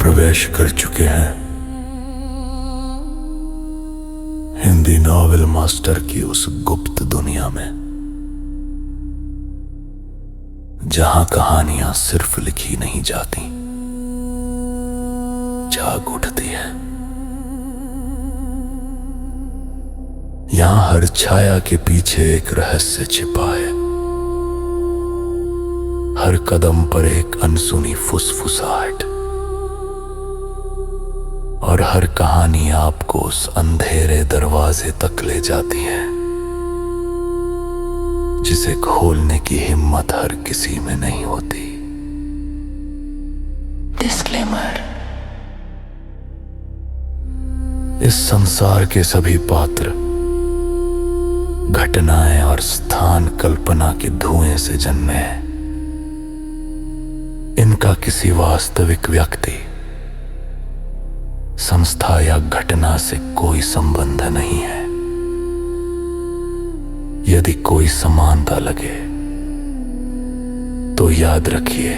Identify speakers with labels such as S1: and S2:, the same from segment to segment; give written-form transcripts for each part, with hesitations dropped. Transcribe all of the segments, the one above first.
S1: प्रवेश कर चुके हैं हिंदी नॉवेल मास्टर की उस गुप्त दुनिया में, जहां कहानियां सिर्फ लिखी नहीं जाती, जाग उठती है। यहां हर छाया के पीछे एक रहस्य छिपा है, हर कदम पर एक अनसुनी फुसफुसाहट, और हर कहानी आपको उस अंधेरे दरवाजे तक ले जाती है जिसे खोलने की हिम्मत हर किसी में नहीं होती। डिस्क्लेमर: इस संसार के सभी पात्र, घटनाएं और स्थान कल्पना के धुएं से जन्मे हैं। इनका किसी वास्तविक व्यक्ति, संस्था या घटना से कोई संबंध नहीं है। यदि कोई समानता लगे तो याद रखिए,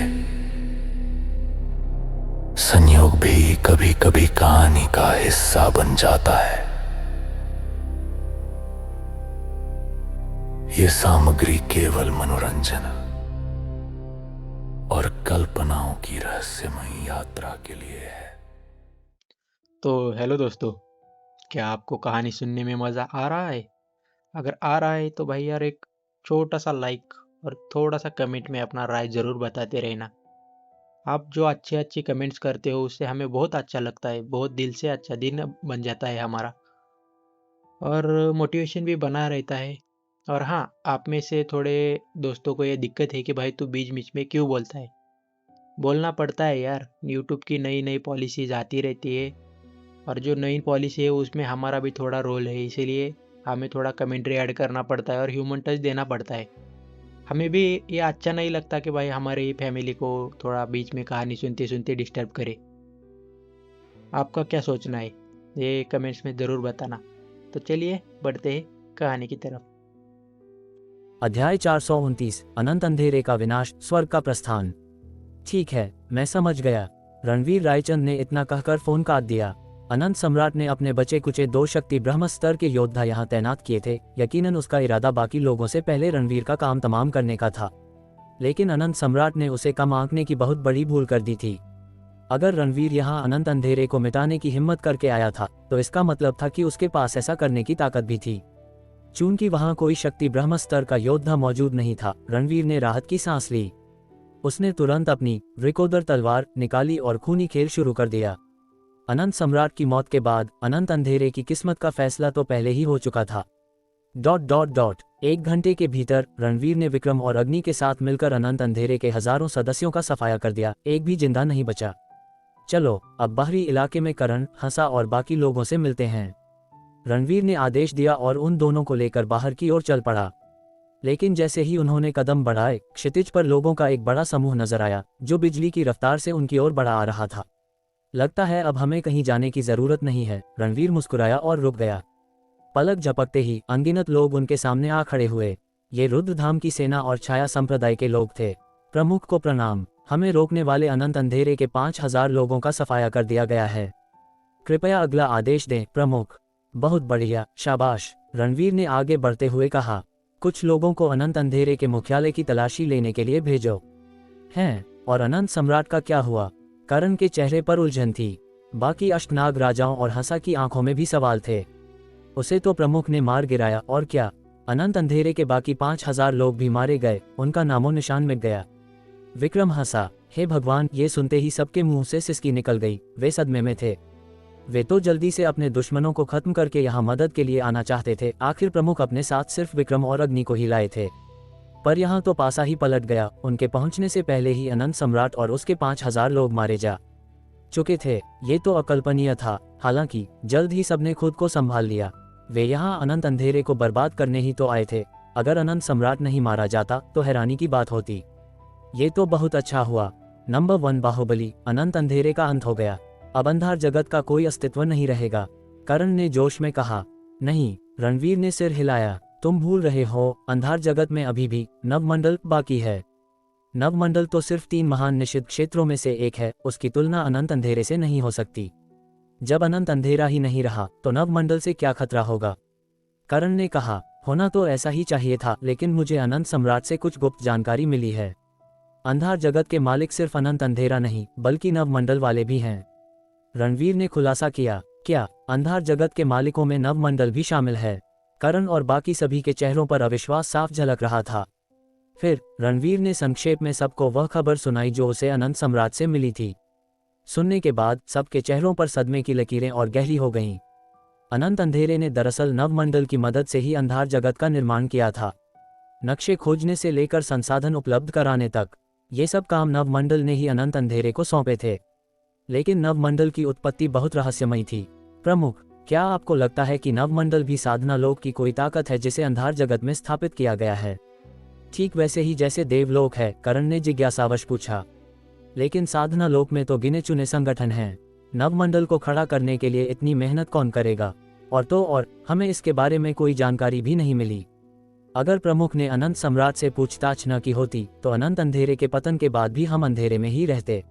S1: संयोग भी कभी कभी कहानी का हिस्सा बन जाता है। ये सामग्री केवल मनोरंजन और कल्पनाओं की रहस्यमयी यात्रा के लिए है।
S2: तो हेलो दोस्तों, क्या आपको कहानी सुनने में मज़ा आ रहा है? अगर आ रहा है तो भाई यार एक छोटा सा लाइक और थोड़ा सा कमेंट में अपना राय ज़रूर बताते रहना। आप जो अच्छे अच्छे कमेंट्स करते हो उससे हमें बहुत अच्छा लगता है, बहुत दिल से अच्छा दिन बन जाता है हमारा, और मोटिवेशन भी बना रहता है। और हाँ, आप में से थोड़े दोस्तों को ये दिक्कत है कि भाई तू बीच बीच में क्यों बोलता है। बोलना पड़ता है यार, यूट्यूब की नई नई पॉलिसीज़ आती रहती है, और जो नई पॉलिसी है उसमें हमारा भी थोड़ा रोल है, इसीलिए हमें थोड़ा कमेंट्री ऐड करना पड़ता है और ह्यूमन टच देना पड़ता है। हमें भी ये अच्छा नहीं लगता कि भाई हमारे ही फैमिली को थोड़ा बीच में कहानी सुनते सुनते डिस्टर्ब करे। आपका क्या सोचना है ये कमेंट्स में ज़रूर बताना। तो चलिए बढ़ते हैं कहानी की तरफ।
S3: अध्याय 429 अनंत अंधेरे का विनाश, स्वर्ग का प्रस्थान। ठीक है, मैं समझ गया, रणवीर रायचंद ने इतना कहकर फोन काट दिया। अनंत सम्राट ने अपने बचे कुचे 2 शक्ति ब्रह्म स्तर के योद्धा यहाँ तैनात किए थे। यकीनन उसका इरादा बाकी लोगों से पहले रणवीर का काम तमाम करने का था, लेकिन अनंत सम्राट ने उसे कम आंकने की बहुत बड़ी भूल कर दी थी। अगर रणवीर यहाँ अनंत अंधेरे को मिटाने की हिम्मत करके आया था तो इसका मतलब था कि उसके पास ऐसा करने की ताकत भी थी। चूंकि वहां कोई शक्ति ब्रह्म स्तर का योद्धा मौजूद नहीं था, रणवीर ने राहत की सांस ली। उसने तुरंत अपनी रिकोदर तलवार निकाली और खूनी खेल शुरू कर दिया। अनंत सम्राट की मौत के बाद अनंत अंधेरे की किस्मत का फैसला तो पहले ही हो चुका था। ... 1 घंटे के भीतर रणवीर ने विक्रम और अग्नि के साथ मिलकर अनंत अंधेरे के हजारों सदस्यों का सफाया कर दिया, एक भी जिंदा नहीं बचा। चलो अब बाहरी इलाके में करण, हंसा और बाकी लोगों से मिलते हैं, रणवीर ने आदेश दिया और उन दोनों को लेकर बाहर की ओर चल पड़ा। लेकिन जैसे ही उन्होंने कदम बढ़ाए, क्षितिज पर लोगों का एक बड़ा समूह नजर आया जो बिजली की रफ्तार से उनकी ओर बढ़ा आ रहा था। लगता है अब हमें कहीं जाने की जरूरत नहीं है, रणवीर मुस्कुराया और रुक गया। पलक झपकते ही अनगिनत लोग उनके सामने आ खड़े हुए। ये रुद्रधाम की सेना और छाया संप्रदाय के लोग थे। प्रमुख को प्रणाम, हमें रोकने वाले अनंत अंधेरे के 5000 लोगों का सफाया कर दिया गया है, कृपया अगला आदेश दें प्रमुख। बहुत बढ़िया, शाबाश, रणवीर ने आगे बढ़ते हुए कहा। कुछ लोगों को अनंत अंधेरे के मुख्यालय की तलाशी लेने के लिए भेजो। हैं, और अनंत सम्राट का क्या हुआ? करण के चेहरे पर उलझन थी। बाकी अष्टनाग राजाओं और हंसा की आंखों में भी सवाल थे। उसे तो प्रमुख ने मार गिराया, और क्या अनंत अंधेरे के बाकी 5000 लोग भी मारे गए? उनका नामो निशान मिट गया। विक्रम हंसा, हे भगवान, ये सुनते ही सबके मुंह से सिसकी निकल गई। वे सदमे में थे। वे तो जल्दी से अपने दुश्मनों को खत्म करके यहाँ मदद के लिए आना चाहते थे। आखिर प्रमुख अपने साथ सिर्फ विक्रम और अग्नि को ही लाए थे, पर यहाँ तो पासा ही पलट गया। उनके पहुंचने से पहले ही अनंत सम्राट और उसके 5000 लोग मारे जा चुके थे। ये तो अकल्पनीय था। हालांकि जल्द ही सबने खुद को संभाल लिया। वे यहाँ अनंत अंधेरे को बर्बाद करने ही तो आए थे। अगर अनंत सम्राट नहीं मारा जाता तो हैरानी की बात होती। ये तो बहुत अच्छा हुआ। नंबर 1 बाहुबली, अनंत अंधेरे का अंत हो गया। अब अंधार जगत का कोई अस्तित्व नहीं रहेगा, करण ने जोश में कहा। नहीं, रणवीर ने सिर हिलाया, तुम भूल रहे हो, अंधार जगत में अभी भी नवमंडल बाकी है। नवमंडल तो सिर्फ 3 महान निषिद्ध क्षेत्रों में से एक है, उसकी तुलना अनंत अंधेरे से नहीं हो सकती। जब अनंत अंधेरा ही नहीं रहा तो नवमंडल से क्या खतरा होगा? करण ने कहा, होना तो ऐसा ही चाहिए था, लेकिन मुझे अनंत सम्राट से कुछ गुप्त जानकारी मिली है। अंधार जगत के मालिक सिर्फ अनंत अंधेरा नहीं बल्कि नवमंडल वाले भी हैं। रणवीर ने खुलासा किया। क्या अंधार जगत के मालिकों में नवमंडल भी शामिल है? करण और बाकी सभी के चेहरों पर अविश्वास साफ झलक रहा था। फिर रणवीर ने संक्षेप में सबको वह खबर सुनाई जो उसे अनंत सम्राट से मिली थी। सुनने के बाद सबके चेहरों पर सदमे की लकीरें और गहरी हो गईं। अनंत अंधेरे ने दरअसल नवमंडल की मदद से ही अंधार जगत का निर्माण किया था। नक्शे खोजने से लेकर संसाधन उपलब्ध कराने तक ये सब काम नवमंडल ने ही अनंत अंधेरे को सौंपे थे। लेकिन नवमंडल की उत्पत्ति बहुत रहस्यमयी थी। प्रमुख, क्या आपको लगता है कि नवमंडल भी साधना लोक की कोई ताकत है जिसे अंधार जगत में स्थापित किया गया है? ठीक वैसे ही जैसे देवलोक है, करण ने जिज्ञासावश पूछा। लेकिन साधना लोक में तो गिने चुने संगठन हैं। नवमंडल को खड़ा करने के लिए इतनी मेहनत कौन करेगा? और हमें इसके बारे में कोई जानकारी भी नहीं मिली। अगर प्रमुख ने अनंत सम्राट से पूछताछ न की होती तो अनंत अंधेरे के पतन के बाद भी हम अंधेरे में ही रहते।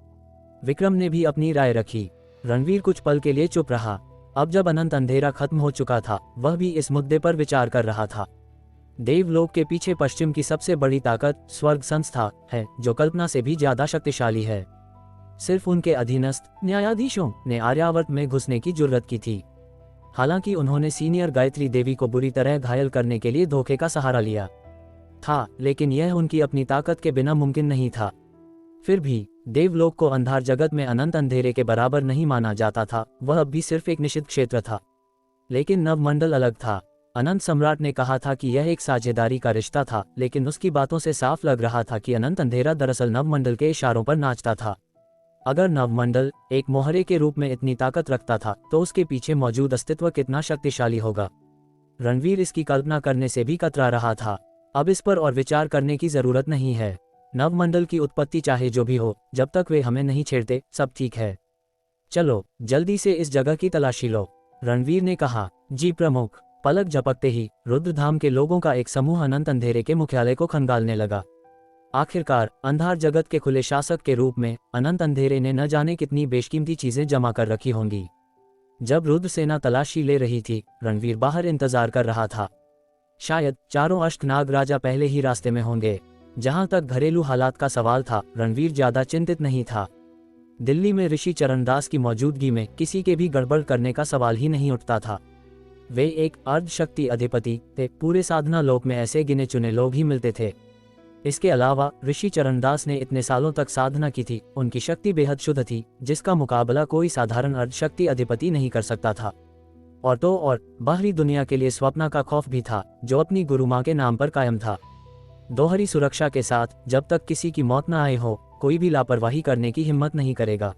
S3: विक्रम ने भी अपनी राय रखी। रणवीर कुछ पल के लिए चुप रहा। अब जब अनंत अंधेरा खत्म हो चुका था, वह भी इस मुद्दे पर विचार कर रहा था। देवलोक के पीछे पश्चिम की सबसे बड़ी ताकत स्वर्ग संस्था है, जो कल्पना से भी ज्यादा शक्तिशाली है। सिर्फ उनके अधीनस्थ न्यायाधीशों ने आर्यावर्त में घुसने की जुर्रत की थी। हालांकि उन्होंने सीनियर गायत्री देवी को बुरी तरह घायल करने के लिए धोखे का सहारा लिया था, लेकिन यह उनकी अपनी ताकत के बिना मुमकिन नहीं था। फिर भी देवलोक को अंधार जगत में अनंत अंधेरे के बराबर नहीं माना जाता था, वह अब भी सिर्फ एक निषिद्ध क्षेत्र था। लेकिन नवमंडल अलग था। अनंत सम्राट ने कहा था कि यह एक साझेदारी का रिश्ता था, लेकिन उसकी बातों से साफ लग रहा था कि अनंत अंधेरा दरअसल नवमंडल के इशारों पर नाचता था। अगर नवमंडल एक मोहरे के रूप में इतनी ताकत रखता था तो उसके पीछे मौजूद अस्तित्व कितना शक्तिशाली होगा। रणवीर इसकी कल्पना करने से भी कतरा रहा था। अब इस पर और विचार करने की जरूरत नहीं है। नवमंडल की उत्पत्ति चाहे जो भी हो, जब तक वे हमें नहीं छेड़ते सब ठीक है। चलो जल्दी से इस जगह की तलाशी लो, रणवीर ने कहा। जी प्रमुख। पलक झपकते ही रुद्रधाम के लोगों का एक समूह अनंत अंधेरे के मुख्यालय को खंगालने लगा। आखिरकार अंधार जगत के खुले शासक के रूप में अनंत अंधेरे ने न जाने कितनी बेशकीमती चीजें जमा कर रखी होंगी। जब रुद्र सेना तलाशी ले रही थी, रणवीर बाहर इंतजार कर रहा था। शायद चारों अष्टनाग राजा पहले ही रास्ते में होंगे। जहां तक घरेलू हालात का सवाल था, रणवीर ज्यादा चिंतित नहीं था। दिल्ली में ऋषि चरणदास की मौजूदगी में किसी के भी गड़बड़ करने का सवाल ही नहीं उठता था। वे एक अर्धशक्ति अधिपति थे। पूरे साधना लोक में ऐसे गिने चुने लोग ही मिलते थे। इसके अलावा ऋषि चरणदास ने इतने सालों तक साधना की थी, उनकी शक्ति बेहद शुद्ध थी, जिसका मुकाबला कोई साधारण अर्धशक्ति अधिपति नहीं कर सकता था। और बाहरी दुनिया के लिए स्वप्ना का खौफ भी था, जो अपनी गुरु मां के नाम पर कायम था। दोहरी सुरक्षा के साथ जब तक किसी की मौत न आए हो, कोई भी लापरवाही करने की हिम्मत नहीं करेगा।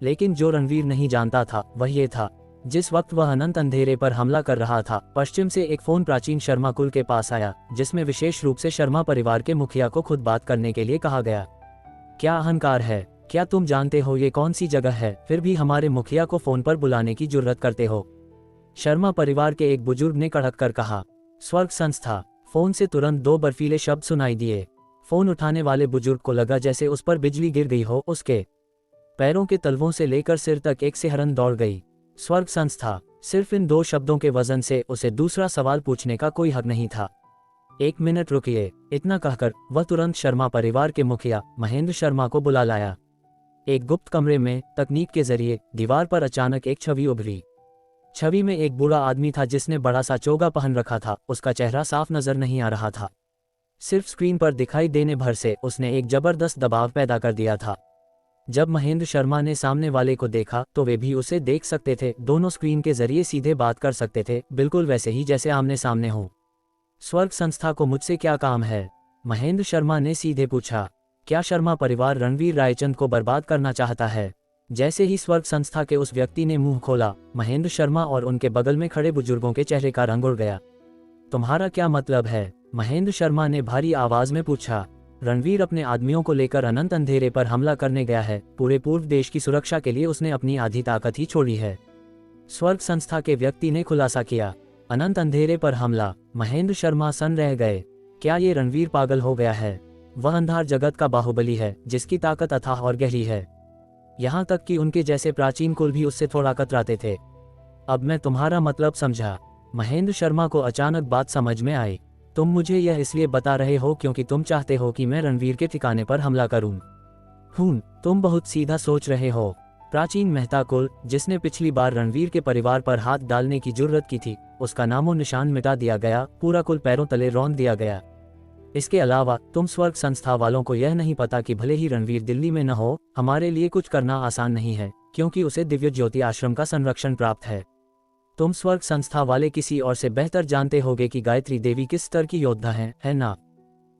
S3: लेकिन जो रणवीर नहीं जानता था वह ये था, जिस वक्त वह अनंत अंधेरे पर हमला कर रहा था, पश्चिम से एक फोन प्राचीन शर्मा कुल के पास आया, जिसमें विशेष रूप से शर्मा परिवार के मुखिया को खुद बात करने के लिए कहा गया। क्या अहंकार है? क्या तुम जानते हो ये कौन सी जगह है, फिर भी हमारे मुखिया को फोन पर बुलाने की जुर्रत करते हो? शर्मा परिवार के एक बुजुर्ग ने कड़क कर कहा। स्वर्ग संस्था। फोन से तुरंत 2 बर्फीले शब्द सुनाई दिए। फोन उठाने वाले बुजुर्ग को लगा जैसे उस पर बिजली गिर गई हो। उसके पैरों के तलवों से लेकर सिर तक एक सिहरन दौड़ गई। स्वर्ग संस्था। सिर्फ इन 2 शब्दों के वजन से उसे दूसरा सवाल पूछने का कोई हक नहीं था। 1 मिनट रुकिए, इतना कहकर वह तुरंत शर्मा परिवार के मुखिया महेंद्र शर्मा को बुला लाया। एक गुप्त कमरे में तकनीक के जरिए दीवार पर अचानक एक छवि उभरी। छवि में एक बूढ़ा आदमी था जिसने बड़ा सा चोगा पहन रखा था। उसका चेहरा साफ नजर नहीं आ रहा था। सिर्फ स्क्रीन पर दिखाई देने भर से उसने एक जबरदस्त दबाव पैदा कर दिया था। जब महेंद्र शर्मा ने सामने वाले को देखा तो वे भी उसे देख सकते थे। दोनों स्क्रीन के जरिए सीधे बात कर सकते थे, बिल्कुल वैसे ही जैसे आमने सामने हो। स्वर्ग संस्था को मुझसे क्या काम है? महेंद्र शर्मा ने सीधे पूछा। क्या शर्मा परिवार रणवीर रायचंद को बर्बाद करना चाहता है? जैसे ही स्वर्ग संस्था के उस व्यक्ति ने मुंह खोला, महेंद्र शर्मा और उनके बगल में खड़े बुजुर्गों के चेहरे का रंग उड़ गया। तुम्हारा क्या मतलब है? महेंद्र शर्मा ने भारी आवाज में पूछा। रणवीर अपने आदमियों को लेकर अनंत अंधेरे पर हमला करने गया है। पूरे पूर्व देश की सुरक्षा के लिए उसने अपनी आधी ताकत ही छोड़ी है, स्वर्ग संस्था के व्यक्ति ने खुलासा किया। अनंत अंधेरे पर हमला? महेंद्र शर्मा सन रह गए। क्या ये रणवीर पागल हो गया है? वह अंधार जगत का बाहुबली है, जिसकी ताकत अथाह और गहरी है। यहाँ तक कि उनके जैसे प्राचीन कुल भी उससे थोड़ा कतराते थे। अब मैं तुम्हारा मतलब समझा। महेंद्र शर्मा को अचानक बात समझ में आई। तुम मुझे यह इसलिए बता रहे हो क्योंकि तुम चाहते हो कि मैं रणवीर के ठिकाने पर हमला करूं। तुम बहुत सीधा सोच रहे हो। प्राचीन मेहता कुल, जिसने पिछली बार रणवीर के परिवार पर हाथ डालने की जुर्रत की थी, उसका नामो निशान मिटा दिया गया, पूरा कुल पैरों तले रौंद दिया गया। इसके अलावा तुम स्वर्ग संस्था वालों को यह नहीं पता कि भले ही रणवीर दिल्ली में न हो, हमारे लिए कुछ करना आसान नहीं है, क्योंकि उसे दिव्य ज्योति आश्रम का संरक्षण प्राप्त है। तुम स्वर्ग संस्था वाले किसी और से बेहतर जानते होगे कि गायत्री देवी किस स्तर की योद्धा है ना?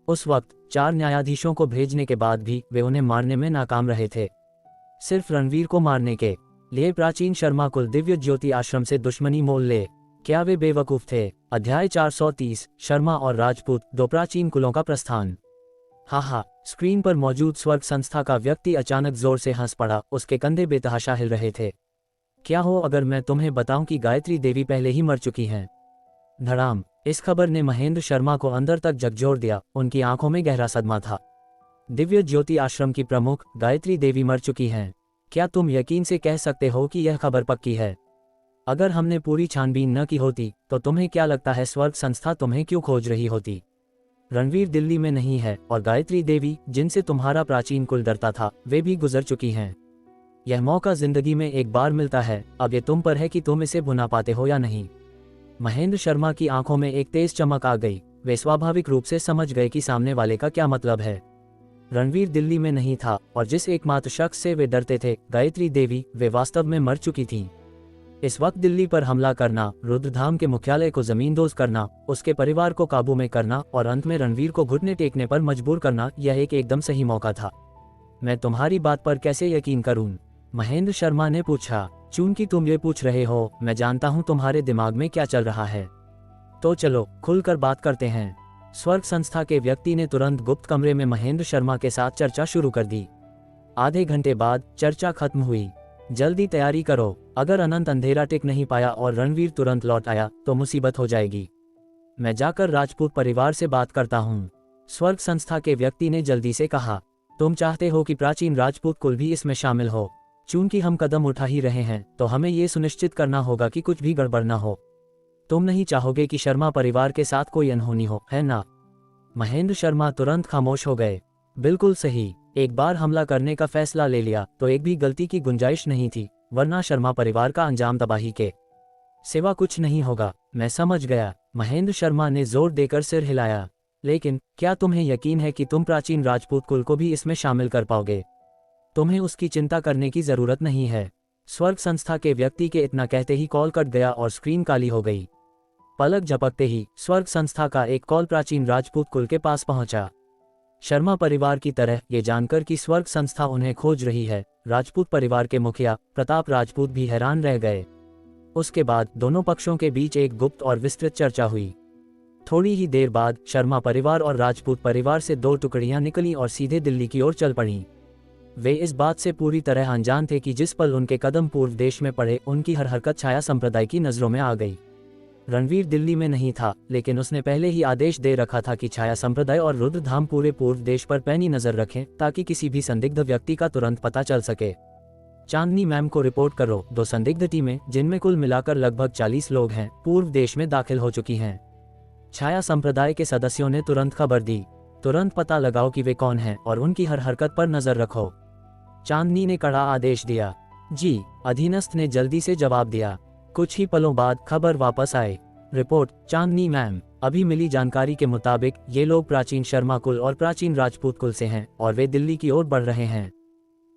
S3: उस वक्त 4 न्यायाधीशों को भेजने के बाद भी वे उन्हें मारने में नाकाम रहे थे। सिर्फ रणवीर को मारने के लिए प्राचीन शर्मा कुल दिव्य ज्योति आश्रम से दुश्मनी मोल ले। क्या वे बेवकूफ थे? अध्याय 430 शर्मा और राजपूत, 2 प्राचीन कुलों का प्रस्थान। हा। स्क्रीन पर मौजूद स्वर्ग संस्था का व्यक्ति अचानक जोर से हंस पड़ा। उसके कंधे बेतहाशा हिल रहे थे। क्या हो अगर मैं तुम्हें बताऊं कि गायत्री देवी पहले ही मर चुकी हैं? धड़ाम। इस खबर ने महेंद्र शर्मा को अंदर तक झकझोर दिया। उनकी आंखों में गहरा सदमा था। दिव्य ज्योति आश्रम की प्रमुख गायत्री देवी मर चुकी हैं। क्या तुम यकीन से कह सकते हो कि यह खबर पक्की है? अगर हमने पूरी छानबीन न की होती तो तुम्हें क्या लगता है स्वर्ग संस्था तुम्हें क्यों खोज रही होती? रणवीर दिल्ली में नहीं है और गायत्री देवी, जिनसे तुम्हारा प्राचीन कुल डरता था, वे भी गुजर चुकी हैं। यह मौका जिंदगी में एक बार मिलता है। अब ये तुम पर है कि तुम इसे भुना पाते हो या नहीं। महेंद्र शर्मा की आंखों में एक तेज चमक आ गई। वे स्वाभाविक रूप से समझ गए कि सामने वाले का क्या मतलब है। रणवीर दिल्ली में नहीं था और जिस एकमात्र शख्स से वे डरते थे, गायत्री देवी, वे वास्तव में मर चुकी थीं। इस वक्त दिल्ली पर हमला करना, रुद्रधाम के मुख्यालय को जमींदोज करना, उसके परिवार को काबू में करना और अंत में रणवीर को घुटने टेकने पर मजबूर करना, यह एक एकदम सही मौका था। मैं तुम्हारी बात पर कैसे यकीन करूं? महेंद्र शर्मा ने पूछा। चूंकि तुम ये पूछ रहे हो, मैं जानता हूं तुम्हारे दिमाग में क्या चल रहा है। तो चलो खुलकर बात करते हैं। स्वर्ग संस्था के व्यक्ति ने तुरंत गुप्त कमरे में महेंद्र शर्मा के साथ चर्चा शुरू कर दी। आधे घंटे बाद चर्चा खत्म हुई। जल्दी तैयारी करो। अगर अनंत अंधेरा टिक नहीं पाया और रणवीर तुरंत लौट आया तो मुसीबत हो जाएगी। मैं जाकर राजपूत परिवार से बात करता हूँ, स्वर्ग संस्था के व्यक्ति ने जल्दी से कहा। तुम चाहते हो कि प्राचीन राजपूत कुल भी इसमें शामिल हो। चूंकि हम कदम उठा ही रहे हैं तो हमें ये सुनिश्चित करना होगा कि कुछ भी गड़बड़ न हो। तुम नहीं चाहोगे कि शर्मा परिवार के साथ कोई अनहोनी हो, है ना? महेंद्र शर्मा तुरंत खामोश हो गए। बिल्कुल सही। एक बार हमला करने का फैसला ले लिया तो एक भी गलती की गुंजाइश नहीं थी, वरना शर्मा परिवार का अंजाम तबाही के सिवा कुछ नहीं होगा। मैं समझ गया। महेंद्र शर्मा ने जोर देकर सिर हिलाया। लेकिन क्या तुम्हें यकीन है कि तुम प्राचीन राजपूत कुल को भी इसमें शामिल कर पाओगे? तुम्हें उसकी चिंता करने की जरूरत नहीं है। स्वर्ग संस्था के व्यक्ति के इतना कहते ही कॉल कट गया और स्क्रीन काली हो गई। पलक झपकते ही स्वर्ग संस्था का एक कॉल प्राचीन राजपूत कुल के पास पहुंचा। शर्मा परिवार की तरह ये जानकर कि स्वर्ग संस्था उन्हें खोज रही है, राजपूत परिवार के मुखिया प्रताप राजपूत भी हैरान रह गए। उसके बाद दोनों पक्षों के बीच एक गुप्त और विस्तृत चर्चा हुई। थोड़ी ही देर बाद शर्मा परिवार और राजपूत परिवार से 2 टुकड़ियां निकली और सीधे दिल्ली की ओर चल पड़ीं। वे इस बात से पूरी तरह अनजान थे कि जिस पल उनके कदम पूर्व देश में पड़े, उनकी हर हरकत छाया संप्रदाय की नजरों में आ गई। रणवीर दिल्ली में नहीं था, लेकिन उसने पहले ही आदेश दे रखा था कि छाया संप्रदाय और रुद्रधाम पूरे पूर्व देश पर पैनी नजर रखें, ताकि किसी भी संदिग्ध व्यक्ति का तुरंत पता चल सके। चांदनी मैम को रिपोर्ट करो। 2 संदिग्ध टीमें, जिनमें कुल मिलाकर लगभग 40 लोग हैं, पूर्व देश में दाखिल हो चुकी हैं। छाया संप्रदाय के सदस्यों ने तुरंत खबर दी। तुरंत पता लगाओ कि वे कौन हैं और उनकी हर हरकत पर नजर रखो। चांदनी ने कड़ा आदेश दिया। जी, अधीनस्थ ने जल्दी से जवाब दिया। कुछ ही पलों बाद खबर वापस आई। रिपोर्ट, चांदनी मैम, अभी मिली जानकारी के मुताबिक ये लोग प्राचीन शर्मा कुल और प्राचीन राजपूत कुल से हैं और वे दिल्ली की ओर बढ़ रहे हैं।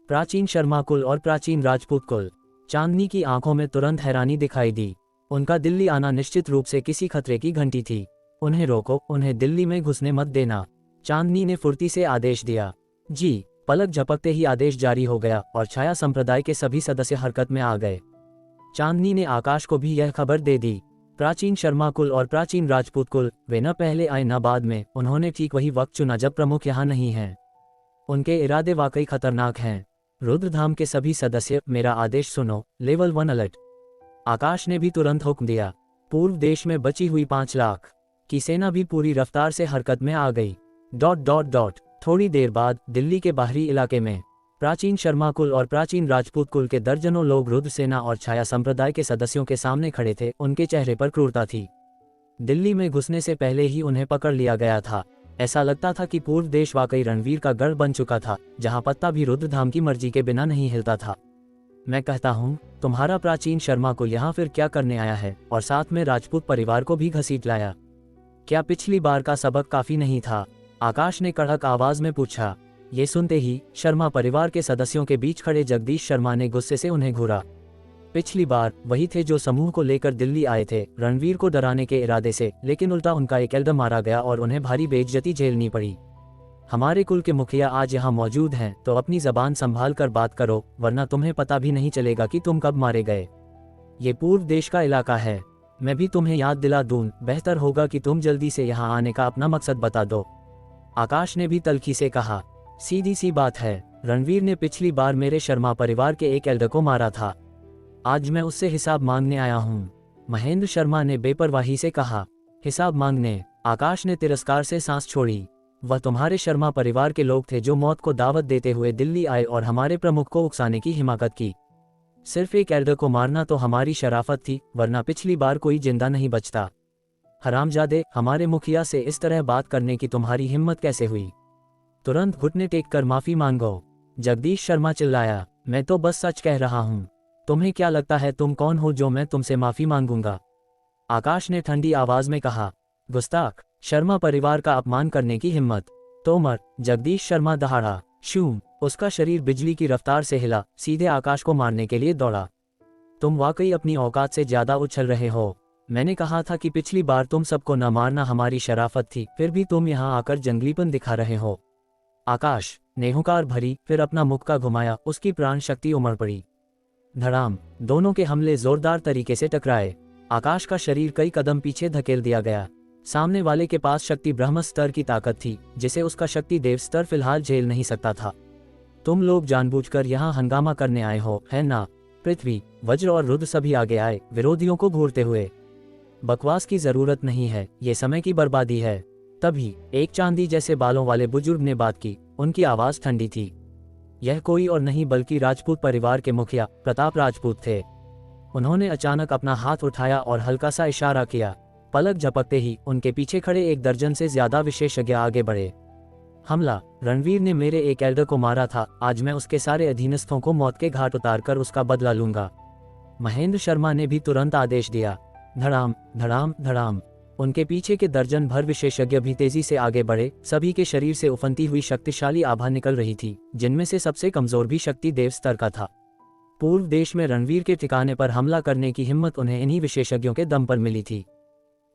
S3: प्राचीन शर्मा कुल और प्राचीन राजपूत कुल। चांदनी की आंखों में तुरंत हैरानी दिखाई दी। उनका दिल्ली आना निश्चित रूप से किसी खतरे की घंटी थी। उन्हें रोको, उन्हें दिल्ली में घुसने मत देना। चांदनी ने फुर्ती से आदेश दिया। जी। पलक झपकते ही आदेश जारी हो गया और छाया संप्रदाय के सभी सदस्य हरकत में आ गए। चांदनी ने आकाश को भी यह खबर दे दी। प्राचीन शर्मा कुल और प्राचीन राजपूत कुल, वे न पहले आए न बाद में। उन्होंने ठीक वही वक्त चुना जब प्रमुख यहाँ नहीं हैं। उनके इरादे वाकई खतरनाक हैं। रुद्रधाम के सभी सदस्य, मेरा आदेश सुनो। Level 1 alert. आकाश ने भी तुरंत हुक्म दिया। पूर्व देश में बची हुई 5 लाख की सेना भी पूरी रफ्तार से हरकत में आ गई। ... थोड़ी देर बाद दिल्ली के बाहरी इलाके में प्राचीन शर्मा कुल और प्राचीन राजपूत कुल के दर्जनों लोग रुद्र सेना और छाया संप्रदाय के सदस्यों के सामने खड़े थे। उनके चेहरे पर क्रूरता थी। दिल्ली में घुसने से पहले ही उन्हें पकड़ लिया गया था। ऐसा लगता था कि पूर्व देश वाकई रणवीर का गढ़ बन चुका था, जहां पत्ता भी रुद्रधाम की मर्जी के बिना नहीं हिलता था। मैं कहता हूँ, तुम्हारा प्राचीन शर्मा कुल यहाँ फिर क्या करने आया है, और साथ में राजपूत परिवार को भी घसीट लाया? क्या पिछली बार का सबक काफी नहीं था? आकाश ने कड़क आवाज में पूछा। ये सुनते ही शर्मा परिवार के सदस्यों के बीच खड़े जगदीश शर्मा ने गुस्से से उन्हें घूरा। पिछली बार वही थे जो समूह को लेकर दिल्ली आए थे, रणवीर को डराने के इरादे से, लेकिन उल्टा उनका एक एल्डर मारा गया और उन्हें भारी बेइज्जती झेलनी पड़ी। हमारे कुल के मुखिया आज यहाँ मौजूद हैं, तो अपनी जबान संभाल कर बात करो, वरना तुम्हें पता भी नहीं चलेगा कि तुम कब मारे गए। ये पूर्व देश का इलाका है। मैं भी तुम्हें याद दिला दूं, बेहतर होगा कि तुम जल्दी से यहाँ आने का अपना मकसद बता दो। आकाश ने भी तल्खी से कहा। सीधी सी बात है, रणवीर ने पिछली बार मेरे शर्मा परिवार के एक एल्डर को मारा था। आज मैं उससे हिसाब मांगने आया हूँ। महेंद्र शर्मा ने बेपरवाही से कहा। हिसाब मांगने? आकाश ने तिरस्कार से सांस छोड़ी। वह तुम्हारे शर्मा परिवार के लोग थे जो मौत को दावत देते हुए दिल्ली आए और हमारे प्रमुख को उकसाने की हिमाकत की। सिर्फ एक एल्डर को मारना तो हमारी शराफत थी, वरना पिछली बार कोई जिंदा नहीं बचता। हरामजादे, हमारे मुखिया से इस तरह बात करने की तुम्हारी हिम्मत कैसे हुई? तुरंत घुटने टेक कर माफी मांगो। जगदीश शर्मा चिल्लाया। मैं तो बस सच कह रहा हूँ। तुम्हें क्या लगता है तुम कौन हो जो मैं तुमसे माफी मांगूंगा? आकाश ने ठंडी आवाज में कहा। गुस्ताख, शर्मा परिवार का अपमान करने की हिम्मत? तोमर, जगदीश शर्मा दहाड़ा। शूम, उसका शरीर बिजली की रफ्तार से हिला, सीधे आकाश को मारने के लिए दौड़ा। तुम वाकई अपनी औकात से ज्यादा उछल रहे हो। मैंने कहा था कि पिछली बार तुम सबको न मारना हमारी शराफत थी, फिर भी तुम यहाँ आकर जंगलीपन दिखा रहे हो। आकाश ने हुंकार भरी, फिर अपना मुक्का घुमाया। उसकी प्राण शक्ति उमड़ पड़ी। धड़ाम, दोनों के हमले जोरदार तरीके से टकराए। आकाश का शरीर कई कदम पीछे धकेल दिया गया। सामने वाले के पास शक्ति ब्रह्म स्तर की ताकत थी, जिसे उसका शक्ति देव स्तर फिलहाल झेल नहीं सकता था। तुम लोग जानबूझकर यहाँ हंगामा करने आए हो, है ना? पृथ्वी, वज्र और रुद्र सभी आगे आए, विरोधियों को घूरते हुए। बकवास की जरूरत नहीं है, ये समय की बर्बादी है। तभी एक चांदी जैसे बालों वाले बुजुर्ग ने बात की। उनकी आवाज ठंडी थी। यह कोई और नहीं बल्कि राजपूत परिवार के मुखिया प्रताप राजपूत थे। उन्होंने अचानक अपना हाथ उठाया और हल्का सा इशारा किया। पलक झपकते ही उनके पीछे खड़े एक दर्जन से ज्यादा विशेषज्ञ आगे बढ़े। हमला, रणवीर ने मेरे एक एल्डर को मारा था, आज मैं उसके सारे अधीनस्थों को मौत के घाट उतारकर उसका बदला लूंगा। महेंद्र शर्मा ने भी तुरंत आदेश दिया। धड़ाम धड़ाम धड़ाम, उनके पीछे के दर्जन भर विशेषज्ञ भी तेजी से आगे बढ़े। सभी के शरीर से उफनती हुई शक्तिशाली आभा निकल रही थी, जिनमें से सबसे कमजोर भी शक्ति देव स्तर का था। पूर्व देश में रणवीर के ठिकाने पर हमला करने की हिम्मत उन्हें इन्हीं विशेषज्ञों के दम पर मिली थी।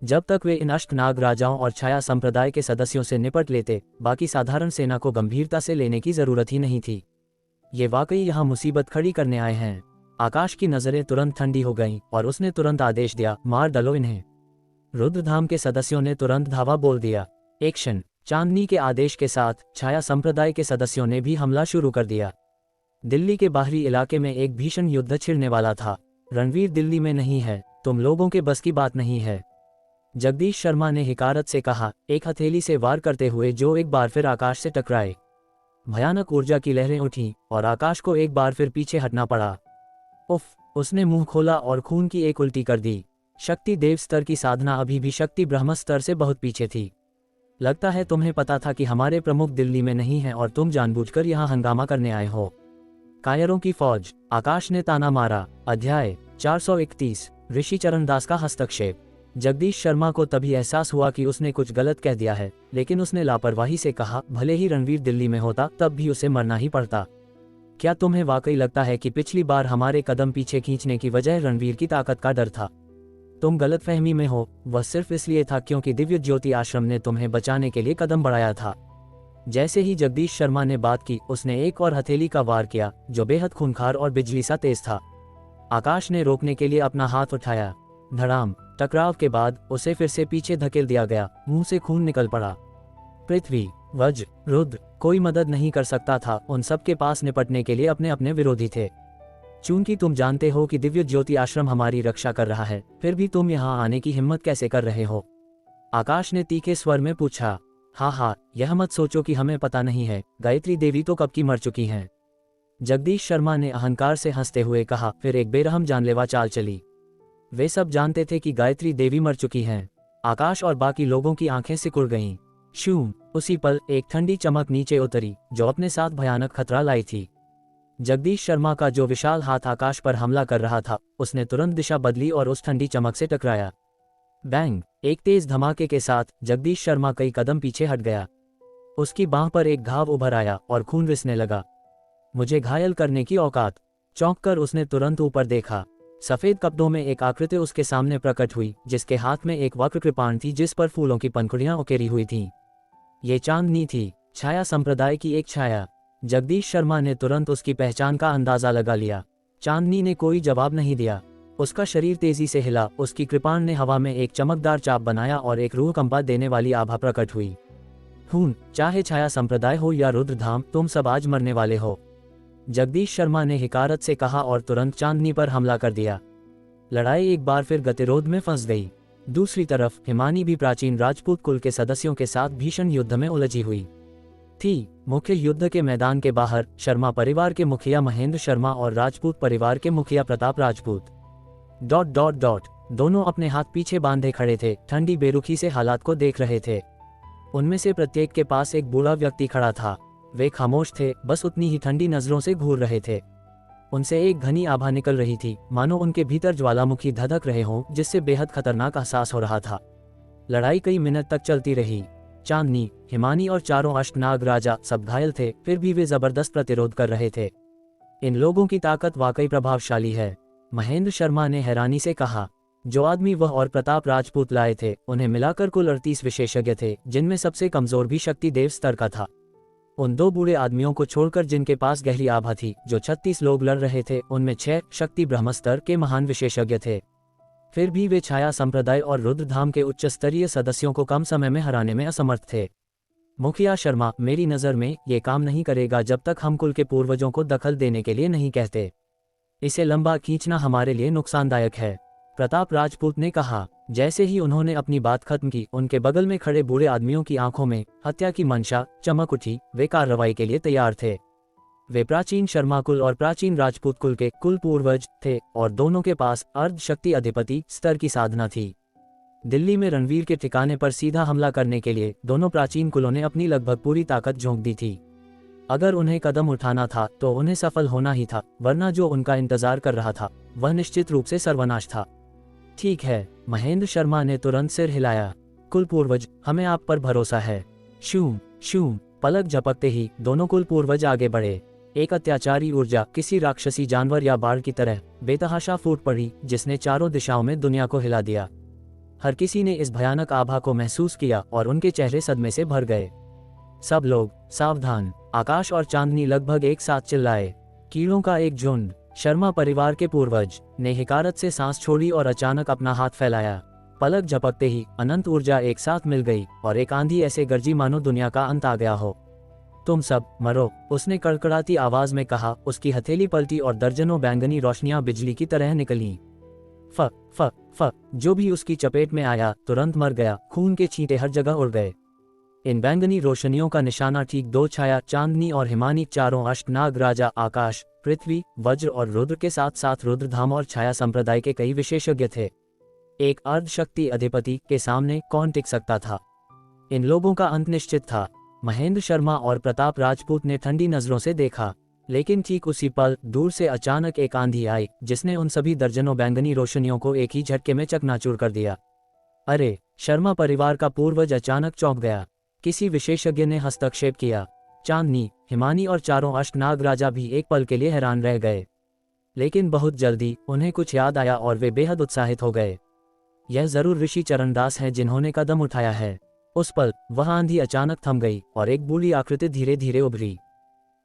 S3: जब तक वे इन अष्टनाग राजाओं और छाया संप्रदाय के सदस्यों से निपट लेते, बाकी साधारण सेना को गंभीरता से लेने की जरूरत ही नहीं थी। ये वाकई यहाँ मुसीबत खड़ी करने आए हैं। आकाश की नजरें तुरंत ठंडी हो गईं और उसने तुरंत आदेश दिया, मार डालो इन्हें। रुद्रधाम के सदस्यों ने तुरंत धावा बोल दिया। एक्शन। चांदनी के आदेश के साथ छाया संप्रदाय के सदस्यों ने भी हमला शुरू कर दिया। दिल्ली के बाहरी इलाके में एक भीषण युद्ध छिड़ने वाला था। रणवीर दिल्ली में नहीं है, तुम लोगों के बस की बात नहीं है। जगदीश शर्मा ने हिकारत से कहा, एक हथेली से वार करते हुए जो एक बार फिर आकाश से टकराए। भयानक ऊर्जा की लहरें उठी और आकाश को एक बार फिर पीछे हटना पड़ा। उफ, उसने मुंह खोला और खून की एक उल्टी कर दी। शक्ति देव स्तर की साधना अभी भी शक्ति ब्रह्म स्तर से बहुत पीछे थी। लगता है तुम्हें पता था कि हमारे प्रमुख दिल्ली में नहीं हैं और तुम जानबूझकर यहाँ हंगामा करने आए हो। कायरों की फौज, आकाश ने ताना मारा। अध्याय 431, ऋषि चरण दास का हस्तक्षेप। जगदीश शर्मा को तभी एहसास हुआ कि उसने कुछ गलत कह दिया है, लेकिन उसने लापरवाही से कहा, भले ही रणवीर दिल्ली में होता तब भी उसे मरना ही पड़ता। क्या तुम्हें वाकई लगता है कि पिछली बार हमारे कदम पीछे खींचने की वजह रणवीर की ताकत का डर था? तुम गलतफहमी में हो, वह सिर्फ इसलिए था क्योंकि दिव्य ज्योति आश्रम ने तुम्हें बचाने के लिए कदम बढ़ाया था। जैसे ही जगदीश शर्मा ने बात की, उसने एक और हथेली का वार किया, जो बेहद खूंखार और बिजली सा तेज था। आकाश ने रोकने के लिए अपना हाथ उठाया। धड़ाम, टकराव के बाद उसे फिर से पीछे धकेल दिया गया। मुंह से खून निकल पड़ा। पृथ्वी, वज्र, रुद्र, कोई मदद नहीं कर सकता था। उन सब के पास निपटने के लिए अपने अपने विरोधी थे। चूंकि तुम जानते हो कि दिव्य ज्योति आश्रम हमारी रक्षा कर रहा है, फिर भी तुम यहाँ आने की हिम्मत कैसे कर रहे हो? आकाश ने तीखे स्वर में पूछा। हाँ हाँ, यह मत सोचो कि हमें पता नहीं है, गायत्री देवी तो कब की मर चुकी हैं। जगदीश शर्मा ने अहंकार से हंसते हुए कहा। फिर एक बेरहम जानलेवा चाल चली। वे सब जानते थे कि गायत्री देवी मर चुकी हैं। आकाश और बाकी लोगों की आंखें सिकुड़ गईं। शूम, उसी पल एक ठंडी चमक नीचे उतरी जो अपने साथ भयानक खतरा लाई थी। जगदीश शर्मा का जो विशाल हाथ आकाश पर हमला कर रहा था, उसने तुरंत दिशा बदली और उस ठंडी चमक से टकराया। बैंग, एक तेज धमाके के साथ जगदीश शर्मा कई कदम पीछे हट गया। उसकी बांह पर एक घाव उभर आया और खून रिसने लगा। मुझे घायल करने की औकात। चौंककर उसने तुरंत ऊपर देखा। सफेद कपड़ों में एक आकृति उसके सामने प्रकट हुई, जिसके हाथ में एक वक्र कृपाण थी जिस पर फूलों की पंखुड़ियां उकेरी हुई थीं। ये चांदनी थी, छाया संप्रदाय की एक छाया। जगदीश शर्मा ने तुरंत उसकी पहचान का अंदाजा लगा लिया। चांदनी ने कोई जवाब नहीं दिया। उसका शरीर तेजी से हिला, उसकी कृपाण ने हवा में एक चमकदार चाप बनाया और एक रूह कंपा देने वाली आभा प्रकट हुई। खून, चाहे छाया संप्रदाय हो या रुद्रधाम, तुम सब आज मरने वाले हो, जगदीश शर्मा ने हिकारत से कहा और तुरंत चांदनी पर हमला कर दिया। लड़ाई एक बार फिर गतिरोध में फंस गई। दूसरी तरफ हिमानी भी प्राचीन राजपूत कुल के सदस्यों के साथ भीषण युद्ध में उलझी हुई थी। मुख्य युद्ध के मैदान के बाहर शर्मा परिवार के मुखिया महेंद्र शर्मा और राजपूत परिवार के मुखिया प्रताप राजपूत दोनों अपने हाथ पीछे बांधे खड़े थे, ठंडी बेरुखी से हालात को देख रहे थे। उनमें से प्रत्येक के पास एक बूढ़ा व्यक्ति खड़ा था। वे खामोश थे, बस उतनी ही ठंडी नजरों से घूर रहे थे। उनसे एक घनी आभा निकल रही थी, मानो उनके भीतर ज्वालामुखी धधक रहे हों, जिससे बेहद खतरनाक एहसास हो रहा था। लड़ाई कई मिनट तक चलती रही। चांदनी, हिमानी और चारों अष्टनाग राजा सब घायल थे, फिर भी वे जबरदस्त प्रतिरोध कर रहे थे। इन लोगों की ताकत वाकई प्रभावशाली है, महेंद्र शर्मा ने हैरानी से कहा। जो आदमी वह और प्रताप राजपूत लाए थे, उन्हें मिलाकर कुल 38 विशेषज्ञ थे, जिनमें सबसे कमजोर भी शक्ति देव स्तर का था। उन 2 बूढ़े आदमियों को छोड़कर जिनके पास गहरी आभा थी, जो 36 लोग लड़ रहे थे, उनमें 6 शक्ति ब्रह्मस्तर के महान विशेषज्ञ थे। फिर भी वे छाया संप्रदाय और रुद्रधाम के उच्च स्तरीय सदस्यों को कम समय में हराने में असमर्थ थे। मुखिया शर्मा, मेरी नज़र में ये काम नहीं करेगा जब तक हम कुल के पूर्वजों को दखल देने के लिए नहीं कहते। इसे लंबा खींचना हमारे लिए नुकसानदायक है, प्रताप राजपूत ने कहा। जैसे ही उन्होंने अपनी बात खत्म की, उनके बगल में खड़े बूढ़े आदमियों की आंखों में हत्या की मंशा चमक उठी। वे कार्रवाई के लिए तैयार थे। वे प्राचीन शर्मा कुल और प्राचीन राजपूत कुल के कुल पूर्वज थे और दोनों के पास अर्ध शक्ति अधिपति स्तर की साधना थी। दिल्ली में रणवीर के ठिकाने पर सीधा हमला करने के लिए दोनों प्राचीन कुलों ने अपनी लगभग पूरी ताकत झोंक दी थी। अगर उन्हें कदम उठाना था तो उन्हें सफल होना ही था, वरना जो उनका इंतजार कर रहा था वह निश्चित रूप से सर्वनाश था। ठीक है, महेंद्र शर्मा ने तुरंत सिर हिलाया। कुल पूर्वज, हमें आप पर भरोसा है। शूम शूम, पलक झपकते ही दोनों कुल पूर्वज आगे बढ़े। एक अत्याचारी ऊर्जा किसी राक्षसी जानवर या बाढ़ की तरह बेतहाशा फूट पड़ी, जिसने चारों दिशाओं में दुनिया को हिला दिया। हर किसी ने इस भयानक आभा को महसूस किया और उनके चेहरे सदमे से भर गए। सब लोग सावधान, आकाश और चांदनी लगभग एक साथ चिल्लाए। कीड़ों का एक झुंड, शर्मा परिवार के पूर्वज ने हिकारत से सांस छोड़ी और अचानक अपना हाथ फैलाया। पलक झपकते ही अनंत ऊर्जा एक साथ मिल गई और एक आंधी ऐसे गरजी मानो दुनिया का अंत आ गया हो। तुम सब मरो, उसने कड़कड़ाती आवाज में कहा। उसकी हथेली पलटी और दर्जनों बैंगनी रोशनियां बिजली की तरह निकलीं। फ फ फ, जो भी उसकी चपेट में आया तुरंत मर गया। खून के छींटे हर जगह उड़ गए। इन बैंगनी रोशनियों का निशाना ठीक 2 छाया, चांदनी और हिमानी, चारों अष्टनाग राजा, आकाश, पृथ्वी, वज्र और रुद्र के साथ साथ रुद्रधाम और छाया संप्रदाय के कई विशेषज्ञ थे। एक अर्ध शक्ति अधिपति के सामने कौन टिक सकता था? इन लोगों का अंत निश्चित था। महेंद्र शर्मा और प्रताप राजपूत ने ठंडी नजरों से देखा, लेकिन ठीक उसी पल दूर से अचानक एक आंधी आई, जिसने उन सभी दर्जनों बैंगनी रोशनियों को एक ही झटके में चकनाचूर कर दिया। अरे! शर्मा परिवार का पूर्वज अचानक चौंक गया। किसी विशेषज्ञ ने हस्तक्षेप किया। चांदनी, हिमानी और चारों अष्टनाग राजा भी एक पल के लिए हैरान रह गए, लेकिन बहुत जल्दी उन्हें कुछ याद आया और वे बेहद उत्साहित हो गए। यह जरूर ऋषि चरणदास हैं जिन्होंने कदम उठाया है। उस पल वह आंधी अचानक थम गई और एक बूढ़ी आकृति धीरे धीरे उभरी।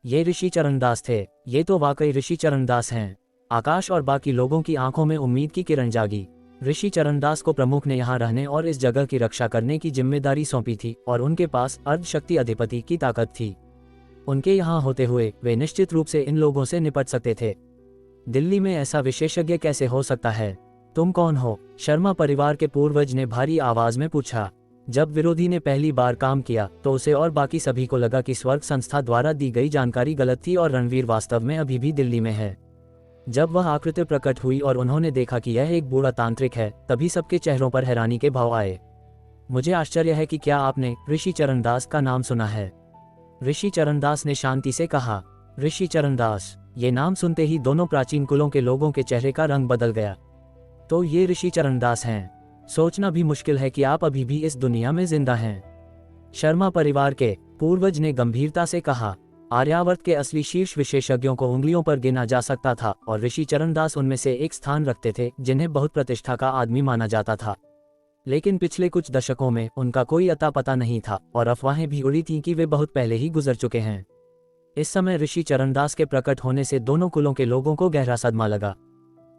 S3: ये ऋषि चरणदास थे। ये तो वाकई ऋषि चरणदास हैं। आकाश और बाकी लोगों की आंखों में उम्मीद की किरण जागी। ऋषि चरणदास को प्रमुख ने यहाँ रहने और इस जगह की रक्षा करने की जिम्मेदारी सौंपी थी और उनके पास अर्धशक्ति अधिपति की ताकत थी। उनके यहाँ होते हुए वे निश्चित रूप से इन लोगों से निपट सकते थे। दिल्ली में ऐसा विशेषज्ञ कैसे हो सकता है? तुम कौन हो? शर्मा परिवार के पूर्वज ने भारी आवाज में पूछा। जब विरोधी ने पहली बार काम किया तो उसे और बाकी सभी को लगा कि स्वर्ग संस्था द्वारा दी गई जानकारी गलत थी और रणवीर वास्तव में अभी भी दिल्ली में है। जब वह आकृति प्रकट हुई और उन्होंने देखा कि यह एक बूढ़ा तांत्रिक है, तभी सबके चेहरों पर हैरानी के भाव आए। मुझे आश्चर्य है कि क्या आपने ऋषि चरणदास का नाम सुना है? ऋषि चरणदास ने शांति से कहा। ऋषि चरणदास, ये नाम सुनते ही दोनों प्राचीन कुलों के लोगों के चेहरे का रंग बदल गया। तो ये ऋषि चरणदास हैं। सोचना भी मुश्किल है कि आप अभी भी इस दुनिया में जिंदा हैं। शर्मा परिवार के पूर्वज ने गंभीरता से कहा। आर्यावर्त के असली शीर्ष विशेषज्ञों को उंगलियों पर गिना जा सकता था और ऋषि चरणदास उनमें से एक स्थान रखते थे, जिन्हें बहुत प्रतिष्ठा का आदमी माना जाता था। लेकिन पिछले कुछ दशकों में उनका कोई अता पता नहीं था और अफवाहें भी उड़ी थीं कि वे बहुत पहले ही गुजर चुके हैं। इस समय ऋषि चरणदास के प्रकट होने से दोनों कुलों के लोगों को गहरा सदमा लगा।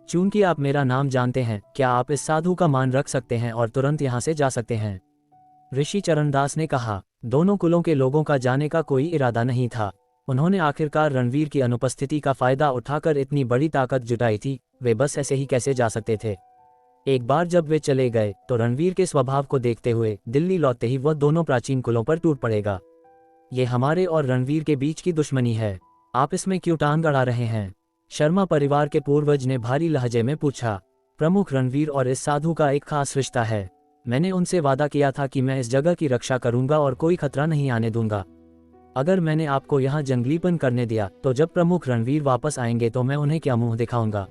S3: चूंकि आप मेरा नाम जानते हैं, क्या आप इस साधु का मान रख सकते हैं और तुरंत यहाँ से जा सकते हैं? ऋषि चरणदास ने कहा। दोनों कुलों के लोगों का जाने का कोई इरादा नहीं था। उन्होंने आखिरकार रणवीर की अनुपस्थिति का फायदा उठाकर इतनी बड़ी ताकत जुटाई थी, वे बस ऐसे ही कैसे जा सकते थे। एक बार जब वे चले गए तो रणवीर के स्वभाव को देखते हुए दिल्ली लौटते ही वह दोनों प्राचीन कुलों पर टूट पड़ेगा। ये हमारे और रणवीर के बीच की दुश्मनी है, आप इसमें क्यों टांग अड़ा रहे हैं? शर्मा परिवार के पूर्वज ने भारी लहजे में पूछा। प्रमुख, रणवीर और इस साधु का एक खास रिश्ता है। मैंने उनसे वादा किया था कि मैं इस जगह की रक्षा करूंगा और कोई खतरा नहीं आने दूंगा। अगर मैंने आपको यहाँ जंगलीपन करने दिया तो जब प्रमुख रणवीर वापस आएंगे तो मैं उन्हें क्या मुंह दिखाऊंगा?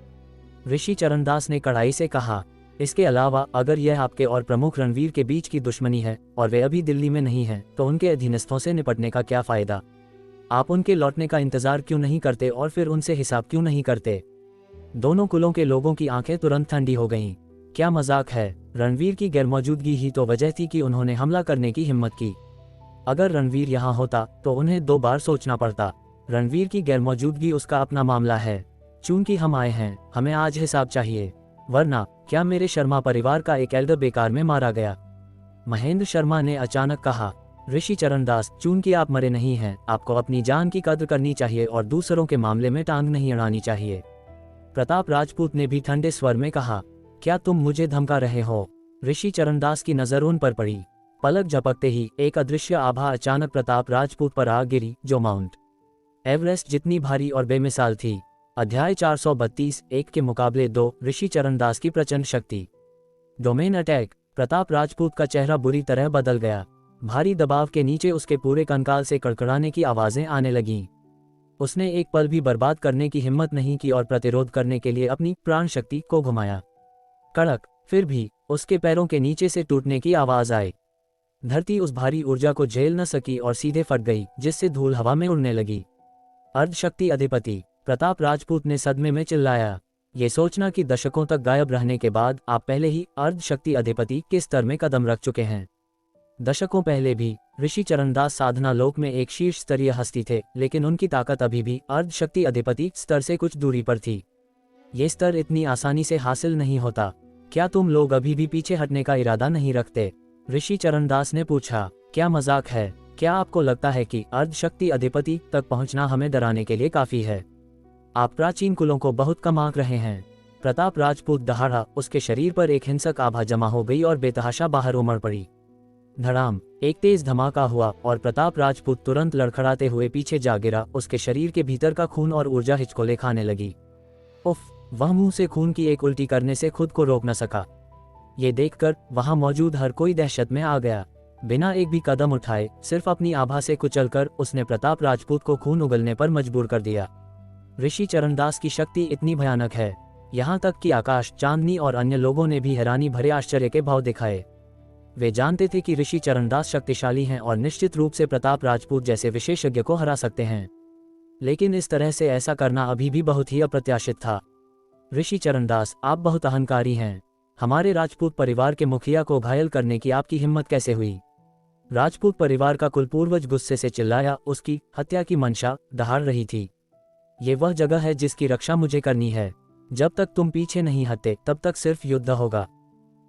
S3: ऋषि चरणदास ने कड़ाई से कहा। इसके अलावा अगर यह आपके और प्रमुख रणवीर के बीच की दुश्मनी है और वे अभी दिल्ली में नहीं हैं, तो उनके अधीनस्थों से निपटने का क्या फायदा? आप उनके लौटने का इंतजार क्यों नहीं करते और फिर उनसे हिसाब क्यों नहीं करते? दोनों कुलों के लोगों की आंखें तुरंत ठंडी हो गईं। क्या मजाक है? रणवीर की गैरमौजूदगी ही तो वजह थी कि उन्होंने हमला करने की हिम्मत की। अगर रणवीर यहाँ होता तो उन्हें 2 बार सोचना पड़ता। रणवीर की गैरमौजूदगी उसका अपना मामला है। चूंकि हम आए हैं, हमें आज हिसाब चाहिए, वरना क्या मेरे शर्मा परिवार का एक एल्डर बेकार में मारा गया? महेंद्र शर्मा ने अचानक कहा। ऋषि चरणदास, चूंकि आप मरे नहीं हैं, आपको अपनी जान की कद्र करनी चाहिए और दूसरों के मामले में टांग नहीं अड़ानी चाहिए। प्रताप राजपूत ने भी ठंडे स्वर में कहा। क्या तुम मुझे धमका रहे हो? ऋषि चरणदास की नजर उन पर पड़ी। पलक झपकते ही एक अदृश्य आभा अचानक प्रताप राजपूत पर आ गिरी, जो माउंट एवरेस्ट जितनी भारी और बेमिसाल थी। अध्याय 432, 1 के मुकाबले 2, ऋषि चरणदास की प्रचंड शक्ति। Domain attack. प्रताप राजपूत का चेहरा बुरी तरह बदल गया। भारी दबाव के नीचे उसके पूरे कंकाल से कड़कड़ाने की आवाजें आने लगीं। उसने एक पल भी बर्बाद करने की हिम्मत नहीं की और प्रतिरोध करने के लिए अपनी प्राण शक्ति को घुमाया। कड़क। फिर भी उसके पैरों के नीचे से टूटने की आवाज आई। धरती उस भारी ऊर्जा को झेल न सकी और सीधे फट गई, जिससे धूल हवा में उड़ने लगी। अर्धशक्ति अधिपति। प्रताप राजपूत ने सदमे में चिल्लाया। ये सोचना कि दशकों तक गायब रहने के बाद आप पहले ही अर्धशक्ति अधिपति के स्तर में कदम रख चुके हैं। दशकों पहले भी ऋषि चरणदास साधना लोक में एक शीर्ष स्तरीय हस्ती थे, लेकिन उनकी ताकत अभी भी अर्धशक्ति अधिपति स्तर से कुछ दूरी पर थी। ये स्तर इतनी आसानी से हासिल नहीं होता। क्या तुम लोग अभी भी पीछे हटने का इरादा नहीं रखते? ऋषि चरणदास ने पूछा। क्या मजाक है? क्या आपको लगता है कि अर्धशक्ति अधिपति तक पहुंचना हमें डराने के लिए काफी है? आप प्राचीन कुलों को बहुत कम आंक रहे हैं। प्रताप राजपूत दहाड़ा। उसके शरीर पर एक हिंसक आभा जमा हो गई और बेतहाशा बाहर उमड़ पड़ी। धड़ाम। एक तेज धमाका हुआ और प्रताप राजपूत तुरंत लड़खड़ाते हुए पीछे जा गिरा। उसके शरीर के भीतर का खून और ऊर्जा हिचकोले खाने लगी। उफ! वह मुंह से खून की एक उल्टी करने से खुद को रोक न सका। ये देखकर वहां मौजूद हर कोई दहशत में आ गया। बिना एक भी कदम उठाए, सिर्फ अपनी आभा से कुचलकर उसने प्रताप राजपूत को खून उगलने पर मजबूर कर दिया। ऋषि चरणदास की शक्ति इतनी भयानक है, यहाँ तक कि आकाश, चांदनी और अन्य लोगों ने भी हैरानी भरे आश्चर्य के भाव दिखाए। वे जानते थे कि ऋषि चरणदास शक्तिशाली हैं और निश्चित रूप से प्रताप राजपूत जैसे विशेषज्ञ को हरा सकते हैं, लेकिन इस तरह से ऐसा करना अभी भी बहुत ही अप्रत्याशित था। ऋषि चरणदास, आप बहुत अहंकारी हैं। हमारे राजपूत परिवार के मुखिया को घायल करने की आपकी हिम्मत कैसे हुई? राजपूत परिवार का कुलपूर्वज गुस्से से चिल्लाया। उसकी हत्या की मंशा दहाड़ रही थी। ये वह जगह है जिसकी रक्षा मुझे करनी है। जब तक तुम पीछे नहीं हटते तब तक सिर्फ युद्ध होगा।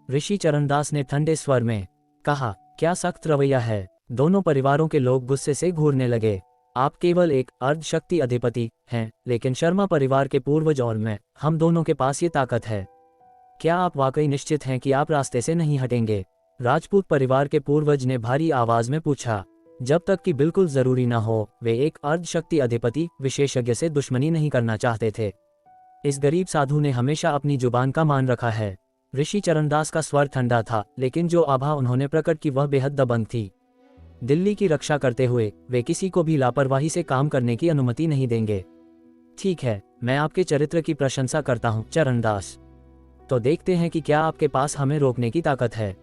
S3: ऋषि चरणदास ने ठंडे स्वर में कहा। क्या सख्त रवैया है? दोनों परिवारों के लोग गुस्से से घूरने लगे। आप केवल एक अर्धशक्ति अधिपति हैं, लेकिन शर्मा परिवार के पूर्वज और मैं, हम दोनों के पास ये ताकत है। क्या आप वाकई निश्चित हैं कि आप रास्ते से नहीं हटेंगे? राजपूत परिवार के पूर्वज ने भारी आवाज में पूछा। जब तक कि बिल्कुल जरूरी न हो, वे एक अर्धशक्ति अधिपति विशेषज्ञ से दुश्मनी नहीं करना चाहते थे। इस गरीब साधु ने हमेशा अपनी जुबान का मान रखा है। ऋषि चरणदास का स्वर ठंडा था, लेकिन जो आभा उन्होंने प्रकट की वह बेहद दबंग थी। दिल्ली की रक्षा करते हुए वे किसी को भी लापरवाही से काम करने की अनुमति नहीं देंगे। ठीक है, मैं आपके चरित्र की प्रशंसा करता हूँ चरणदास। तो देखते हैं कि क्या आपके पास हमें रोकने की ताकत है।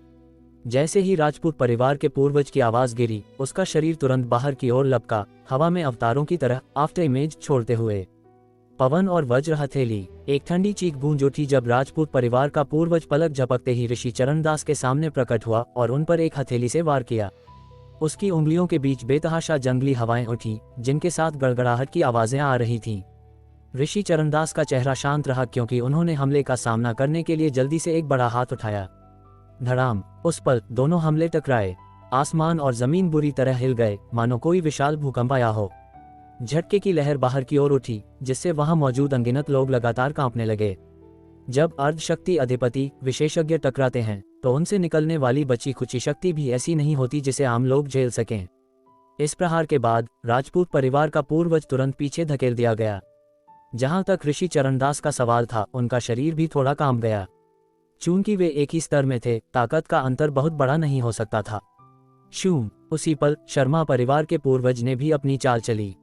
S3: जैसे ही राजपूत परिवार के पूर्वज की आवाज गिरी, उसका शरीर तुरंत बाहर की ओर लपका, हवा में अवतारों की तरह आफ्टर इमेज छोड़ते हुए। पवन और वज्र हथेली। एक ठंडी चीख गूंज उठी जब राजपूत परिवार का पूर्वज पलक झपकते ही ऋषि चरणदास के सामने प्रकट हुआ और उन पर एक हथेली से वार किया। उसकी उंगलियों के बीच बेतहाशा जंगली हवाएं उठी, जिनके साथ गड़गड़ाहट की आवाजें आ रही थीं। ऋषि चरणदास का चेहरा शांत रहा, क्योंकि उन्होंने हमले का सामना करने के लिए जल्दी से एक बड़ा हाथ उठाया। धड़ाम। उस पल दोनों हमले टकराए। आसमान और जमीन बुरी तरह हिल गए, मानो कोई विशाल भूकंप आया हो। झटके की लहर बाहर की ओर उठी, जिससे वहां मौजूद अनगिनत लोग लगातार कांपने लगे। जब अर्धशक्ति अधिपति विशेषज्ञ टकराते हैं, तो उनसे निकलने वाली बची खुची शक्ति भी ऐसी नहीं होती जिसे आम लोग झेल सकें। इस प्रहार के बाद राजपूत परिवार का पूर्वज तुरंत पीछे धकेल दिया गया। जहां तक ऋषि चरणदास का सवाल था, उनका शरीर भी थोड़ा कांप गया। चूंकि वे एक ही स्तर में थे, ताकत का अंतर बहुत बड़ा नहीं हो सकता था। शूम। उसी पल शर्मा परिवार के पूर्वज ने भी अपनी चाल चली।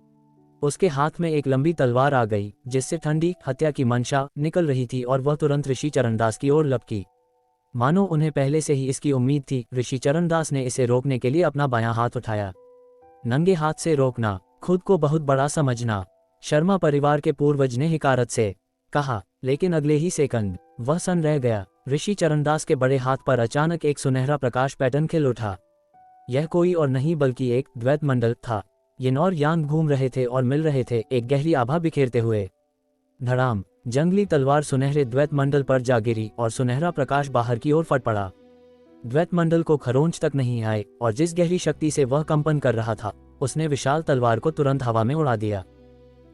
S3: उसके हाथ में एक लंबी तलवार आ गई, जिससे ठंडी हत्या की मंशा निकल रही थी, और वह तुरंत ऋषि चरणदास की ओर लपकी। मानो उन्हें पहले से ही इसकी उम्मीद थी। ऋषि चरणदास ने इसे रोकने के लिए अपना बायां हाथ उठाया। नंगे हाथ से रोकना, खुद को बहुत बड़ा समझना, शर्मा परिवार के पूर्वज ने हिकारत से कहा। लेकिन अगले ही सेकंड वह सन्न रह गया। ऋषि चरणदास के बड़े हाथ पर अचानक एक सुनहरा प्रकाश पैटर्न खिल उठा। यह कोई और नहीं बल्कि एक द्वैत मंडल था। यिन और यांग घूम रहे थे और मिल रहे थे, एक गहरी आभा बिखेरते हुए। धड़ाम। जंगली तलवार सुनहरे द्वैत मंडल पर जा गिरी और सुनहरा प्रकाश बाहर की ओर फट पड़ा। द्वैत मंडल को खरोंच तक नहीं आए, और जिस गहरी शक्ति से वह कंपन कर रहा था, उसने विशाल तलवार को तुरंत हवा में उड़ा दिया।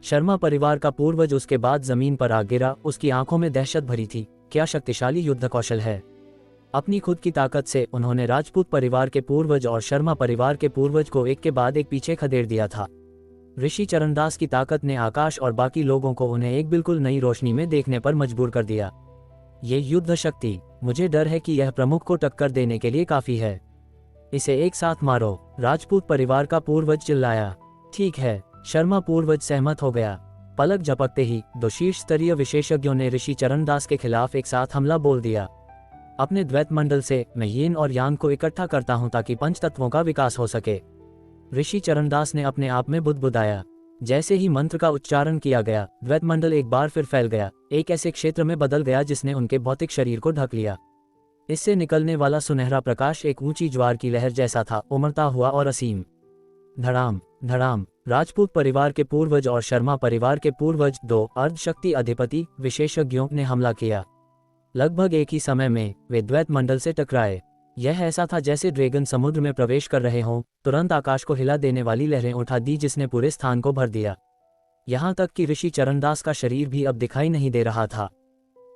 S3: शर्मा परिवार का पूर्वज उसके बाद जमीन पर आ गिरा। उसकी आंखों में दहशत भरी थी। क्या शक्तिशाली युद्ध कौशल है! अपनी खुद की ताकत से उन्होंने राजपूत परिवार के पूर्वज और शर्मा परिवार के पूर्वज को एक के बाद एक पीछे खदेड़ दिया था। ऋषि चरणदास की ताकत ने आकाश और बाकी लोगों को उन्हें एक बिल्कुल नई रोशनी में देखने पर मजबूर कर दिया। ये युद्ध शक्ति, मुझे डर है कि यह प्रमुख को टक्कर देने के लिए काफी है। इसे एक साथ मारो, राजपूत परिवार का पूर्वज चिल्लाया। ठीक है, शर्मा पूर्वज सहमत हो गया। पलक झपकते ही दो शीर्ष स्तरीय विशेषज्ञों ने ऋषि चरणदास के खिलाफ एक साथ हमला बोल दिया। अपने द्वैत मंडल से मैं यिन और यांग को इकट्ठा करता हूं ताकि पंच तत्वों का विकास हो सके। ऋषि चरणदास ने अपने आप में बुदबुदाया। जैसे ही मंत्र का उच्चारण किया गया, द्वैत मंडल एक बार फिर फैल गया, एक ऐसे क्षेत्र में बदल गया जिसने उनके भौतिक शरीर को ढक लिया। इससे निकलने वाला सुनहरा प्रकाश एक ऊंची ज्वार की लहर जैसा था, उमड़ता हुआ और असीम। धड़ाम धड़ाम। राजपूत परिवार के पूर्वज और शर्मा परिवार के पूर्वज, दो अर्धशक्ति अधिपति विशेषज्ञों ने हमला किया। लगभग एक ही समय में वे द्वैत मंडल से टकराए। यह ऐसा था जैसे ड्रैगन समुद्र में प्रवेश कर रहे हों। तुरंत आकाश को हिला देने वाली लहरें उठा दी, जिसने पूरे स्थान को भर दिया। यहाँ तक कि ऋषि चरणदास का शरीर भी अब दिखाई नहीं दे रहा था।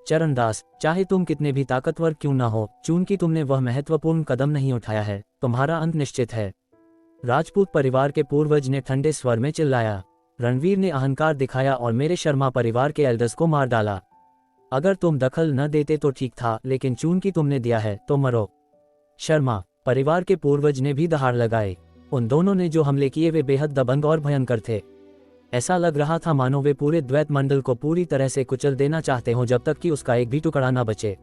S3: चरणदास, चाहे तुम कितने भी ताकतवर क्यों ना हो, चूंकि तुमने वह महत्वपूर्ण कदम नहीं उठाया है, तुम्हारा अंत निश्चित है। राजपूत परिवार के पूर्वज ने ठंडे स्वर में चिल्लाया। रणवीर ने अहंकार दिखाया और मेरे शर्मा परिवार के एल्डर्स को मार डाला। अगर तुम दखल न देते तो ठीक था, लेकिन चूंकि तुमने दिया है तो मरो। शर्मा परिवार के पूर्वज ने भी दहाड़ लगाए। उन दोनों ने जो हमले किए वे बेहद दबंग और भयंकर थे। ऐसा लग रहा था मानो वे पूरे द्वैत मंडल को पूरी तरह से कुचल देना चाहते हों, जब तक कि उसका एक भी टुकड़ा न बचे।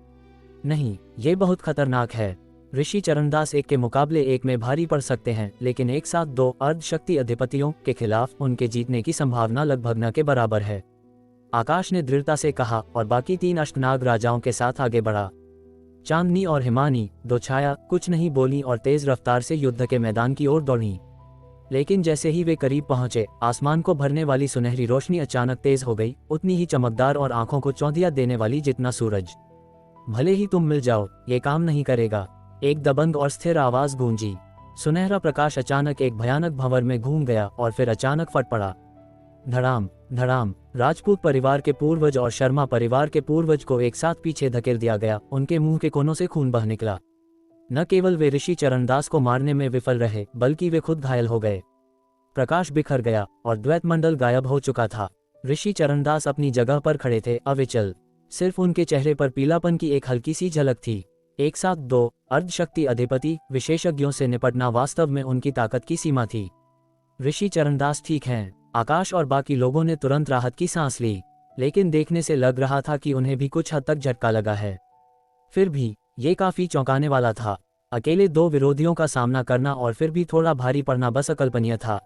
S3: नहीं, ये बहुत खतरनाक है। ऋषि चरणदास एक के मुकाबले एक में भारी पड़ सकते हैं, लेकिन एक साथ दो अर्धशक्ति अधिपतियों के खिलाफ उनके जीतने की संभावना लगभग न के बराबर है। आकाश ने दृढ़ता से कहा और बाकी तीन अष्टनाग राजाओं के साथ आगे बढ़ा। चांदनी और हिमानी, दो छाया, कुछ नहीं बोली और तेज रफ्तार से युद्ध के मैदान की ओर दौड़ी। लेकिन जैसे ही वे करीब पहुंचे, आसमान को भरने वाली सुनहरी रोशनी अचानक तेज हो गई, उतनी ही चमकदार और आंखों को चौंधिया देने वाली जितना सूरज। भले ही तुम मिल जाओ, ये काम नहीं करेगा। एक दबंग और स्थिर आवाज गूंजी। सुनहरा प्रकाश अचानक एक भयानक भंवर में घूम गया और फिर अचानक फट पड़ा। धड़ाम धड़ाम। राजपूत परिवार के पूर्वज और शर्मा परिवार के पूर्वज को एक साथ पीछे धकेल दिया गया। उनके मुंह के कोनों से खून बह निकला। न केवल वे ऋषि चरणदास को मारने में विफल रहे बल्कि वे खुद घायल हो गए। प्रकाश बिखर गया और द्वैत मंडल गायब हो चुका था। ऋषि चरणदास अपनी जगह पर खड़े थे, अविचल। सिर्फ उनके चेहरे पर पीलापन की एक हल्की सी झलक थी। एक साथ दो अर्धशक्ति अधिपति विशेषज्ञों से निपटना वास्तव में उनकी ताकत की सीमा थी। ऋषि चरणदास ठीक हैं। आकाश और बाकी लोगों ने तुरंत राहत की सांस ली, लेकिन देखने से लग रहा था कि उन्हें भी कुछ हद तक झटका लगा है। फिर भी ये काफी चौंकाने वाला था। अकेले दो विरोधियों का सामना करना और फिर भी थोड़ा भारी पड़ना बस अकल्पनीय था।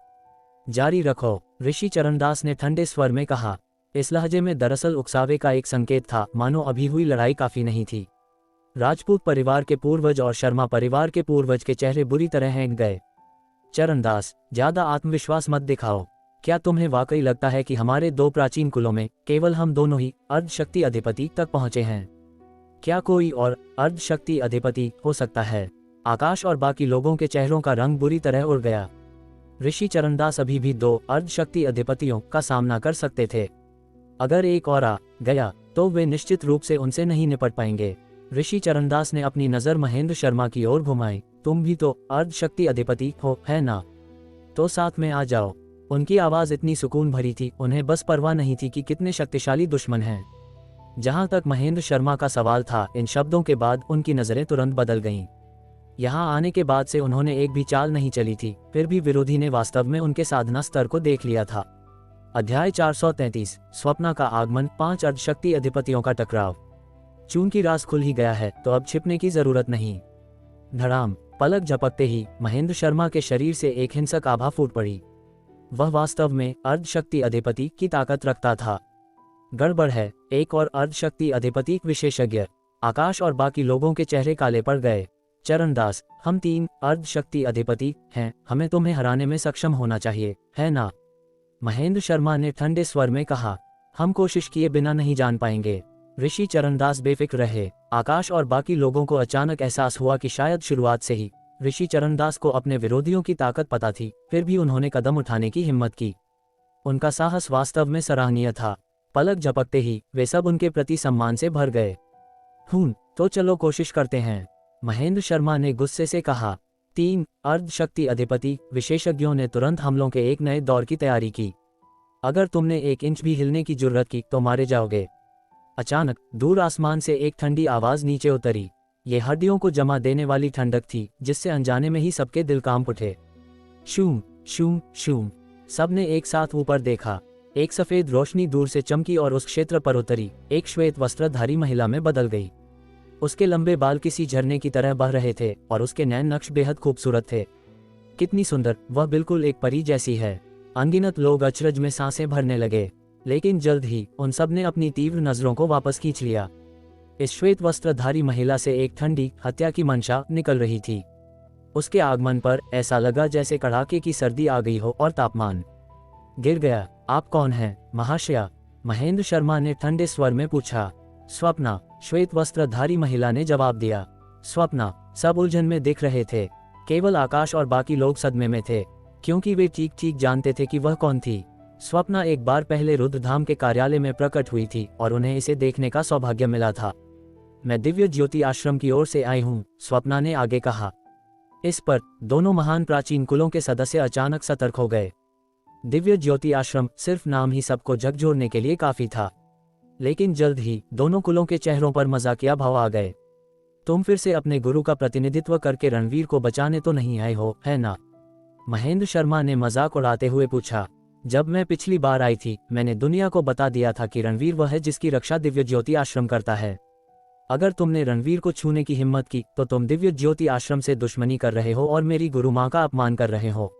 S3: जारी रखो, ऋषि चरणदास ने ठंडे स्वर में कहा। इस लहजे में दरअसल उकसावे का एक संकेत था, मानो अभी हुई लड़ाई काफी नहीं थी। राजपूत परिवार के पूर्वज और शर्मा परिवार के पूर्वज के चेहरे बुरी तरह हैंग गए। चरणदास, ज्यादा आत्मविश्वास मत दिखाओ। क्या तुम्हें वाकई लगता है कि हमारे दो प्राचीन कुलों में केवल हम दोनों ही अर्धशक्ति अधिपति तक पहुंचे हैं? क्या कोई और अर्धशक्ति अधिपति हो सकता है? आकाश और बाकी लोगों के चेहरों का रंग बुरी तरह उड़ गया। ऋषि चरणदास अभी भी दो अर्धशक्ति अधिपतियों का सामना कर सकते थे। अगर एक और आ गया तो वे निश्चित रूप से उनसे नहीं निपट पाएंगे। ऋषि चरणदास ने अपनी नजर महेंद्र शर्मा की ओर घुमाई। तुम भी तो अर्धशक्ति अधिपति हो, है ना? तो साथ में आ जाओ। उनकी आवाज इतनी सुकून भरी थी, उन्हें बस परवाह नहीं थी कि कितने शक्तिशाली दुश्मन हैं। जहां तक महेंद्र शर्मा का सवाल था, इन शब्दों के बाद उनकी नजरें तुरंत बदल गईं। यहां आने के बाद से उन्होंने एक भी चाल नहीं चली थी, फिर भी विरोधी ने वास्तव में उनके साधना स्तर को देख लिया था। अध्याय 433, स्वप्ना का आगमन, 5 अर्धशक्ति अधिपतियों का टकराव। चूंकि राज खुल ही गया है तो अब छिपने की जरूरत नहीं। धड़ाम, पलक झपकते ही महेंद्र शर्मा के शरीर से एक हिंसक आभा फूट पड़ी। वह वास्तव में अर्धशक्ति अधिपति की ताकत रखता था। गड़बड़ है, एक और अर्धशक्ति अधिपति विशेषज्ञ। आकाश और बाकी लोगों के चेहरे काले पड़ गए। चरणदास, हम 3 अर्धशक्ति अधिपति हैं, हमें तुम्हें हराने में सक्षम होना चाहिए, है ना? महेंद्र शर्मा ने ठंडे स्वर में कहा। हम कोशिश किए बिना नहीं जान पाएंगे। ऋषि चरणदास बेफिक्र रहे। आकाश और बाकी लोगों को अचानक एहसास हुआ कि शायद शुरुआत से ही ऋषि चरणदास को अपने विरोधियों की ताकत पता थी, फिर भी उन्होंने कदम उठाने की हिम्मत की। उनका साहस वास्तव में सराहनीय था। पलक झपकते ही वे सब उनके प्रति सम्मान से भर गए। तो चलो कोशिश करते हैं, महेंद्र शर्मा ने गुस्से से कहा। 3 अर्धशक्ति अधिपति विशेषज्ञों ने तुरंत हमलों के एक नए दौर की तैयारी की। अगर तुमने 1 इंच भी हिलने की जुर्रत की तो मारे जाओगे। अचानक दूर आसमान से एक ठंडी आवाज नीचे उतरी। ये हड्डियों को जमा देने वाली ठंडक थी, जिससे अनजाने में ही सबके दिल कांप उठे। शूम शूम शूम, सबने एक साथ ऊपर देखा। एक सफेद रोशनी दूर से चमकी और उस क्षेत्र पर उतरी, एक श्वेत वस्त्रधारी महिला में बदल गई। उसके लंबे बाल किसी झरने की तरह बह रहे थे और उसके नैन नक्श बेहद खूबसूरत थे। कितनी सुंदर, वह बिल्कुल एक परी जैसी है। अनगिनत लोग अचरज में सांसें भरने लगे, लेकिन जल्द ही उन सब ने अपनी तीव्र नजरों को वापस खींच लिया। इस श्वेत वस्त्रधारी महिला से एक ठंडी हत्या की मंशा निकल रही थी। उसके आगमन पर ऐसा लगा जैसे कड़ाके की सर्दी आ गई हो और तापमान गिर गया। आप कौन हैं, महाशया? महेंद्र शर्मा ने ठंडे स्वर में पूछा। स्वप्ना, श्वेत वस्त्रधारी महिला ने जवाब दिया। स्वप्ना, सब उलझन में दिख रहे थे। केवल आकाश और बाकी लोग सदमे में थे, क्योंकि वे ठीक ठीक जानते थे कि वह कौन थी। स्वप्ना एक बार पहले रुद्रधाम के कार्यालय में प्रकट हुई थी और उन्हें इसे देखने का सौभाग्य मिला था। मैं दिव्य ज्योति आश्रम की ओर से आई हूँ, स्वप्ना ने आगे कहा। इस पर दोनों महान प्राचीन कुलों के सदस्य अचानक सतर्क हो गए। दिव्य ज्योति आश्रम सिर्फ नाम ही सबको झकझोरने के लिए काफी था, लेकिन जल्द ही दोनों कुलों के चेहरों पर मजाकिया भाव आ गए। तुम फिर से अपने गुरु का प्रतिनिधित्व करके रणवीर को बचाने तो नहीं आए हो, है ना? महेंद्र शर्मा ने मजाक उड़ाते हुए पूछा। जब मैं पिछली बार आई थी, मैंने दुनिया को बता दिया था कि रणवीर वह है जिसकी रक्षा दिव्य ज्योति आश्रम करता है। अगर तुमने रणवीर को छूने की हिम्मत की तो तुम दिव्य ज्योति आश्रम से दुश्मनी कर रहे हो और मेरी गुरु माँ का अपमान कर रहे हो,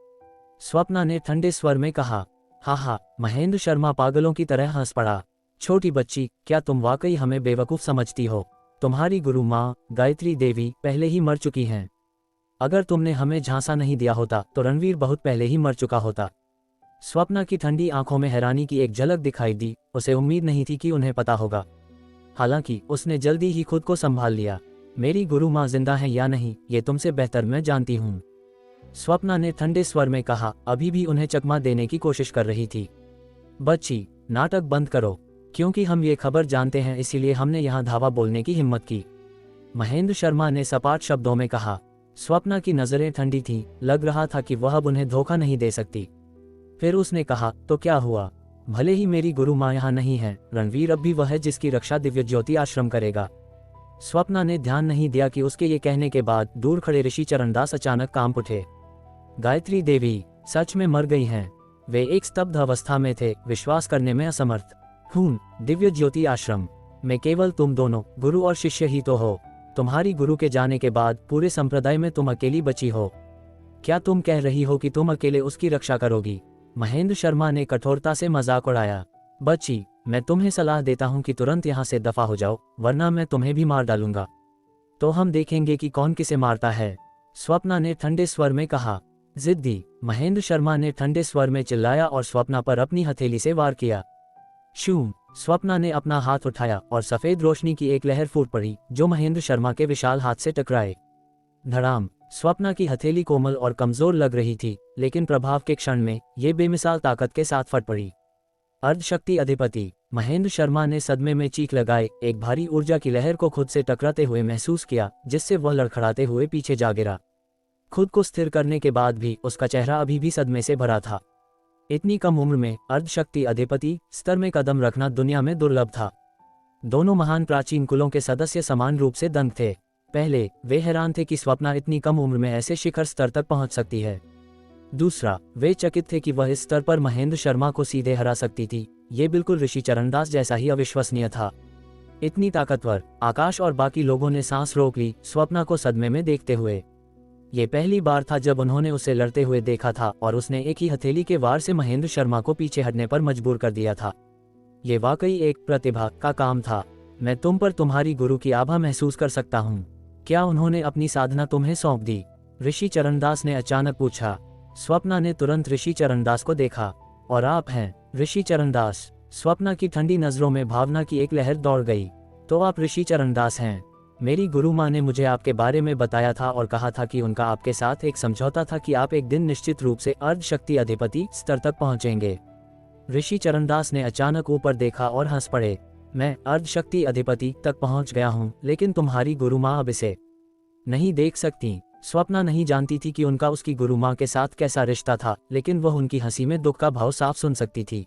S3: स्वप्ना ने ठंडे स्वर में कहा। हा, महेंद्र शर्मा पागलों की तरह हंस पड़ा। छोटी बच्ची, क्या तुम वाकई हमें बेवकूफ समझती हो? तुम्हारी गुरु माँ गायत्री देवी पहले ही मर चुकी हैं। अगर तुमने हमें झांसा नहीं दिया होता तो रणवीर बहुत पहले ही मर चुका होता। स्वप्ना की ठंडी आंखों में हैरानी की एक झलक दिखाई दी। उसे उम्मीद नहीं थी कि उन्हें पता होगा, हालांकि उसने जल्दी ही खुद को संभाल लिया। मेरी गुरु माँ जिंदा है या नहीं, ये तुमसे बेहतर मैं जानती हूँ, स्वप्ना ने ठंडे स्वर में कहा, अभी भी उन्हें चकमा देने की कोशिश कर रही थी। बच्ची, नाटक बंद करो, क्योंकि हम ये खबर जानते हैं, इसीलिए हमने यहाँ धावा बोलने की हिम्मत की। महेंद्र शर्मा ने सपाट शब्दों में कहा। स्वप्ना की नजरें ठंडी थीं, लग रहा था कि वह अब उन्हें धोखा नहीं दे सकती। फिर उसने कहा, तो क्या हुआ? भले ही मेरी गुरु माँ यहाँ नहीं है, रणवीर अब भी वह है जिसकी रक्षा दिव्य ज्योति आश्रम करेगा। स्वप्ना ने ध्यान नहीं दिया कि उसके ये कहने के बाद दूर खड़े ऋषि चरणदास अचानक कांप उठे। गायत्री देवी सच में मर गई हैं। वे एक स्तब्ध अवस्था में थे, विश्वास करने में असमर्थ। दिव्य ज्योति आश्रम में केवल तुम दोनों गुरु और शिष्य ही तो हो। तुम्हारी गुरु के जाने के बाद पूरे संप्रदाय में तुम अकेली बची हो। क्या तुम कह रही हो कि तुम अकेले उसकी रक्षा करोगी? महेंद्र शर्मा ने कठोरता से मजाक उड़ाया। बच्ची, मैं तुम्हें सलाह देता हूं कि तुरंत यहाँ से दफा हो जाओ, वरना मैं तुम्हें भी मार डालूंगा। तो हम देखेंगे कि कौन किसे मारता है, स्वप्ना ने ठंडे स्वर में कहा। जिद्दी, महेंद्र शर्मा ने ठंडे स्वर में चिल्लाया और स्वप्ना पर अपनी हथेली से वार किया। शूम, स्वप्ना ने अपना हाथ उठाया और सफेद रोशनी की एक लहर फूट पड़ी जो महेंद्र शर्मा के विशाल हाथ से टकराए। धड़ाम, स्वप्ना की हथेली कोमल और कमजोर लग रही थी, लेकिन प्रभाव के क्षण में ये बेमिसाल ताकत के साथ फट पड़ी। अर्धशक्ति अधिपति, महेंद्र शर्मा ने सदमे में चीख लगाए, एक भारी ऊर्जा की लहर को खुद से टकराते हुए महसूस किया, जिससे वह लड़खड़ाते हुए पीछे जा गिरा। खुद को स्थिर करने के बाद भी उसका चेहरा अभी भी सदमे से भरा था। इतनी कम उम्र में अर्धशक्ति अधिपति स्तर में कदम रखना दुनिया में दुर्लभ था। दोनों महान प्राचीन कुलों के सदस्य समान रूप से दंग थे। पहले वे हैरान थे कि स्वप्ना इतनी कम उम्र में ऐसे शिखर स्तर तक पहुंच सकती है। दूसरा, वे चकित थे कि वह इस स्तर पर महेंद्र शर्मा को सीधे हरा सकती थी। ये बिल्कुल ऋषि चरणदास जैसा ही अविश्वसनीय था। इतनी ताकतवर। आकाश और बाकी लोगों ने सांस रोक ली, स्वप्ना को सदमे में देखते हुए। ये पहली बार था जब उन्होंने उसे लड़ते हुए देखा था और उसने एक ही हथेली के वार से महेंद्र शर्मा को पीछे हटने पर मजबूर कर दिया था। ये वाकई एक प्रतिभा का काम था। मैं तुम पर तुम्हारी गुरु की आभा महसूस कर सकता हूँ। क्या उन्होंने अपनी साधना तुम्हें सौंप दी? ऋषि चरणदास ने अचानक पूछा। स्वप्ना ने तुरंत ऋषि चरणदास को देखा। और आप हैं ऋषि चरणदास? स्वप्ना की ठंडी नजरों में भावना की एक लहर दौड़ गई। तो आप ऋषि चरणदास हैं? मेरी गुरु माँ ने मुझे आपके बारे में बताया था और कहा था कि उनका आपके साथ एक समझौता था कि आप एक दिन निश्चित रूप से अर्धशक्ति अधिपति स्तर तक पहुंचेंगे। ऋषि चरणदास ने अचानक ऊपर देखा और हंस पड़े। मैं अर्धशक्ति अधिपति तक पहुंच गया हूं, लेकिन तुम्हारी गुरु माँ अब इसे नहीं देख सकती। स्वप्ना नहीं जानती थी कि उनका उसकी गुरु माँ के साथ कैसा रिश्ता था, लेकिन वह उनकी हंसी में दुख का भाव साफ सुन सकती थी।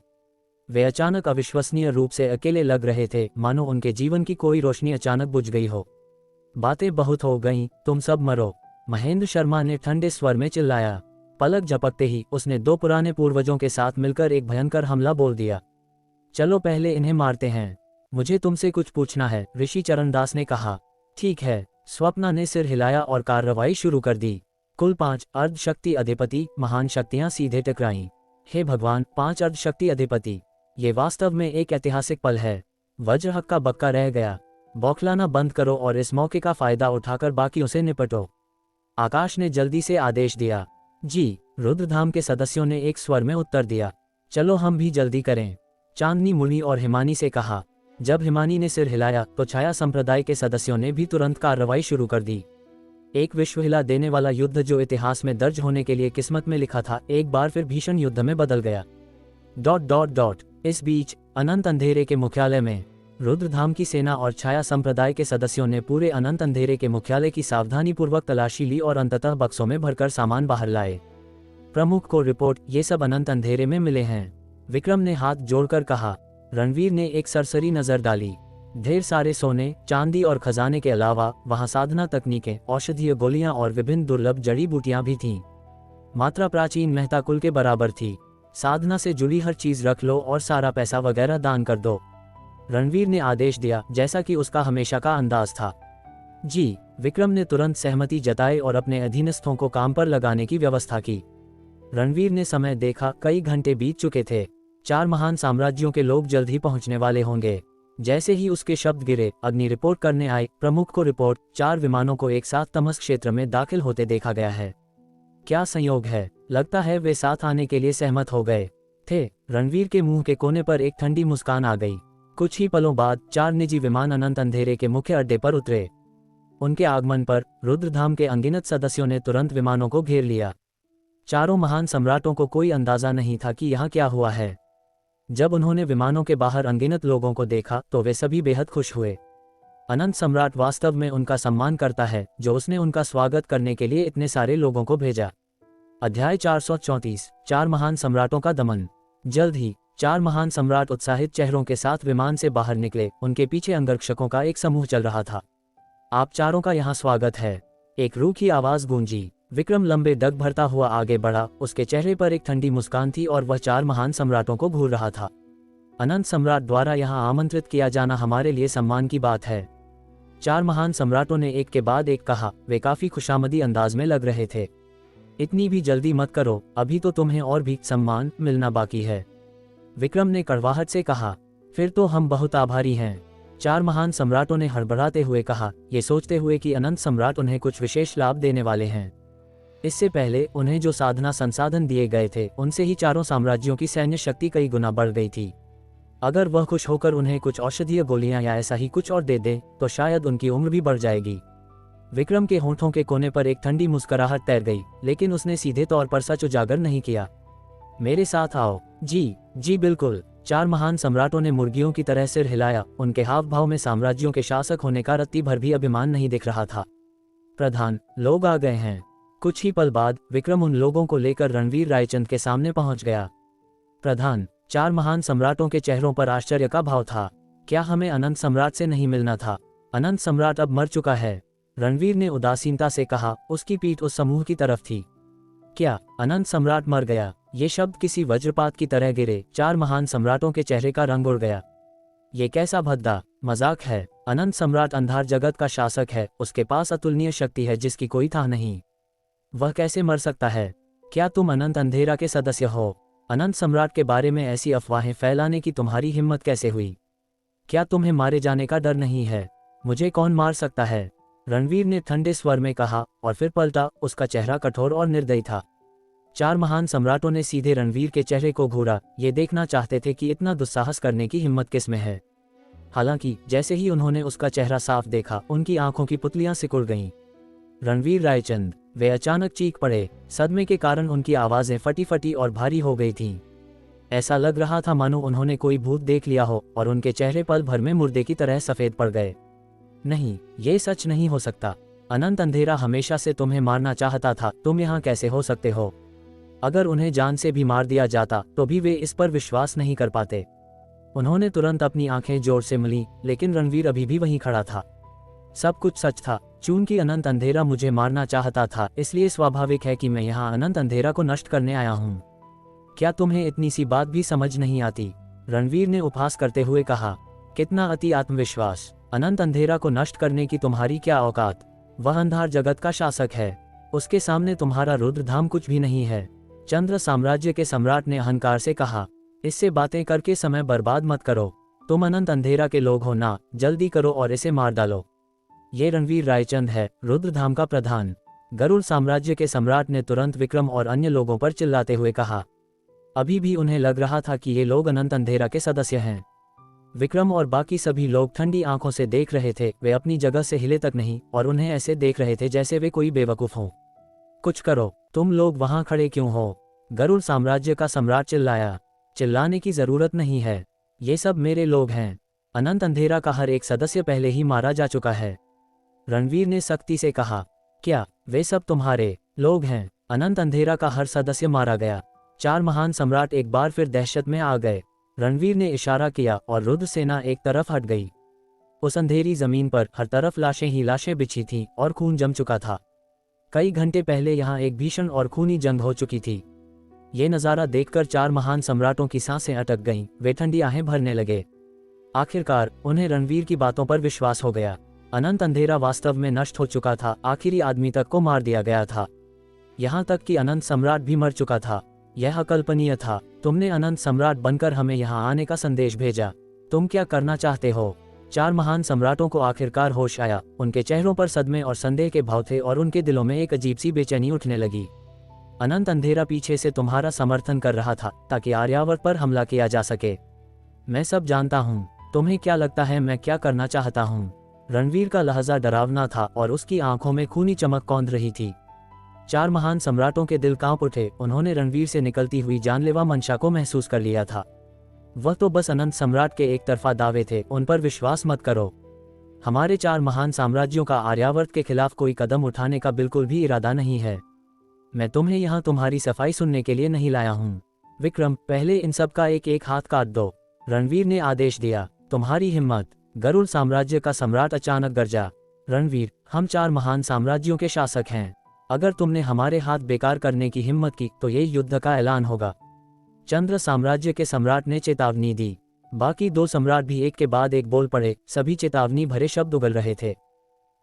S3: वे अचानक अविश्वसनीय रूप से अकेले लग रहे थे, मानो उनके जीवन की कोई रोशनी अचानक बुझ गई हो। बातें बहुत हो गईं, तुम सब मरो, महेंद्र शर्मा ने ठंडे स्वर में चिल्लाया। पलक झपकते ही उसने दो पुराने पूर्वजों के साथ मिलकर एक भयंकर हमला बोल दिया। चलो पहले इन्हें मारते हैं, मुझे तुमसे कुछ पूछना है, ऋषि चरणदास ने कहा। ठीक है, स्वप्ना ने सिर हिलाया और कार्रवाई शुरू कर दी। कुल 5 अर्धशक्ति अधिपति महान शक्तियां सीधे टकराईं। हे भगवान, 5 अर्धशक्ति अधिपति, ये वास्तव में एक ऐतिहासिक पल है। वज्र हक्का बक्का रह गया। बौखलाना बंद करो और इस मौके का फायदा उठाकर बाकियों से निपटो, आकाश ने जल्दी से आदेश दिया। जी, रुद्रधाम के सदस्यों ने एक स्वर में उत्तर दिया। चलो हम भी जल्दी करें, चांदनी मुनि और हिमानी से कहा। जब हिमानी ने सिर हिलाया तो छाया संप्रदाय के सदस्यों ने भी तुरंत कार्रवाई शुरू कर दी। एक विश्व हिला देने वाला युद्ध जो इतिहास में दर्ज होने के लिए किस्मत में लिखा था, एक बार फिर भीषण युद्ध में बदल गया। ... इस बीच अनंत अंधेरे के मुख्यालय में रुद्रधाम की सेना और छाया संप्रदाय के सदस्यों ने पूरे अनंत अंधेरे के मुख्यालय की सावधानीपूर्वक तलाशी ली और अंततः बक्सों में भरकर सामान बाहर लाए। प्रमुख को रिपोर्ट, ये सब अनंत अंधेरे में मिले हैं, विक्रम ने हाथ जोड़कर कहा। रणवीर ने एक सरसरी नजर डाली। ढेर सारे सोने, चांदी और खजाने के अलावा वहां साधना तकनीकें, औषधीय गोलियां और विभिन्न दुर्लभ जड़ी बूटियां भी थीं। मात्रा प्राचीन मेहता कुल के बराबर थी। साधना से जुड़ी हर चीज रख लो और सारा पैसा वगैरह दान कर दो, रणवीर ने आदेश दिया, जैसा कि उसका हमेशा का अंदाज था। जी, विक्रम ने तुरंत सहमति जताई और अपने अधीनस्थों को काम पर लगाने की व्यवस्था की। रणवीर ने समय देखा, कई घंटे बीत चुके थे। 4 महान साम्राज्यों के लोग जल्द ही पहुंचने वाले होंगे। जैसे ही उसके शब्द गिरे, अग्नि रिपोर्ट करने आए। प्रमुख को रिपोर्ट, 4 विमानों को एक साथ तमस क्षेत्र में दाखिल होते देखा गया है। क्या संयोग है, लगता है वे साथ आने के लिए सहमत हो गए थे। रणवीर के मुंह के कोने पर एक ठंडी मुस्कान आ गई। कुछ ही पलों बाद 4 निजी विमान अनंत अंधेरे के मुख्य अड्डे पर उतरे। उनके आगमन पर रुद्रधाम के अनगिनत सदस्यों ने तुरंत विमानों को घेर लिया। चारों महान सम्राटों को कोई अंदाजा नहीं था कि यहाँ क्या हुआ है। जब उन्होंने विमानों के बाहर अनगिनत लोगों को देखा तो वे सभी बेहद खुश हुए। अनंत सम्राट वास्तव में उनका सम्मान करता है जो उसने उनका स्वागत करने के लिए इतने सारे लोगों को भेजा। अध्याय 434 4 महान सम्राटों का दमन। जल्द ही 4 महान सम्राट उत्साहित चेहरों के साथ विमान से बाहर निकले। उनके पीछे अंगरक्षकों का एक समूह चल रहा था। आप चारों का यहाँ स्वागत है, एक रूखी आवाज गूंजी। विक्रम लंबे डग भरता हुआ आगे बढ़ा। उसके चेहरे पर एक ठंडी मुस्कान थी और वह 4 महान सम्राटों को घूर रहा था। अनंत सम्राट द्वारा यहाँ आमंत्रित किया जाना हमारे लिए सम्मान की बात है। 4 महान सम्राटों ने एक के बाद एक कहा। वे काफी खुशामदी अंदाज में लग रहे थे। इतनी भी जल्दी मत करो, अभी तो तुम्हें और भी सम्मान मिलना बाकी है, विक्रम ने कड़वाहट से कहा। फिर तो हम बहुत आभारी हैं, 4 महान सम्राटों ने हड़बड़ाते हुए कहा, ये सोचते हुए कि अनंत सम्राट उन्हें कुछ विशेष लाभ देने वाले हैं। इससे पहले उन्हें जो साधना संसाधन दिए गए थे उनसे ही चारों साम्राज्यों की सैन्य शक्ति कई गुना बढ़ गई थी। अगर वह खुश होकर उन्हें कुछ औषधीय गोलियां या ऐसा ही कुछ और दे दे तो शायद उनकी उम्र भी बढ़ जाएगी। विक्रम के होंठों के कोने पर एक ठंडी मुस्कुराहट तैर गई, लेकिन उसने सीधे तौर पर सच उजागर नहीं किया। मेरे साथ आओ। जी बिल्कुल, 4 महान सम्राटों ने मुर्गियों की तरह सिर हिलाया। उनके हाव भाव में साम्राज्यों के शासक होने का रत्ती भर भी अभिमान नहीं दिख रहा था। प्रधान, लोग आ गए हैं। कुछ ही पल बाद विक्रम उन लोगों को लेकर रणवीर रायचंद के सामने पहुंच गया। प्रधान, 4 महान सम्राटों के चेहरों पर आश्चर्य का भाव था। क्या हमें अनंत सम्राट से नहीं मिलना था? अनंत सम्राट अब मर चुका है, रणवीर ने उदासीनता से कहा। उसकी पीठ उस समूह की तरफ थी। क्या अनंत सम्राट मर गया? ये शब्द किसी वज्रपात की तरह गिरे। 4 महान सम्राटों के चेहरे का रंग उड़ गया। ये कैसा भद्दा मजाक है? अनंत सम्राट अंधार जगत का शासक है, उसके पास अतुलनीय शक्ति है जिसकी कोई था नहीं। वह कैसे मर सकता है? क्या तुम अनंत अंधेरा के सदस्य हो? अनंत सम्राट के बारे में ऐसी अफवाहें फैलाने की तुम्हारी हिम्मत कैसे हुई? क्या तुम्हें मारे जाने का डर नहीं है? मुझे कौन मार सकता है? रणवीर ने ठंडे स्वर में कहा और फिर पलटा। उसका चेहरा कठोर और निर्दयी था। 4 महान सम्राटों ने सीधे रणवीर के चेहरे को घूरा। ये देखना चाहते थे कि इतना दुस्साहस करने की हिम्मत किस में है। हालांकि जैसे ही उन्होंने उसका चेहरा साफ देखा, उनकी आंखों की पुतलियां सिकुड़ गईं। रणवीर रायचंद, वे अचानक चीख पड़े। सदमे के कारण उनकी आवाजें फटी फटी और भारी हो गई थीं। ऐसा लग रहा था मानो उन्होंने कोई भूत देख लिया हो और उनके चेहरे पल भर में मुर्दे की तरह सफेद पड़ गए। नहीं, ये सच नहीं हो सकता। अनंत अंधेरा हमेशा से तुम्हें मारना चाहता था। तुम यहाँ कैसे हो सकते हो? अगर उन्हें जान से भी मार दिया जाता तो भी वे इस पर विश्वास नहीं कर पाते। उन्होंने तुरंत अपनी आंखें जोर से मिली, लेकिन रणवीर अभी भी वहीं खड़ा था। सब कुछ सच था। चूंकि अनंत अंधेरा मुझे मारना चाहता था, इसलिए स्वाभाविक है कि मैं यहाँ अनंत अंधेरा को नष्ट करने आया हूँ। क्या तुम्हें इतनी सी बात भी समझ नहीं आती? रणवीर ने उपहास करते हुए कहा। कितना अति आत्मविश्वास! अनंत अंधेरा को नष्ट करने की तुम्हारी क्या औकात? वह अंधार जगत का शासक है, उसके सामने तुम्हारा रुद्रधाम कुछ भी नहीं है। चंद्र साम्राज्य के सम्राट ने अहंकार से कहा। इससे बातें करके समय बर्बाद मत करो। तुम अनंत अंधेरा के लोग हो ना, जल्दी करो और इसे मार डालो। ये रणवीर रायचंद है, रुद्रधाम का प्रधान। गरुड़ साम्राज्य के सम्राट ने तुरंत विक्रम और अन्य लोगों पर चिल्लाते हुए कहा। अभी भी उन्हें लग रहा था कि ये लोग अनंत अंधेरा के सदस्य हैं। विक्रम और बाकी सभी लोग ठंडी आंखों से देख रहे थे। वे अपनी जगह से हिले तक नहीं और उन्हें ऐसे देख रहे थे जैसे वे कोई बेवकूफ हों। कुछ करो, तुम लोग वहां खड़े क्यों हो? गरुड़ साम्राज्य का सम्राट चिल्लाया। चिल्लाने की जरूरत नहीं है, ये सब मेरे लोग हैं। अनंत अंधेरा का हर एक सदस्य पहले ही मारा जा चुका है, रणवीर ने सख्ती से कहा। क्या वे सब तुम्हारे लोग हैं? अनंत अंधेरा का हर सदस्य मारा गया। 4 महान सम्राट एक बार फिर दहशत में आ गए। रणवीर ने इशारा किया और रुद्र सेना एक तरफ हट गई। उस अंधेरी जमीन पर हर तरफ लाशें ही लाशें बिछी थीं और खून जम चुका था। कई घंटे पहले यहाँ एक भीषण और खूनी जंग हो चुकी थी। ये नज़ारा देखकर 4 महान सम्राटों की सांसें अटक गईं। वे ठंडी आहें भरने लगे। आखिरकार उन्हें रणवीर की बातों पर विश्वास हो गया। अनंत अंधेरा वास्तव में नष्ट हो चुका था। आखिरी आदमी तक को मार दिया गया था। यहाँ तक कि अनंत सम्राट भी मर चुका था। यह अकल्पनीय था। तुमने अनंत सम्राट बनकर हमें यहाँ आने का संदेश भेजा। तुम क्या करना चाहते हो? 4 महान सम्राटों को आखिरकार होश आया। उनके चेहरों पर सदमे और संदेह के भाव थे और उनके दिलों में एक अजीब सी बेचैनी उठने लगी। अनंत अंधेरा पीछे से तुम्हारा समर्थन कर रहा था ताकि आर्यावर्त पर हमला किया जा सके। मैं सब जानता हूँ। तुम्हें क्या लगता है मैं क्या करना चाहता हूँ? रणवीर का लहजा डरावना था और उसकी आंखों में खूनी चमक कौंध रही थी। 4 महान सम्राटों के दिल कांप उठे। उन्होंने रणवीर से निकलती हुई जानलेवा मंशा को महसूस कर लिया था। वह तो बस अनंत सम्राट के एक तरफा दावे थे, उन पर विश्वास मत करो। हमारे 4 महान साम्राज्यों का आर्यावर्त के खिलाफ कोई कदम उठाने का बिल्कुल भी इरादा नहीं है। मैं तुम्हें यहाँ तुम्हारी सफाई सुनने के लिए नहीं लाया हूँ। विक्रम, पहले इन सब का एक एक हाथ काट दो, रणवीर ने आदेश दिया। तुम्हारी हिम्मत! गरुड़ साम्राज्य का सम्राट अचानक गरजा। रणवीर, हम 4 महान साम्राज्यों के शासक हैं। अगर तुमने हमारे हाथ बेकार करने की हिम्मत की तो ये युद्ध का ऐलान होगा। चंद्र साम्राज्य के सम्राट ने चेतावनी दी। बाकी 2 सम्राट भी एक के बाद एक बोल पड़े। सभी चेतावनी भरे शब्द उगल रहे थे।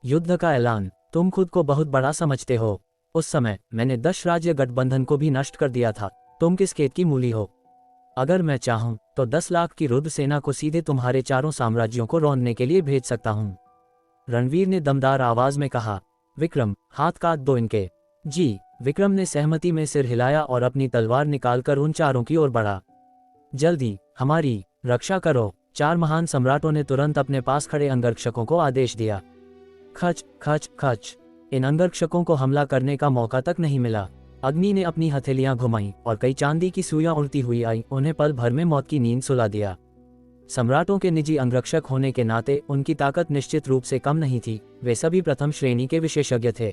S3: युद्ध का ऐलान? तुम खुद को बहुत बड़ा समझते हो। उस समय मैंने 10 राज्य गठबंधन को भी नष्ट कर दिया था। तुम किस खेत की मूली हो? अगर मैं चाहूं तो 10 लाख की रुद्र सेना को सीधे तुम्हारे 4 साम्राज्यों को रौंदने के लिए भेज सकता हूं। रणवीर ने दमदार आवाज में कहा। विक्रम, हाथ काट दो इनके। जी। विक्रम ने सहमति में सिर हिलाया और अपनी तलवार निकालकर उन 4 की ओर बढ़ा। जल्दी हमारी रक्षा करो। 4 महान सम्राटों ने तुरंत अपने पास खड़े अंगरक्षकों को आदेश दिया। खच खच खच। इन अंगरक्षकों को हमला करने का मौका तक नहीं मिला। अग्नि ने अपनी हथेलियां घुमाई और कई चांदी की सुइयां उड़ती हुई आई, उन्हें पल भर में मौत की नींद सुला दिया। सम्राटों के निजी अंगरक्षक होने के नाते उनकी ताकत निश्चित रूप से कम नहीं थी। वे सभी प्रथम श्रेणी के विशेषज्ञ थे,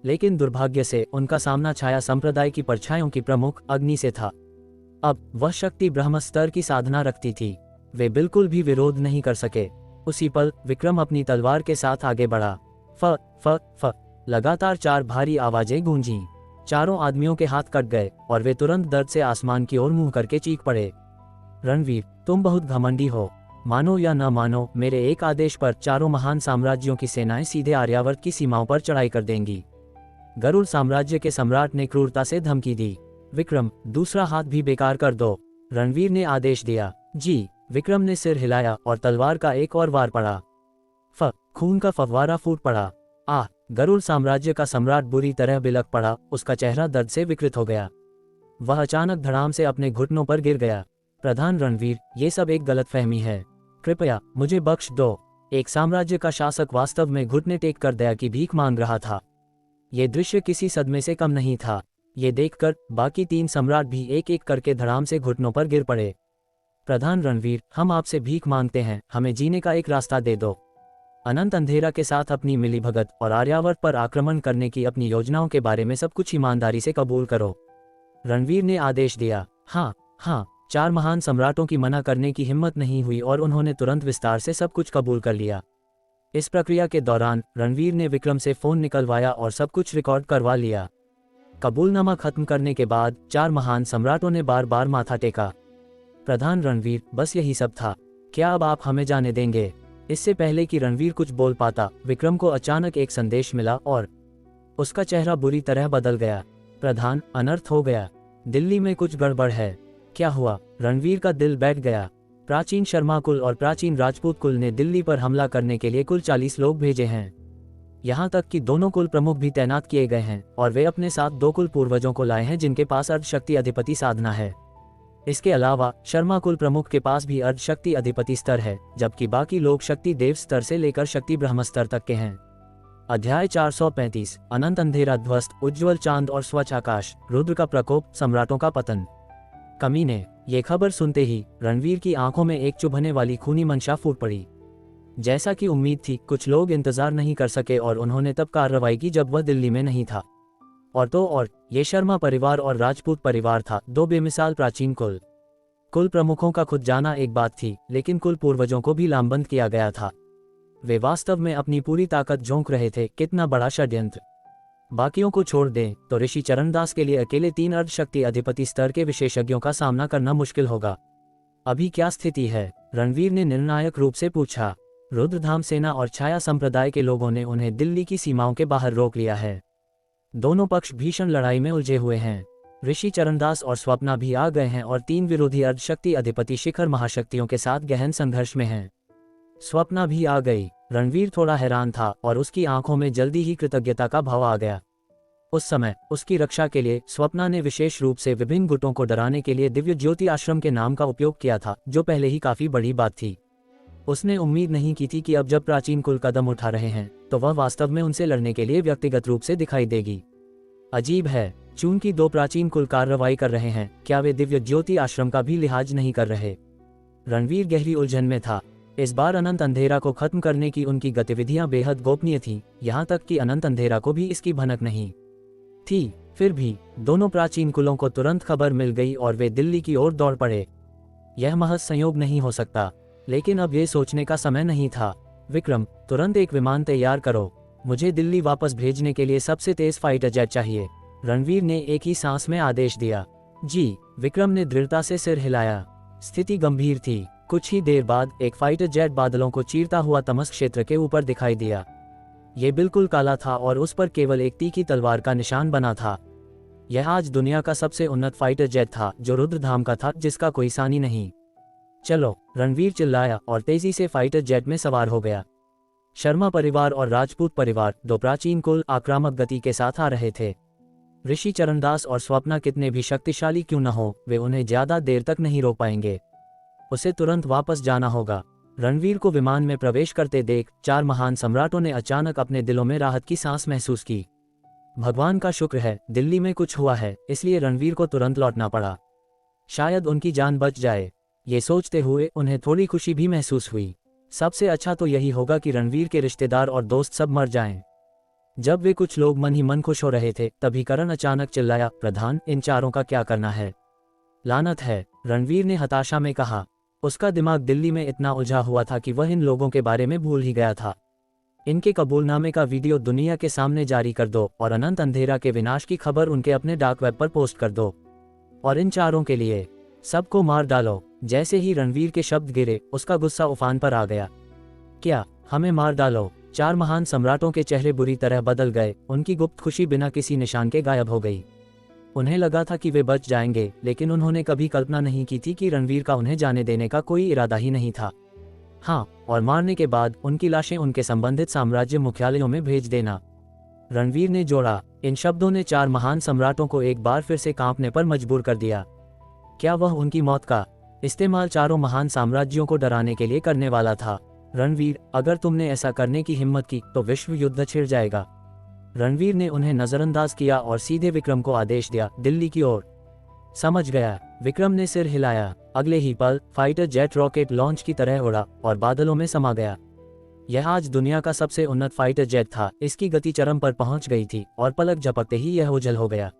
S3: लेकिन दुर्भाग्य से उनका सामना छाया संप्रदाय की परछाइयों की प्रमुख अग्नि से था। अब वह शक्ति ब्रह्म स्तर की साधना रखती थी। वे बिल्कुल भी विरोध नहीं कर सके। उसी पल विक्रम अपनी तलवार के साथ आगे बढ़ा। फ फ फ लगातार 4 भारी आवाजें गूंजी। 4 आदमियों के हाथ कट गए और वे तुरंत दर्द से आसमान की ओर मुंह करके चीख पड़े। रणवीर, तुम बहुत घमंडी हो। मानो या न मानो, मेरे एक आदेश पर 4 महान साम्राज्यों की सेनाएं सीधे आर्यावर्त की सीमाओं पर चढ़ाई कर देंगी। गरुड़ साम्राज्य के सम्राट ने क्रूरता से धमकी दी। विक्रम, दूसरा हाथ भी बेकार कर दो, रणवीर ने आदेश दिया। जी। विक्रम ने सिर हिलाया और तलवार का एक और वार पड़ा। खून का फव्वारा फूट पड़ा। गरुड़ साम्राज्य का सम्राट बुरी तरह बिलख पड़ा। उसका चेहरा दर्द से विकृत हो गया। वह अचानक धड़ाम से अपने घुटनों पर गिर गया। प्रधान रणवीर, ये सब एक गलतफहमी है। कृपया मुझे बख्श दो। एक साम्राज्य का शासक वास्तव में घुटने टेक कर दया की भीख मांग रहा था। ये दृश्य किसी सदमे से कम नहीं था। ये देखकर बाकी 3 सम्राट भी एक एक करके धड़ाम से घुटनों पर गिर पड़े। प्रधान रणवीर, हम आपसे भीख मांगते हैं, हमें जीने का एक रास्ता दे दो। अनंत अंधेरा के साथ अपनी मिलीभगत और आर्यावर्त पर आक्रमण करने की अपनी योजनाओं के बारे में सब कुछ ईमानदारी से कबूल करो, रणवीर ने आदेश दिया। हाँ हाँ। 4 महान सम्राटों की मना करने की हिम्मत नहीं हुई और उन्होंने तुरंत विस्तार से सब कुछ कबूल कर लिया। इस प्रक्रिया के दौरान रणवीर ने विक्रम से फोन निकलवाया और सब कुछ रिकॉर्ड करवा लिया। कबूलनामा खत्म करने के बाद 4 महान सम्राटों ने बार बार माथा टेका। प्रधान रणवीर, बस यही सब था। क्या अब आप हमें जाने देंगे? इससे पहले कि रणवीर कुछ बोल पाता, विक्रम को अचानक एक संदेश मिला और उसका चेहरा बुरी तरह बदल गया। प्रधान, अनर्थ हो गया। दिल्ली में कुछ गड़बड़ है। क्या हुआ? रणवीर का दिल बैठ गया। प्राचीन शर्मा कुल और प्राचीन राजपूत कुल ने दिल्ली पर हमला करने के लिए कुल 40 लोग भेजे हैं। यहाँ तक कि दोनों कुल प्रमुख भी तैनात किए गए हैं और वे अपने साथ 2 कुल पूर्वजों को लाए हैं जिनके पास अर्धशक्ति अधिपति साधना है। इसके अलावा शर्मा कुल प्रमुख के पास भी अर्धशक्ति अधिपति स्तर है, जबकि बाकी लोग शक्ति देव स्तर से लेकर शक्ति ब्रह्म स्तर तक के हैं। अध्याय 435। अनंत अंधेरा ध्वस्त, उज्ज्वल चांद और स्वच्छ आकाश, रुद्र का प्रकोप, सम्राटों का पतन। कमीने, ये खबर सुनते ही रणवीर की आंखों में एक चुभने वाली खूनी मंशा फूट पड़ी। जैसा कि उम्मीद थी, कुछ लोग इंतजार नहीं कर सके और उन्होंने तब कार्रवाई की जब वह दिल्ली में नहीं था। और ये शर्मा परिवार और राजपूत परिवार था, 2 बेमिसाल प्राचीन कुल प्रमुखों का खुद जाना एक बात थी, लेकिन कुल पूर्वजों को भी लामबंद किया गया था। वे वास्तव में अपनी पूरी ताकत झोंक रहे थे। कितना बड़ा षड्यंत्र! बाकियों को छोड़ दें तो ऋषि चरणदास के लिए अकेले 3 अर्धशक्ति अधिपति स्तर के विशेषज्ञों का सामना करना मुश्किल होगा। अभी क्या स्थिति है? रणवीर ने निर्णायक रूप से पूछा। रुद्रधाम सेना और छाया संप्रदाय के लोगों ने उन्हें दिल्ली की सीमाओं के बाहर रोक लिया है। दोनों पक्ष भीषण लड़ाई में उलझे हुए हैं। ऋषि चरणदास और स्वप्ना भी आ गए हैं और 3 विरोधी अर्धशक्ति अधिपति शिखर महाशक्तियों के साथ गहन संघर्ष में हैं। स्वप्ना भी आ गई। रणवीर थोड़ा हैरान था और उसकी आंखों में जल्दी ही कृतज्ञता का भाव आ गया। उस समय उसकी रक्षा के लिए स्वप्ना ने विशेष रूप से विभिन्न गुटों को डराने के लिए दिव्य ज्योति आश्रम के नाम का उपयोग किया था, जो पहले ही काफी बड़ी बात थी। उसने उम्मीद नहीं की थी कि अब जब प्राचीन कुल कदम उठा रहे हैं तो वह वास्तव में उनसे लड़ने के लिए व्यक्तिगत रूप से दिखाई देगी। अजीब है, चूंकि 2 प्राचीन कुल कार्रवाई कर रहे हैं, क्या वे दिव्य ज्योति आश्रम का भी लिहाज नहीं कर रहे? रणवीर गहरी उलझन में था। इस बार अनंत अंधेरा को खत्म करने की उनकी गतिविधियां बेहद गोपनीय थीं, यहाँ तक कि अनंत अंधेरा को भी इसकी भनक नहीं थी। फिर भी दोनों प्राचीन कुलों को तुरंत खबर मिल गई और वे दिल्ली की ओर दौड़ पड़े। यह महज संयोग नहीं हो सकता, लेकिन अब ये सोचने का समय नहीं था। विक्रम, तुरंत एक विमान तैयार करो, मुझे दिल्ली वापस भेजने के लिए सबसे तेज फाइटर जेट चाहिए। रणवीर ने एक ही सांस में आदेश दिया। जी। विक्रम ने दृढ़ता से सिर हिलाया। स्थिति गंभीर थी। कुछ ही देर बाद एक फाइटर जेट बादलों को चीरता हुआ तमस क्षेत्र के ऊपर दिखाई दिया। ये बिल्कुल काला था और उस पर केवल एक तीखी तलवार का निशान बना था। यह आज दुनिया का सबसे उन्नत फाइटर जेट था, जो रुद्रधाम का था, जिसका कोई सानी नहीं। चलो, रणवीर चिल्लाया और तेजी से फाइटर जेट में सवार हो गया। शर्मा परिवार और राजपूत परिवार, दो प्राचीन कुल, आक्रामक गति के साथ आ रहे थे। ऋषि चरणदास और स्वप्ना कितने भी शक्तिशाली क्यों न हो, वे उन्हें ज्यादा देर तक नहीं रोक पाएंगे। उसे तुरंत वापस जाना होगा। रणवीर को विमान में प्रवेश करते देख चार महान सम्राटों ने अचानक अपने दिलों में राहत की सांस महसूस की। भगवान का शुक्र है, दिल्ली में कुछ हुआ है, इसलिए रणवीर को तुरंत लौटना पड़ा। शायद उनकी जान बच जाए। ये सोचते हुए उन्हें थोड़ी खुशी भी महसूस हुई। सबसे अच्छा तो यही होगा कि रणवीर के रिश्तेदार और दोस्त सब मर जाएं। जब वे कुछ लोग मन ही मन खुश हो रहे थे, तभी करण अचानक चिल्लाया, प्रधान, इन चारों का क्या करना है? लानत है, रणवीर ने हताशा में कहा। उसका दिमाग दिल्ली में इतना उलझा हुआ था कि वह इन लोगों के बारे में भूल ही गया था। इनके कबूलनामे का वीडियो दुनिया के सामने जारी कर दो और अनंत अंधेरा के विनाश की खबर उनके अपने डार्क वेब पर पोस्ट कर दो। और इन चारों के लिए सबको मार डालो। जैसे ही रणवीर के शब्द गिरे, उसका गुस्सा उफान पर आ गया। क्या, हमें मार डालो? चार महान सम्राटों के चेहरे बुरी तरह बदल गए। उनकी गुप्त खुशी बिना किसी निशान के गायब हो गई। उन्हें लगा था कि वे बच जाएंगे, लेकिन उन्होंने कभी कल्पना नहीं की थी कि रणवीर का उन्हें जाने देने का कोई इरादा ही नहीं था। हाँ, और मारने के बाद उनकी लाशें उनके संबंधित साम्राज्य मुख्यालयों में भेज देना। रणवीर ने जोड़ा। इन शब्दों ने चार महान सम्राटों को एक बार फिर से कांपने पर मजबूर कर दिया। क्या वह उनकी मौत का इस्तेमाल चारों महान साम्राज्यों को डराने के लिए करने वाला था? रणवीर, अगर तुमने ऐसा करने की हिम्मत की तो विश्व युद्ध छिड़ जाएगा। रणवीर ने उन्हें नजरअंदाज किया और सीधे विक्रम को आदेश दिया, दिल्ली की ओर। समझ गया। विक्रम ने सिर हिलाया। अगले ही पल फाइटर जेट रॉकेट लॉन्च की तरह उड़ा और बादलों में समा गया। यह आज दुनिया का सबसे उन्नत फाइटर जेट था। इसकी गति चरम पर पहुंच गई थी और पलक झपकते ही यह ओझल हो गया।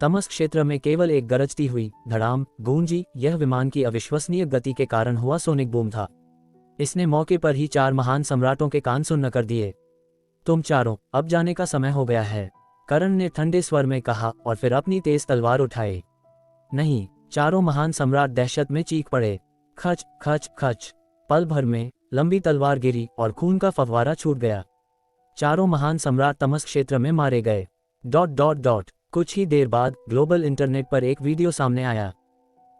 S3: तमस क्षेत्र में केवल एक गरजती हुई धड़ाम गूंजी। यह विमान की अविश्वसनीय गति के कारण हुआ सोनिक बूम था। इसने मौके पर ही चार महान सम्राटों के कान सुन्न कर दिए। तुम चारों, अब जाने का समय हो गया है, करण ने ठंडे स्वर में कहा और फिर अपनी तेज तलवार उठाई। नहीं, चारों महान सम्राट दहशत में चीख पड़े। खच खच खच। पल भर में लंबी तलवार गिरी और खून का फव्वारा छूट गया। चारों महान सम्राट तमस क्षेत्र में मारे गए। ... कुछ ही देर बाद ग्लोबल इंटरनेट पर एक वीडियो सामने आया।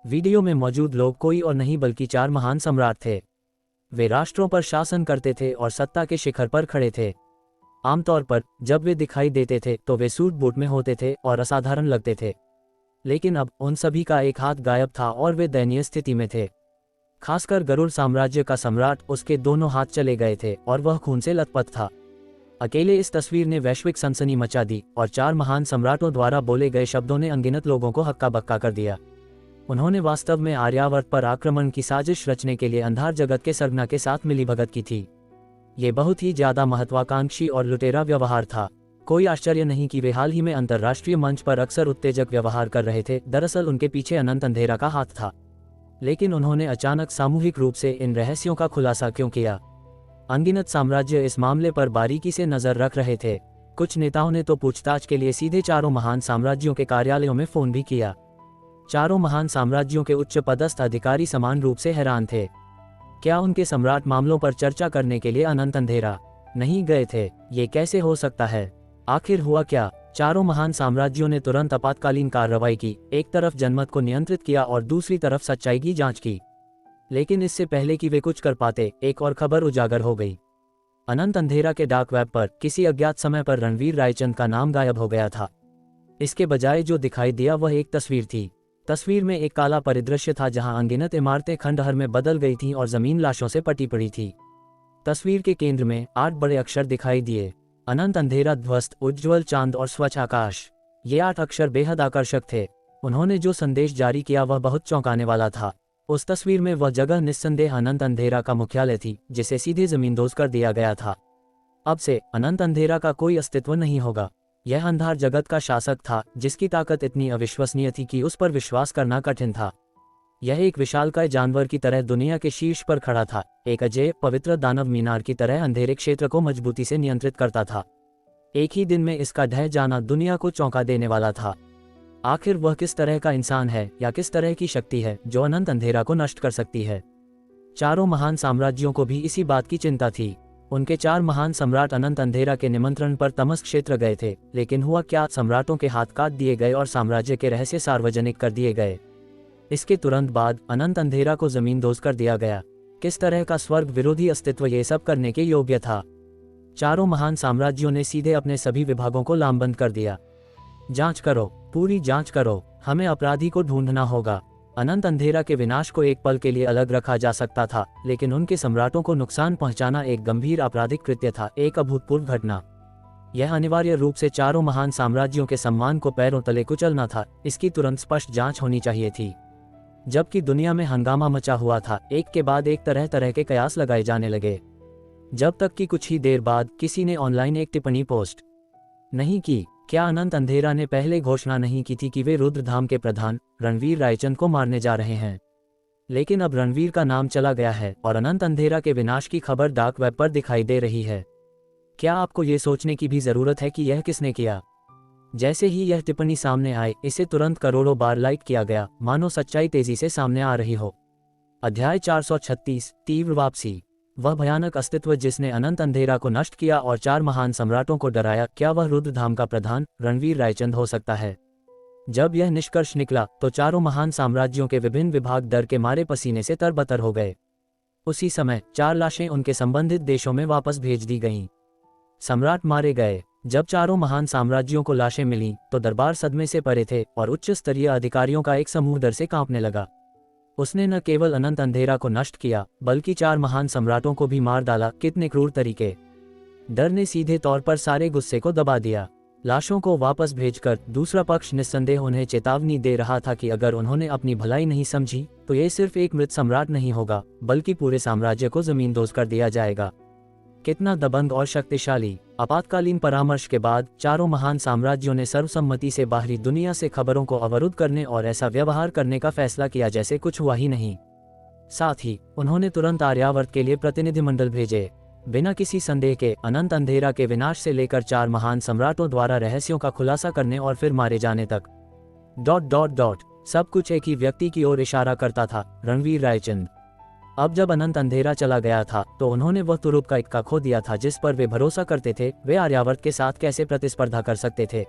S3: वीडियो में मौजूद लोग कोई और नहीं बल्कि चार महान सम्राट थे। वे राष्ट्रों पर शासन करते थे और सत्ता के शिखर पर खड़े थे। आमतौर पर जब वे दिखाई देते थे तो वे सूट बूट में होते थे और असाधारण लगते थे, लेकिन अब उन सभी का एक हाथ गायब था और वे दयनीय स्थिति में थे। खासकर गरुड़ साम्राज्य का सम्राट, उसके दोनों हाथ चले गए थे और वह खून से लथपथ था। अकेले इस तस्वीर ने वैश्विक सनसनी मचा दी और चार महान सम्राटों द्वारा बोले गए शब्दों ने अनगिनत लोगों को हक्का बक्का कर दिया। उन्होंने वास्तव में आर्यावर्त पर आक्रमण की साजिश रचने के लिए अंधार जगत के सरगना के साथ मिलीभगत की थी। ये बहुत ही ज्यादा महत्वाकांक्षी और लुटेरा व्यवहार था। कोई आश्चर्य नहीं कि वे हाल ही में अंतर्राष्ट्रीय मंच पर अक्सर उत्तेजक व्यवहार कर रहे थे। दरअसल उनके पीछे अनंत अंधेरा का हाथ था। लेकिन उन्होंने अचानक सामूहिक रूप से इन रहस्यों का खुलासा क्यों किया? अनगिनत साम्राज्य इस मामले पर बारीकी से नजर रख रहे थे। कुछ नेताओं ने तो पूछताछ के लिए सीधे चारों महान साम्राज्यों के कार्यालयों में फोन भी किया। चारों महान साम्राज्यों के उच्च पदस्थ अधिकारी समान रूप से हैरान थे। क्या उनके सम्राट मामलों पर चर्चा करने के लिए अनंत अंधेरा नहीं गए थे? ये कैसे हो सकता है? आखिर हुआ क्या? चारों महान साम्राज्यों ने तुरंत आपातकालीन कार्रवाई की। एक तरफ जनमत को नियंत्रित किया और दूसरी तरफ सच्चाई की जांच की। लेकिन इससे पहले कि वे कुछ कर पाते, एक और खबर उजागर हो गई। अनंत अंधेरा के डार्क वेब पर किसी अज्ञात समय पर रणवीर रायचंद का नाम गायब हो गया था। इसके बजाय जो दिखाई दिया वह एक तस्वीर थी। तस्वीर में एक काला परिदृश्य था जहां अनगिनत इमारतें खंडहर में बदल गई थीं और जमीन लाशों से पटी पड़ी थी। तस्वीर के केंद्र में 8 बड़े अक्षर दिखाई दिए, अनंत अंधेरा ध्वस्त, उज्ज्वल चांद और स्वच्छ आकाश। ये 8 अक्षर बेहद आकर्षक थे। उन्होंने जो संदेश जारी किया वह बहुत चौंकाने वाला था। उस तस्वीर में वह जगह निस्संदेह अनंत अंधेरा का मुख्यालय थी, जिसे सीधे जमींदोज कर दिया गया था। अब से अनंत अंधेरा का कोई अस्तित्व नहीं होगा। यह अंधार जगत का शासक था, जिसकी ताकत इतनी अविश्वसनीय थी कि उस पर विश्वास करना कठिन था। यह एक विशालकाय जानवर की तरह दुनिया के शीर्ष पर खड़ा था, एक अजय पवित्र दानव मीनार की तरह अंधेरे क्षेत्र को मजबूती से नियंत्रित करता था। एक ही दिन में इसका ढह जाना दुनिया को चौंका देने वाला था। आखिर वह किस तरह का इंसान है या किस तरह की शक्ति है जो अनंत अंधेरा को नष्ट कर सकती है? चारों महान साम्राज्यों को भी इसी बात की चिंता थी। उनके 4 महान सम्राट अनंत अंधेरा के निमंत्रण पर तमस क्षेत्र गए थे, लेकिन हुआ क्या? सम्राटों के हाथ काट दिए गए और साम्राज्य के रहस्य सार्वजनिक कर दिए गए। इसके तुरंत बाद अनंत अंधेरा को जमींदोज कर दिया गया। किस तरह का स्वर्ग विरोधी अस्तित्व ये सब करने के योग्य था? चारों महान साम्राज्यों ने सीधे अपने सभी विभागों को लामबंद कर दिया। जांच करो, पूरी जांच करो, हमें अपराधी को ढूंढना होगा। अनंत अंधेरा के विनाश को एक पल के लिए अलग रखा जा सकता था, लेकिन उनके सम्राटों को नुकसान पहुंचाना एक गंभीर आपराधिक कृत्य था, एक अभूतपूर्व घटना। यह अनिवार्य रूप से चारों महान साम्राज्यों के सम्मान को पैरों तले कुचलना था। इसकी तुरंत स्पष्ट जांच होनी चाहिए थी। जबकि दुनिया में हंगामा मचा हुआ था, एक के बाद एक तरह तरह के कयास लगाए जाने लगे, जब तक कि कुछ ही देर बाद किसी ने ऑनलाइन एक टिप्पणी पोस्ट नहीं की। क्या अनंत अंधेरा ने पहले घोषणा नहीं की थी कि वे रुद्रधाम के प्रधान रणवीर रायचंद को मारने जा रहे हैं? लेकिन अब रणवीर का नाम चला गया है और अनंत अंधेरा के विनाश की खबर डार्क वेब पर दिखाई दे रही है। क्या आपको ये सोचने की भी जरूरत है कि यह किसने किया? जैसे ही यह टिप्पणी सामने आई, इसे तुरंत करोड़ों बार लाइक किया गया, मानो सच्चाई तेजी से सामने आ रही हो। अध्याय 436 तीव्र वापसी। वह भयानक अस्तित्व जिसने अनंत अंधेरा को नष्ट किया और 4 महान सम्राटों को डराया, क्या वह रुद्रधाम का प्रधान रणवीर रायचंद हो सकता है? जब यह निष्कर्ष निकला तो चारों महान साम्राज्यों के विभिन्न विभाग डर के मारे पसीने से तरबतर हो गए। उसी समय 4 लाशें उनके संबंधित देशों में वापस भेज दी गईं। सम्राट मारे गए। जब चारों महान साम्राज्यों को लाशें मिलीं तो दरबार सदमे से परे थे और उच्च स्तरीय अधिकारियों का एक समूह डर से कांपने लगा। उसने न केवल अनंत अंधेरा को नष्ट किया, बल्कि 4 महान सम्राटों को भी मार डाला। कितने क्रूर तरीके! डर ने सीधे तौर पर सारे गुस्से को दबा दिया। लाशों को वापस भेजकर दूसरा पक्ष निस्संदेह उन्हें चेतावनी दे रहा था कि अगर उन्होंने अपनी भलाई नहीं समझी तो ये सिर्फ एक मृत सम्राट नहीं होगा, बल्कि पूरे साम्राज्य को जमींदोज कर दिया जाएगा। कितना दबंग और शक्तिशाली! आपातकालीन परामर्श के बाद चारों महान साम्राज्यों ने सर्वसम्मति से बाहरी दुनिया से खबरों को अवरुद्ध करने और ऐसा व्यवहार करने का फैसला किया जैसे कुछ हुआ ही नहीं। साथ ही उन्होंने तुरंत आर्यावर्त के लिए प्रतिनिधिमंडल भेजे। बिना किसी संदेह के अनंत अंधेरा के विनाश से लेकर 4 महान सम्राटों द्वारा रहस्यों का खुलासा करने और फिर मारे जाने तक। सब कुछ एक ही व्यक्ति की ओर इशारा करता था, रणवीर रायचंद। अब जब अनंत अंधेरा चला गया था तो उन्होंने वह तुरुप का इक्का खो दिया था जिस पर वे भरोसा करते थे। वे आर्यावर्त के साथ कैसे प्रतिस्पर्धा कर सकते थे?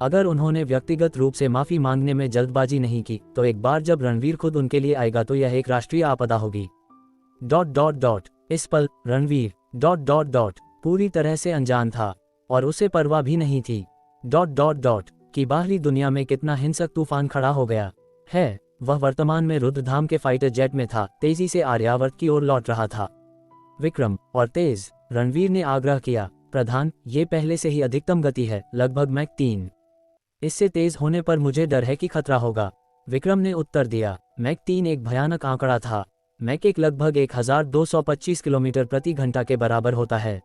S3: अगर उन्होंने व्यक्तिगत रूप से माफी मांगने में जल्दबाजी नहीं की तो एक बार जब रणवीर खुद उनके लिए आएगा तो यह एक राष्ट्रीय आपदा होगी। इस पल रणवीर पूरी तरह से अनजान था और उसे परवाह भी नहीं थी कि बाहरी दुनिया में कितना हिंसक तूफान खड़ा हो गया है। वह वर्तमान में रुद्रधाम के फाइटर जेट में था, तेजी से आर्यावर्त की ओर लौट रहा था। विक्रम और तेज, रणवीर ने आग्रह किया। प्रधान, ये पहले से ही अधिकतम गति है, लगभग मैक 3। इससे तेज होने पर मुझे डर है कि खतरा होगा, विक्रम ने उत्तर दिया। मैक 3 एक भयानक आंकड़ा था। मैक 1 लगभग 1225 किलोमीटर प्रति घंटा के बराबर होता है।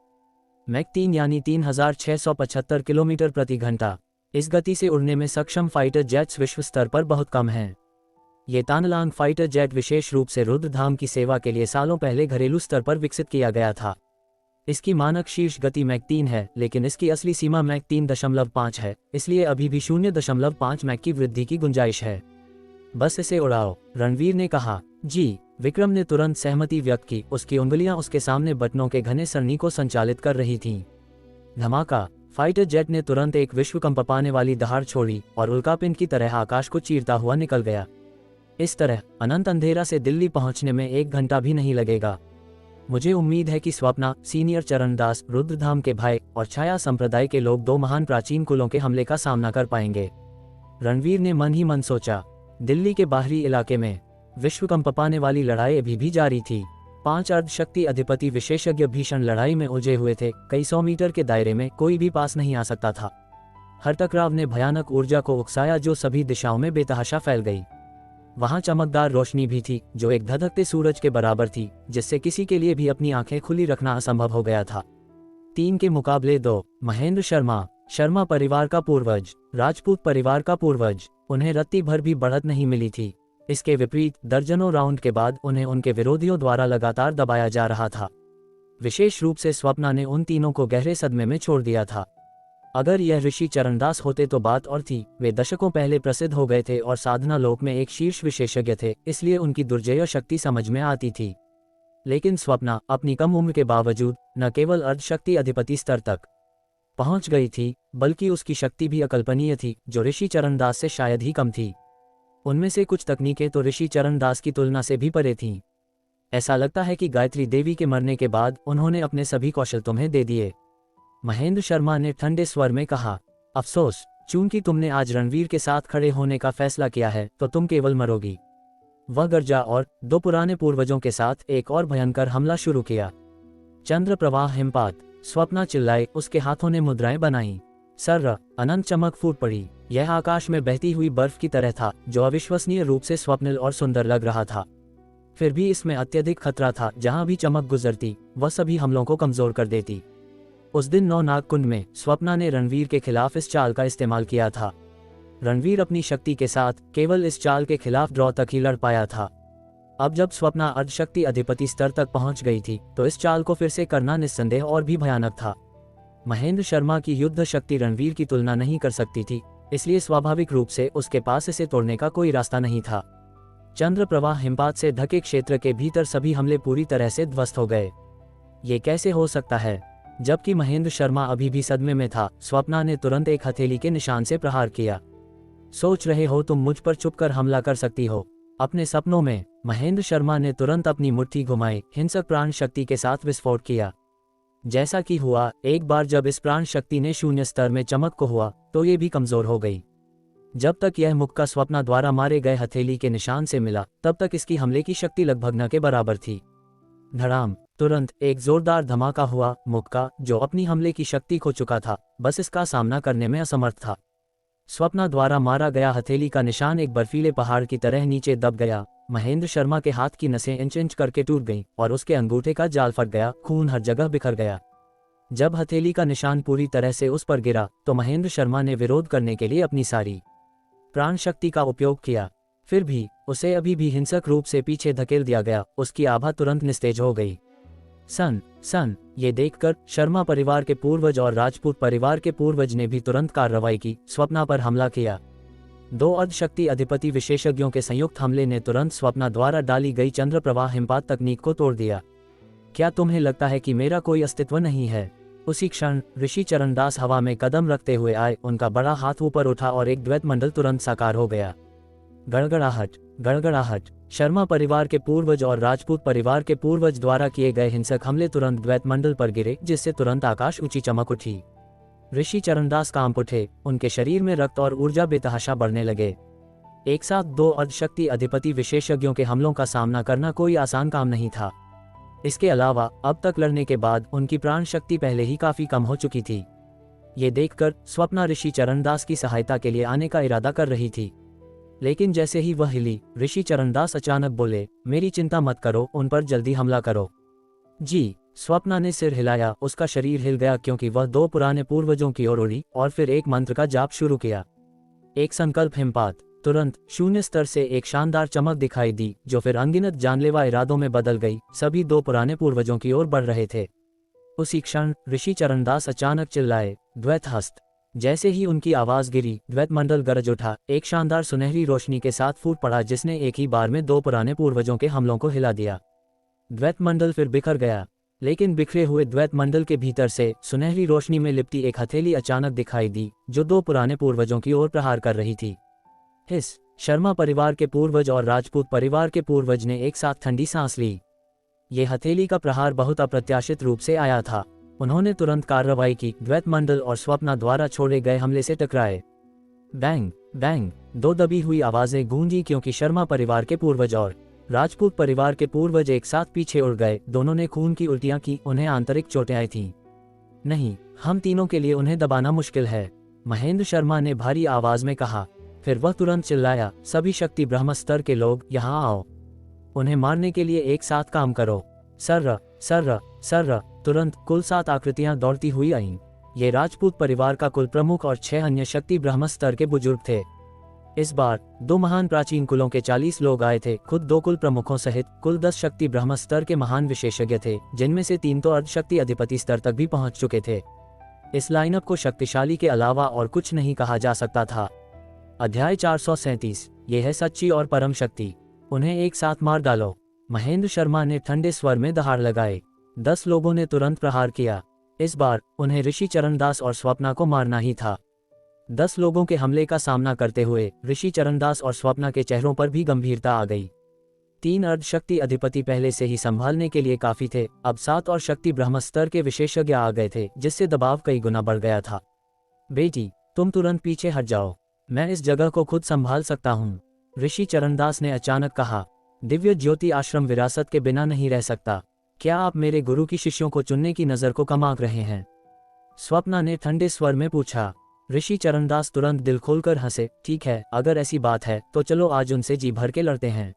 S3: मैक 3 यानी 3675 किलोमीटर प्रति घंटा। इस गति से उड़ने में सक्षम फाइटर जेट्स विश्व स्तर पर बहुत कम हैं। ये तानलांग फाइटर जेट विशेष रूप से रुद्रधाम की सेवा के लिए सालों पहले घरेलू स्तर पर विकसित किया गया था। इसकी मानक शीर्ष गति मैक 3 है, लेकिन इसकी असली सीमा मैक 3.5 है, इसलिए अभी भी 0.5 मैक की वृद्धि की गुंजाइश है। बस इसे उड़ाओ, रणवीर ने कहा। जी, विक्रम ने तुरंत सहमति व्यक्त की। उसकी उंगलियां उसके सामने बटनों के घने सरनी को संचालित कर रही थीं। धमाका! फाइटर जेट ने तुरंत एक विश्व कंप पाने वाली दहाड़ छोड़ी और उल्कापिंड की तरह आकाश को चीरता हुआ निकल गया। इस तरह अनंत अंधेरा से दिल्ली पहुंचने में 1 घंटा भी नहीं लगेगा। मुझे उम्मीद है कि स्वप्ना, सीनियर चरणदास, रुद्रधाम के भाई और छाया संप्रदाय के लोग 2 महान प्राचीन कुलों के हमले का सामना कर पाएंगे, रणवीर ने मन ही मन सोचा। दिल्ली के बाहरी इलाके में विश्व कंप पाने वाली लड़ाई अभी भी जारी थी। 5 अर्धशक्ति अधिपति विशेषज्ञ भीषण लड़ाई में उलझे हुए थे। कई 100 मीटर के दायरे में कोई भी पास नहीं आ सकता था। हर टकराव ने भयानक ऊर्जा को उकसाया जो सभी दिशाओं में बेतहाशा फैल गई। वहां चमकदार रोशनी भी थी जो एक धधकते सूरज के बराबर थी, जिससे किसी के लिए भी अपनी आंखें खुली रखना असंभव हो गया था। 3 के मुकाबले 2। महेंद्र शर्मा परिवार का पूर्वज, राजपूत परिवार का पूर्वज। उन्हें रत्ती भर भी बढ़त नहीं मिली थी। इसके विपरीत दर्जनों राउंड के बाद उन्हें उनके विरोधियों द्वारा लगातार दबाया जा रहा था। विशेष रूप से स्वप्ना ने उन तीनों को गहरे सदमे में छोड़ दिया था। अगर यह ऋषि चरणदास होते तो बात और थी। वे दशकों पहले प्रसिद्ध हो गए थे और साधना लोक में एक शीर्ष विशेषज्ञ थे, इसलिए उनकी दुर्जेय शक्ति समझ में आती थी। लेकिन स्वप्ना अपनी कम उम्र के बावजूद न केवल अर्धशक्ति अधिपति स्तर तक पहुंच गई थी, बल्कि उसकी शक्ति भी अकल्पनीय थी, जो ऋषि चरणदास से शायद ही कम थी। उनमें से कुछ तकनीकें तो ऋषि चरणदास की तुलना से भी परे थीं। ऐसा लगता है कि गायत्री देवी के मरने के बाद उन्होंने अपने सभी कौशल तुम्हें दे दिए। महेंद्र शर्मा ने ठंडे स्वर में कहा, अफसोस, चूंकि तुमने आज रणवीर के साथ खड़े होने का फैसला किया है तो तुम केवल मरोगी। वह गर्जा और 2 पुराने पूर्वजों के साथ एक और भयंकर हमला शुरू किया। चंद्र प्रवाह हिमपात। स्वप्ना चिल्लाए, उसके हाथों ने मुद्राएं बनाई। सर्र अनंत चमक फूट पड़ी। यह आकाश में बहती हुई बर्फ की तरह था, जो अविश्वसनीय रूप से स्वप्निल और सुंदर लग रहा था। फिर भी इसमें अत्यधिक खतरा था। जहां भी चमक गुजरती वह सभी हमलों को कमजोर कर देती। उस दिन 9 नाग कुंड में स्वप्ना ने रणवीर के खिलाफ इस चाल का इस्तेमाल किया था। रणवीर अपनी शक्ति के साथ केवल इस चाल के खिलाफ ड्रॉ तक ही लड़ पाया था। अब जब स्वप्ना अर्धशक्ति अधिपति स्तर तक पहुंच गई थी तो इस चाल को फिर से करना निस्संदेह और भी भयानक था। महेंद्र शर्मा की युद्ध शक्ति रणवीर की तुलना नहीं कर सकती थी, इसलिए स्वाभाविक रूप से उसके पास इसे तोड़ने का कोई रास्ता नहीं था। चंद्र प्रवाह हिमपात से ढके क्षेत्र के भीतर सभी हमले पूरी तरह से ध्वस्त हो गए। ये कैसे हो सकता है? जबकि महेंद्र शर्मा अभी भी सदमे में था, स्वप्ना ने तुरंत एक हथेली के निशान से प्रहार किया। सोच रहे हो तुम मुझ पर छुपकर हमला कर सकती हो? अपने सपनों में? महेंद्र शर्मा ने तुरंत अपनी मुट्ठी घुमाई, हिंसक प्राण शक्ति के साथ विस्फोट किया। जैसा कि हुआ, एक बार जब इस प्राण शक्ति ने शून्य स्तर में चमक को हुआ तो ये भी कमजोर हो गई। जब तक यह मुक्का स्वप्ना द्वारा मारे गए हथेली के निशान से मिला, तब तक इसकी हमले की शक्ति लगभग न के बराबर थी। धड़ाम, तुरंत एक जोरदार धमाका हुआ। मुक्का, जो अपनी हमले की शक्ति खो चुका था, बस इसका सामना करने में असमर्थ था। स्वप्ना द्वारा मारा गया हथेली का निशान एक बर्फीले पहाड़ की तरह नीचे दब गया। महेंद्र शर्मा के हाथ की नसें इंच इंच करके टूट गईं और उसके अंगूठे का जाल फट गया। खून हर जगह बिखर गया। जब हथेली का निशान पूरी तरह से उस पर गिरा तो महेंद्र शर्मा ने विरोध करने के लिए अपनी सारी प्राण शक्ति का उपयोग किया। फिर भी उसे अभी भी हिंसक रूप से पीछे धकेल दिया गया। उसकी आभा तुरंत निस्तेज हो गई। सन ये देखकर शर्मा परिवार के पूर्वज और राजपूत परिवार के पूर्वज ने भी तुरंत कार्रवाई की, स्वप्ना पर हमला किया। 2 अर्धशक्ति अधिपति विशेषज्ञों के संयुक्त हमले ने तुरंत स्वप्ना द्वारा डाली गई चंद्र प्रवाह हिमपात तकनीक को तोड़ दिया। क्या तुम्हें लगता है कि मेरा कोई अस्तित्व नहीं है? उसी क्षण ऋषि चरणदास हवा में कदम रखते हुए आए। उनका बड़ा हाथ ऊपर उठा और एक द्वैत मंडल तुरंत साकार हो गया। गड़गड़ाहट। शर्मा परिवार के पूर्वज और राजपूत परिवार के पूर्वज द्वारा किए गए हिंसक हमले तुरंत द्वैत मंडल पर गिरे, जिससे तुरंत आकाश ऊंची चमक उठी। ऋषि चरणदास कांप उठे। उनके शरीर में रक्त और ऊर्जा बेतहाशा बढ़ने लगे। एक साथ 2 अर्धशक्ति अधिपति विशेषज्ञों के हमलों का सामना करना कोई आसान काम नहीं था। इसके अलावा अब तक लड़ने के बाद उनकी प्राण शक्ति पहले ही काफी कम हो चुकी थी। ये देखकर स्वप्ना ऋषि चरणदास की सहायता के लिए आने का इरादा कर रही थी, लेकिन जैसे ही वह हिली, ऋषि चरणदास अचानक बोले, मेरी चिंता मत करो, उन पर जल्दी हमला करो। जी। स्वप्ना ने सिर हिलाया। उसका शरीर हिल गया क्योंकि वह 2 पुराने पूर्वजों की ओर उड़ी और फिर एक मंत्र का जाप शुरू किया। एक संकल्प हिमपात। तुरंत शून्य स्तर से एक शानदार चमक दिखाई दी, जो फिर अनगिनत जानलेवा इरादों में बदल गई। सभी 2 पुराने पूर्वजों की ओर बढ़ रहे थे। उसी क्षण ऋषि चरणदास अचानक चिल्लाए, द्वैत हस्त। जैसे ही उनकी आवाज गिरी, द्वैत मंडल गरज उठा। एक शानदार सुनहरी रोशनी के साथ फूट पड़ा, जिसने एक ही बार में 2 पुराने पूर्वजों के हमलों को हिला दिया। द्वैत मंडल फिर बिखर गया, लेकिन बिखरे हुए द्वैत मंडल के भीतर से सुनहरी रोशनी में लिपटी एक हथेली अचानक दिखाई दी, जो 2 पुराने पूर्वजों की ओर प्रहार कर रही थी। हिस। शर्मा परिवार के पूर्वज और राजपूत परिवार के पूर्वज ने एक साथ ठंडी सांस ली। ये हथेली का प्रहार बहुत अप्रत्याशित रूप से आया था। उन्होंने तुरंत कार्रवाई की, द्वैत मंडल और स्वप्ना द्वारा छोड़े गए हमले से टकराए। बैंग बैंग, 2 दबी हुई आवाजें गूंजी क्योंकि शर्मा परिवार के पूर्वज और राजपूत परिवार के पूर्वज एक साथ पीछे उड़ गए। दोनों ने खून की उल्टियां की। उन्हें आंतरिक चोटें आई थीं। नहीं, हम तीनों के लिए उन्हें दबाना मुश्किल है, महेंद्र शर्मा ने भारी आवाज में कहा। फिर वह तुरंत चिल्लाया, सभी शक्ति ब्रह्म स्तर के लोग यहाँ आओ, उन्हें मारने के लिए एक साथ काम करो। सर्र सर्र सर्र। तुरंत कुल 7 आकृतियां दौड़ती हुई आईं। ये राजपूत परिवार का कुल प्रमुख और 6 अन्य शक्ति ब्रह्म स्तर के बुजुर्ग थे। इस बार 2 महान प्राचीन कुलों के 40 लोग आए थे। खुद 2 कुल प्रमुखों सहित कुल 10 शक्ति ब्रह्म स्तर के महान विशेषज्ञ थे, जिनमें से 3 तो अर्धशक्ति अधिपति स्तर तक भी पहुंच चुके थे। इस लाइनअप को शक्तिशाली के अलावा और कुछ नहीं कहा जा सकता था। अध्याय 437। ये है सच्ची और परम शक्ति, उन्हें एक साथ मार डालो। महेंद्र शर्मा ने ठंडे स्वर में दहाड़ लगाए। 10 लोगों ने तुरंत प्रहार किया। इस बार उन्हें ऋषि चरणदास और स्वप्ना को मारना ही था। 10 लोगों के हमले का सामना करते हुए ऋषि चरणदास और स्वप्ना के चेहरों पर भी गंभीरता आ गई। 3 अर्धशक्ति अधिपति पहले से ही संभालने के लिए काफी थे, अब 7 और शक्ति ब्रह्म स्तर के विशेषज्ञ आ गए थे, जिससे दबाव कई गुना बढ़ गया था। बेटी, तुम तुरंत पीछे हट जाओ, मैं इस जगह को खुद संभाल सकता हूँ, ऋषि चरणदास ने अचानक कहा। दिव्य ज्योति आश्रम विरासत के बिना नहीं रह सकता। क्या आप मेरे गुरु की शिष्यों को चुनने की नजर को कम आंक रहे हैं? स्वप्ना ने ठंडे स्वर में पूछा। ऋषि चरणदास तुरंत दिल खोलकर हंसे। ठीक है, अगर ऐसी बात है तो चलो आज उनसे जी भर के लड़ते हैं।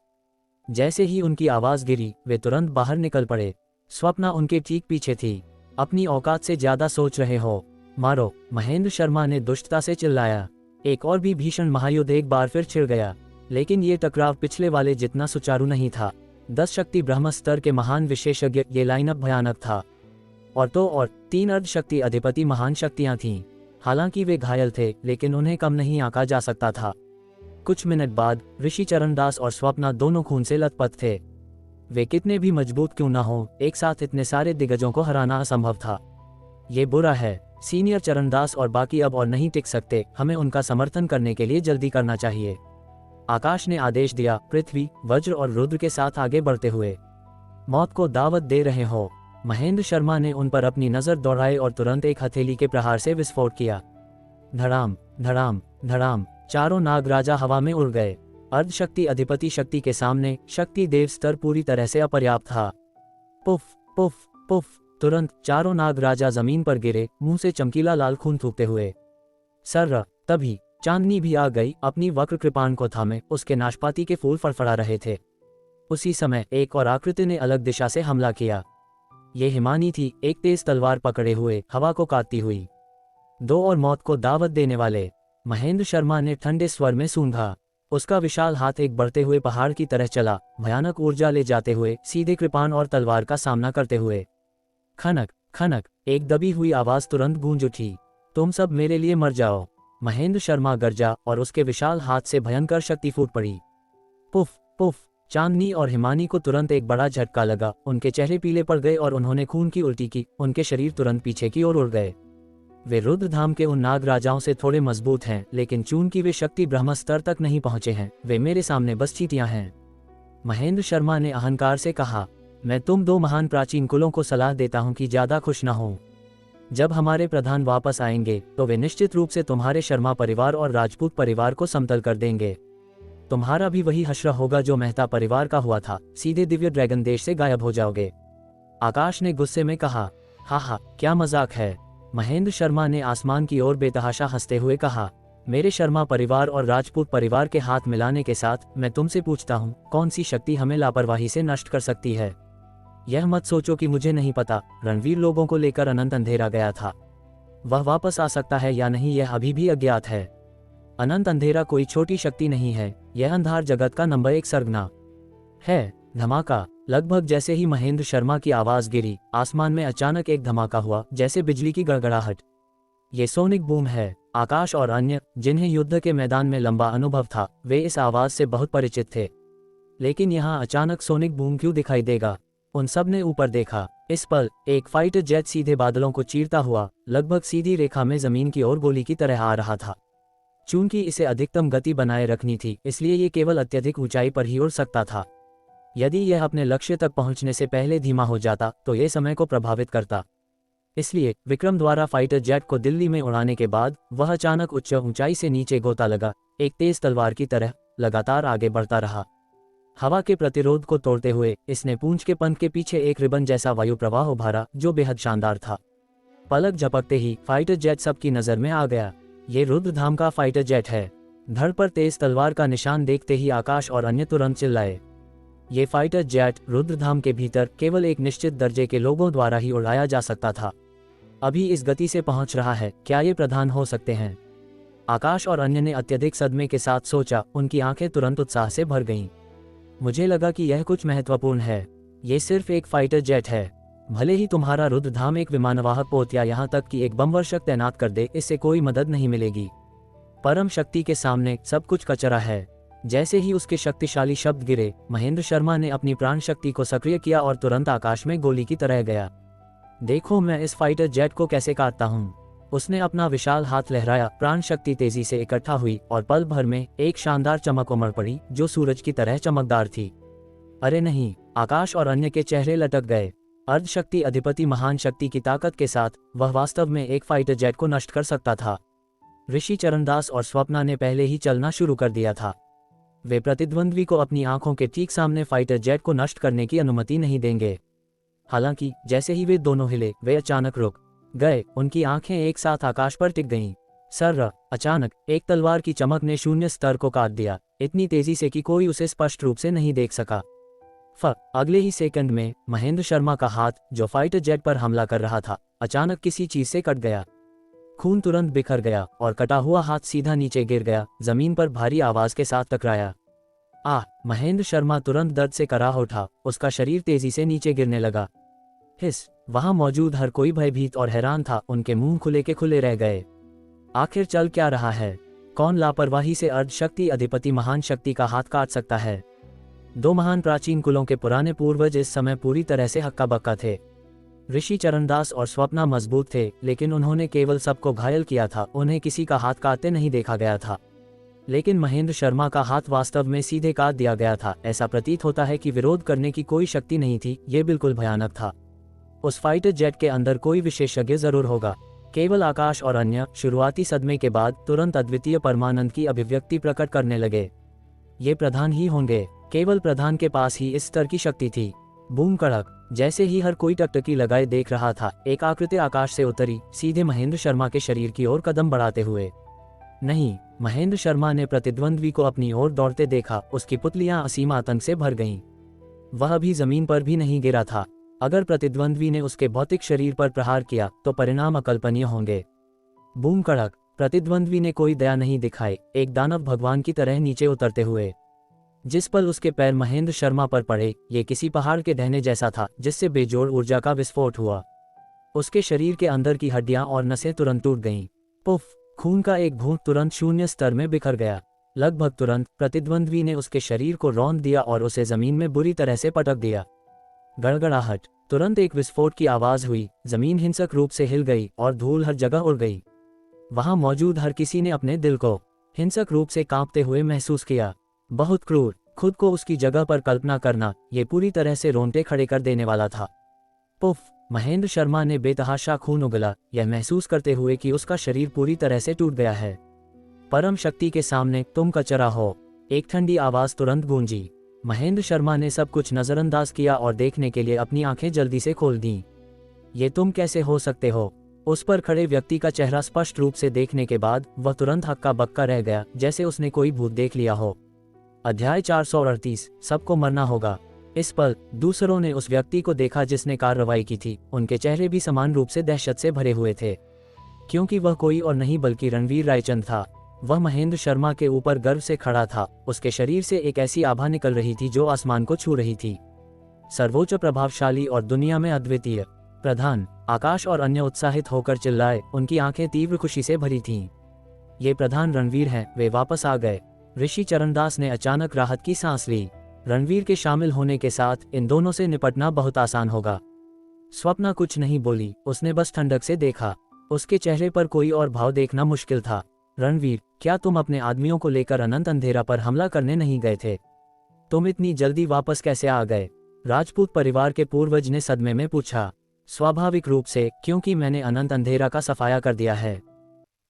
S3: जैसे ही उनकी आवाज गिरी, वे तुरंत बाहर निकल पड़े। स्वप्ना उनके ठीक पीछे थी। अपनी औकात से ज्यादा सोच रहे हो, मारो, महेंद्र शर्मा ने दुष्टता से चिल्लाया। एक और भी भीषण महायुद्ध एक बार फिर छिड़ गया, लेकिन ये टकराव पिछले वाले जितना सुचारू नहीं था। 10 शक्ति ब्रह्म स्तर के महान विशेषज्ञ, ये लाइनअप भयानक था। और 3 अर्धशक्ति अधिपति महान शक्तियां थीं। हालांकि वे घायल थे, लेकिन उन्हें कम नहीं आंका जा सकता था। कुछ मिनट बाद ऋषि चरणदास और स्वप्ना दोनों खून से लथपथ थे। वे कितने भी मजबूत क्यों ना हो, एक साथ इतने सारे दिग्गजों को हराना असंभव था। ये बुरा है। सीनियर चरणदास और बाकी अब और नहीं टिक सकते, हमें उनका समर्थन करने के लिए जल्दी करना चाहिए। आकाश ने आदेश दिया, पृथ्वी, वज्र और रुद्र के साथ आगे बढ़ते हुए। मौत को दावत दे रहे हो? महेंद्र शर्मा ने उन पर अपनी नजर दौड़ाई और तुरंत एक हथेली के प्रहार से विस्फोट किया। धड़ाम धड़ाम धड़ाम। चारों नागराजा हवा में उड़ गए। अर्धशक्ति अधिपति शक्ति के सामने शक्ति देव स्तर पूरी तरह से अपर्याप्त था। Puff puff puff. तुरंत चारों नागराजा जमीन पर गिरे, मुंह से चमकीला लाल खून थूकते हुए। सर्र। तभी चांदनी भी आ गई, अपनी वक्र कृपाण को थामे उसके नाशपाती के फूल फड़फड़ा रहे थे। उसी समय एक और आकृति ने अलग दिशा से हमला किया। ये हिमानी थी, एक तेज तलवार पकड़े हुए, हवा को काटती हुई। 2 और मौत को दावत देने वाले। महेंद्र शर्मा ने ठंडे स्वर में सूंघा। उसका विशाल हाथ एक बढ़ते हुए पहाड़ की तरह चला, भयानक ऊर्जा ले जाते हुए, सीधे कृपाण और तलवार का सामना करते हुए। खनक खनक। एक दबी हुई आवाज तुरंत गूंज उठी। तुम सब मेरे लिए मर जाओ। महेंद्र शर्मा गरजा और उसके विशाल हाथ से भयंकर शक्ति फूट पड़ी। Puff puff. चांदनी और हिमानी को तुरंत एक बड़ा झटका लगा। उनके चेहरे पीले पड़ गए और उन्होंने खून की उल्टी की। उनके शरीर तुरंत पीछे की ओर उड़ गए। वे रुद्रधाम के उन नागराजाओं से थोड़े मजबूत हैं, लेकिन चूंकि वे शक्ति ब्रह्म स्तर तक नहीं पहुंचे हैं, वे मेरे सामने बस चींटियां हैं। महेंद्र शर्मा ने अहंकार से कहा, मैं तुम 2 महान प्राचीन कुलों को सलाह देता हूं कि ज्यादा खुश न हो। जब हमारे प्रधान वापस आएंगे तो वे निश्चित रूप से तुम्हारे शर्मा परिवार और राजपूत परिवार को समतल कर देंगे। तुम्हारा भी वही हश्र होगा जो मेहता परिवार का हुआ था, सीधे दिव्य ड्रैगन देश से गायब हो जाओगे। आकाश ने गुस्से में कहा। हा, क्या मजाक है? महेंद्र शर्मा ने आसमान की ओर बेतहाशा हंसते हुए कहा, मेरे शर्मा परिवार और राजपूत परिवार के हाथ मिलाने के साथ मैं तुमसे पूछता हूँ, कौन सी शक्ति हमें लापरवाही से नष्ट कर सकती है? यह मत सोचो कि मुझे नहीं पता। रणवीर लोगों को लेकर अनंत अंधेरा गया था। वह वापस आ सकता है या नहीं, यह अभी भी अज्ञात है। अनंत अंधेरा कोई छोटी शक्ति नहीं है, यह अंधार जगत का नंबर 1 सरगना है। धमाका। लगभग जैसे ही महेंद्र शर्मा की आवाज गिरी, आसमान में अचानक एक धमाका हुआ, जैसे बिजली की गड़गड़ाहट। ये सोनिक बूम है। आकाश और अन्य, जिन्हें युद्ध के मैदान में लंबा अनुभव था, वे इस आवाज से बहुत परिचित थे। लेकिन यहाँ अचानक सोनिक बूम क्यों दिखाई देगा? उन सब ने ऊपर देखा। इस पल एक फाइटर जेट सीधे बादलों को चीरता हुआ लगभग सीधी रेखा में जमीन की ओर गोली की तरह आ रहा था। चूंकि इसे अधिकतम गति बनाए रखनी थी, इसलिए ये केवल अत्यधिक ऊंचाई पर ही उड़ सकता था। यदि यह अपने लक्ष्य तक पहुंचने से पहले धीमा हो जाता तो ये समय को प्रभावित करता। इसलिए विक्रम द्वारा फाइटर जेट को दिल्ली में उड़ाने के बाद वह अचानक उच्च ऊंचाई से नीचे गोता लगा, एक तेज तलवार की तरह लगातार आगे बढ़ता रहा। हवा के प्रतिरोध को तोड़ते हुए इसने पूंछ के पंख के पीछे एक रिबन जैसा वायु प्रवाह उभारा, जो बेहद शानदार था। पलक झपकते ही फाइटर जेट सबकी नजर में आ गया। ये रुद्रधाम का फाइटर जेट है। धड़ पर तेज तलवार का निशान देखते ही आकाश और अन्य तुरंत चिल्लाए। ये फाइटर जेट रुद्रधाम के भीतर केवल एक निश्चित दर्जे के लोगों द्वारा ही उड़ाया जा सकता था। अभी इस गति से पहुंच रहा है, क्या ये प्रधान हो सकते हैं? आकाश और अन्य ने अत्यधिक सदमे के साथ सोचा। उनकी आंखें तुरंत उत्साह से भर गईं। मुझे लगा कि यह कुछ महत्वपूर्ण है। ये सिर्फ एक फाइटर जेट है। भले ही तुम्हारा रुद्रधाम एक विमानवाहक पोत या यहाँ तक कि एक बमवर्षक तैनात कर दे, इससे कोई मदद नहीं मिलेगी। परम शक्ति के सामने सब कुछ कचरा है। जैसे ही उसके शक्तिशाली शब्द गिरे, महेंद्र शर्मा ने अपनी प्राण शक्ति को सक्रिय किया और तुरंत आकाश में गोली की तरह गया। देखो मैं इस फाइटर जेट को कैसे काटता हूँ। उसने अपना विशाल हाथ लहराया। प्राण शक्ति तेजी से इकट्ठा हुई और पल भर में एक शानदार चमक उमड़ पड़ी जो सूरज की तरह चमकदार थी। अरे नहीं! आकाश और अन्य के चेहरे लटक गए। अर्धशक्ति अधिपति महान शक्ति की ताकत के साथ वह वास्तव में एक फाइटर जेट को नष्ट कर सकता था। ऋषि चरणदास और स्वप्ना ने पहले ही चलना शुरू कर दिया था। वे प्रतिद्वंद्वी को अपनी आंखों के ठीक सामने फाइटर जेट को नष्ट करने की अनुमति नहीं देंगे। हालांकि जैसे ही वे दोनों हिले, वे अचानक रुक गए। उनकी आंखें एक साथ आकाश पर टिक गईं। सर! अचानक एक तलवार की चमक ने शून्य स्तर को काट दिया, इतनी तेजी से कि कोई उसे स्पष्ट रूप से नहीं देख सका। अगले ही सेकंड में महेंद्र शर्मा का हाथ, जो फाइटर जेट पर हमला कर रहा था, अचानक किसी चीज से कट गया। खून तुरंत बिखर गया और कटा हुआ हाथ सीधा नीचे गिर गया, जमीन पर भारी आवाज के साथ टकराया। महेंद्र शर्मा तुरंत दर्द से कराह उठा। उसका शरीर तेजी से नीचे गिरने लगा। हिस! वहां मौजूद हर कोई भयभीत और हैरान था। उनके मुंह खुले के खुले रह गए। आखिर चल क्या रहा है? कौन लापरवाही से अर्धशक्ति अधिपति महान शक्ति का हाथ काट सकता है? दो महान प्राचीन कुलों के पुराने पूर्वज इस समय पूरी तरह से हक्का बक्का थे। ऋषि चरणदास और स्वप्ना मजबूत थे, लेकिन उन्होंने केवल सबको घायल किया था। उन्हें किसी का हाथ काटते नहीं देखा गया था। लेकिन महेंद्र शर्मा का हाथ वास्तव में सीधे काट दिया गया था। ऐसा प्रतीत होता है कि विरोध करने की कोई शक्ति नहीं थी। ये बिल्कुल भयानक था। उस फाइटर जेट के अंदर कोई विशेषज्ञ जरूर होगा। केवल आकाश और अन्य शुरुआती सदमे के बाद तुरंत अद्वितीय परमानंद की अभिव्यक्ति प्रकट करने लगे। ये प्रधान ही होंगे। केवल प्रधान के पास ही इस स्तर की शक्ति थी। बूम कड़क! जैसे ही हर कोई टकटकी लगाए देख रहा था, एक आकृति आकाश से उतरी, सीधे महेंद्र शर्मा के शरीर की ओर कदम बढ़ाते हुए। नहीं! महेंद्र शर्मा ने प्रतिद्वंद्वी को अपनी ओर दौड़ते देखा। उसकी पुतलियां असीम आतंक से भर गईं। वह अभी जमीन पर भी नहीं गिरा था। अगर प्रतिद्वंद्वी ने उसके भौतिक शरीर पर प्रहार किया तो परिणाम अकल्पनीय होंगे। बूम कड़क! प्रतिद्वंद्वी ने कोई दया नहीं दिखाई, एक दानव भगवान की तरह नीचे उतरते हुए। जिस पल उसके पैर महेंद्र शर्मा पर पड़े, ये किसी पहाड़ के ढहने जैसा था जिससे बेजोड़ ऊर्जा का विस्फोट हुआ। उसके शरीर के अंदर की हड्डियां और नसें तुरंत टूट गईं। पुफ! खून का एक बूंद तुरंत शून्य स्तर में बिखर गया। लगभग तुरंत प्रतिद्वंद्वी ने उसके शरीर को रौंद दिया और उसे जमीन में बुरी तरह से पटक दिया। गड़गड़ाहट! तुरंत एक विस्फोट की आवाज हुई। जमीन हिंसक रूप से हिल गई और धूल हर जगह उड़ गई। वहां मौजूद हर किसी ने अपने दिल को हिंसक रूप से कांपते हुए महसूस किया। बहुत क्रूर! खुद को उसकी जगह पर कल्पना करना, ये पूरी तरह से रोंगटे खड़े कर देने वाला था। पुफ! महेंद्र शर्मा ने बेतहाशा खून उगला, यह महसूस करते हुए कि उसका शरीर पूरी तरह से टूट गया है। परम शक्ति के सामने तुम कचरा हो। एक ठंडी आवाज तुरंत गूंजी। महेंद्र शर्मा ने सब कुछ नजरअंदाज किया और देखने के लिए अपनी आंखें जल्दी से खोल दीं। ये तुम कैसे हो सकते हो? उस पर खड़े व्यक्ति का चेहरा स्पष्ट रूप से देखने के बाद वह तुरंत हक्का बक्का रह गया, जैसे उसने कोई भूत देख लिया हो। अध्याय 438, सबको मरना होगा। इस पल दूसरों ने उस व्यक्ति को देखा जिसने कार्रवाई की थी। उनके चेहरे भी समान रूप से दहशत से भरे हुए थे, क्योंकि वह कोई और नहीं बल्कि रणवीर रायचंद था। वह महेंद्र शर्मा के ऊपर गर्व से खड़ा था। उसके शरीर से एक ऐसी आभा निकल रही थी जो आसमान को छू रही थी। सर्वोच्च, प्रभावशाली और दुनिया में अद्वितीय प्रधान! आकाश और अन्य उत्साहित होकर चिल्लाए। उनकी आंखें तीव्र खुशी से भरी थीं। ये प्रधान रणवीर हैं, वे वापस आ गए। ऋषि चरणदास ने अचानक राहत की सांस ली। रणवीर के शामिल होने के साथ इन दोनों से निपटना बहुत आसान होगा। स्वप्ना कुछ नहीं बोली, उसने बस ठंडक से देखा। उसके चेहरे पर कोई और भाव देखना मुश्किल था। रणवीर, क्या तुम अपने आदमियों को लेकर अनंत अंधेरा पर हमला करने नहीं गए थे? तुम इतनी जल्दी वापस कैसे आ गए? राजपूत परिवार के पूर्वज ने सदमे में पूछा। स्वाभाविक रूप से, क्योंकि मैंने अनंत अंधेरा का सफाया कर दिया है,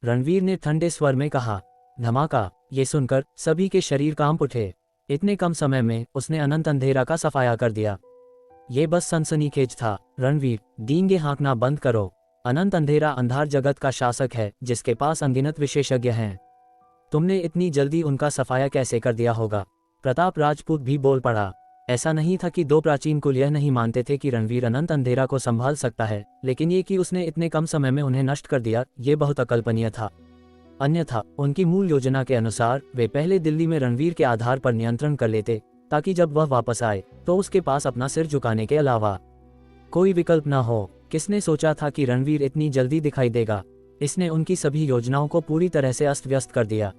S3: रणवीर ने ठंडे स्वर में कहा। धमाका! ये सुनकर सभी के शरीर कांप उठे। इतने कम समय में उसने अनंत अंधेरा का सफाया कर दिया। ये बस सनसनीखेज था। रणवीर, डींगे हाँकना बंद करो। अनंत अंधेरा अंधार जगत का शासक है जिसके पास अनगिनत विशेषज्ञ हैं। तुमने इतनी जल्दी उनका सफाया कैसे कर दिया होगा? प्रताप राजपूत भी बोल पड़ा। ऐसा नहीं था कि दो प्राचीन कुल यह नहीं मानते थे कि रणवीर अनंत अंधेरा को संभाल सकता है, लेकिन ये कि उसने इतने कम समय में उन्हें नष्ट कर दिया, ये बहुत अकल्पनीय था। अन्यथा उनकी मूल योजना के अनुसार वे पहले दिल्ली में रणवीर के आधार पर नियंत्रण कर लेते, ताकि जब वह वापस आए तो उसके पास अपना सिर झुकाने के अलावा कोई विकल्प न हो। किसने सोचा था कि रणवीर इतनी जल्दी दिखाई देगा? इसने उनकी सभी योजनाओं को पूरी तरह से अस्त व्यस्त कर दिया।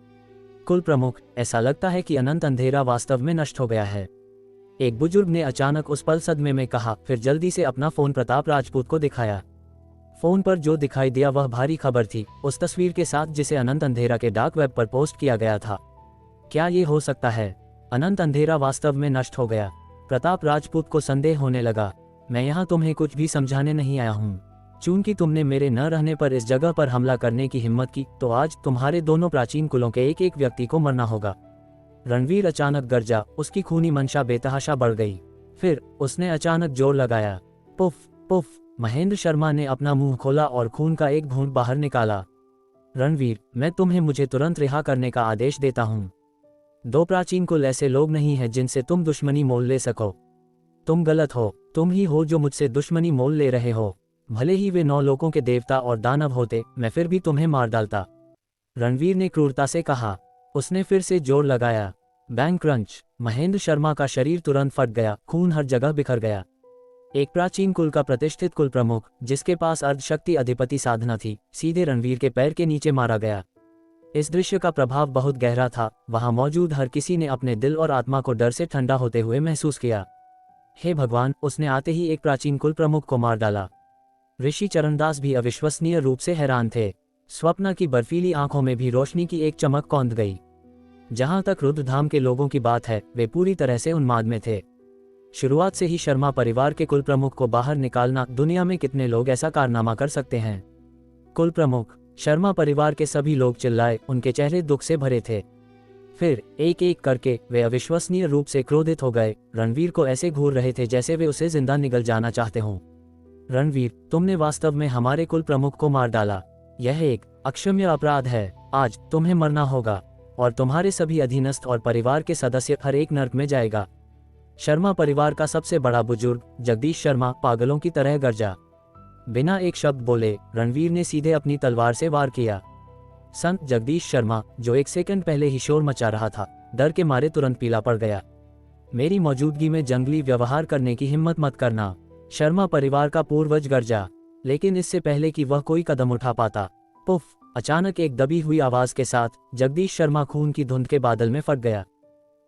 S3: कुल प्रमुख, ऐसा लगता है कि अनंत अंधेरा वास्तव में नष्ट हो गया है, एक बुजुर्ग ने अचानक उस पल सदमे में कहा। फिर जल्दी से अपना फोन प्रताप राजपूत को दिखाया। फोन पर जो दिखाई दिया वह भारी खबर थी, उस तस्वीर के साथ जिसे अनंत अंधेरा के डार्क वेब पर पोस्ट किया गया था। क्या ये हो सकता है? अनंत अंधेरा वास्तव में नष्ट हो गया। प्रताप राजपूत को संदेह होने लगा। मैं यहाँ तुम्हें कुछ भी समझाने नहीं आया हूँ। चूंकि तुमने मेरे न रहने पर इस जगह पर हमला करने की हिम्मत की, तो आज तुम्हारे दोनों प्राचीन कुलों के एक एक व्यक्ति को मरना होगा। रणवीर अचानक गरजा, उसकी खूनी मंशा बेतहाशा बढ़ गई। फिर उसने अचानक जोर लगाया। Puff puff. महेंद्र शर्मा ने अपना मुंह खोला और खून का एक बूंद बाहर निकाला। रणवीर, मैं तुम्हें मुझे तुरंत रिहा करने का आदेश देता हूँ। दो प्राचीन कुल ऐसे लोग नहीं हैं जिनसे तुम दुश्मनी मोल ले सको। तुम गलत हो। तुम ही हो जो मुझसे दुश्मनी मोल ले रहे हो। भले ही वे 9 लोगों के देवता और दानव होते, मैं फिर भी तुम्हें मार डालता, रणवीर ने क्रूरता से कहा। उसने फिर से जोर लगाया। Bang crunch. महेंद्र शर्मा का शरीर तुरंत फट गया, खून हर जगह बिखर गया। एक प्राचीन कुल का प्रतिष्ठित कुल प्रमुख, जिसके पास अर्धशक्ति अधिपति साधना थी, सीधे रणवीर के पैर के नीचे मारा गया। इस दृश्य का प्रभाव बहुत गहरा था। वहां मौजूद हर किसी ने अपने दिल और आत्मा को डर से ठंडा होते हुए महसूस किया। हे भगवान, उसने आते ही एक प्राचीन कुल प्रमुख को मार डाला। ऋषि चरणदास भी अविश्वसनीय रूप से हैरान थे। स्वप्ना की बर्फीली आंखों में भी रोशनी की एक चमक कौंध गई। जहां तक रुद्रधाम के लोगों की बात है, वे पूरी तरह से उन्माद में थे। शुरुआत से ही शर्मा परिवार के कुल प्रमुख को बाहर निकालना, दुनिया में कितने लोग ऐसा कारनामा कर सकते हैं? कुल प्रमुख। शर्मा परिवार के सभी लोग चिल्लाए, उनके चेहरे दुख से भरे थे। फिर एक एक करके वे अविश्वसनीय रूप से क्रोधित हो गए। रणवीर को ऐसे घूर रहे थे जैसे वे उसे जिंदा निगल जाना चाहते हों। रणवीर, तुमने वास्तव में हमारे कुल प्रमुख को मार डाला। यह एक अक्षम्य अपराध है। आज तुम्हें मरना होगा और तुम्हारे सभी अधीनस्थ और परिवार के सदस्य हर एक नर्क में जाएगा। शर्मा परिवार का सबसे बड़ा बुजुर्ग जगदीश शर्मा पागलों की तरह गरजा। बिना एक शब्द बोले रणवीर ने सीधे अपनी तलवार से वार किया। संत जगदीश शर्मा, जो एक सेकंड पहले ही शोर मचा रहा था, डर के मारे तुरंत पीला पड़ गया। मेरी मौजूदगी में जंगली व्यवहार करने की हिम्मत मत करना, शर्मा परिवार का पूर्वज गरजा। लेकिन इससे पहले कि वह कोई कदम उठा पाता, पुफ, अचानक एक दबी हुई आवाज के साथ जगदीश शर्मा खून की धुंध के बादल में फट गया।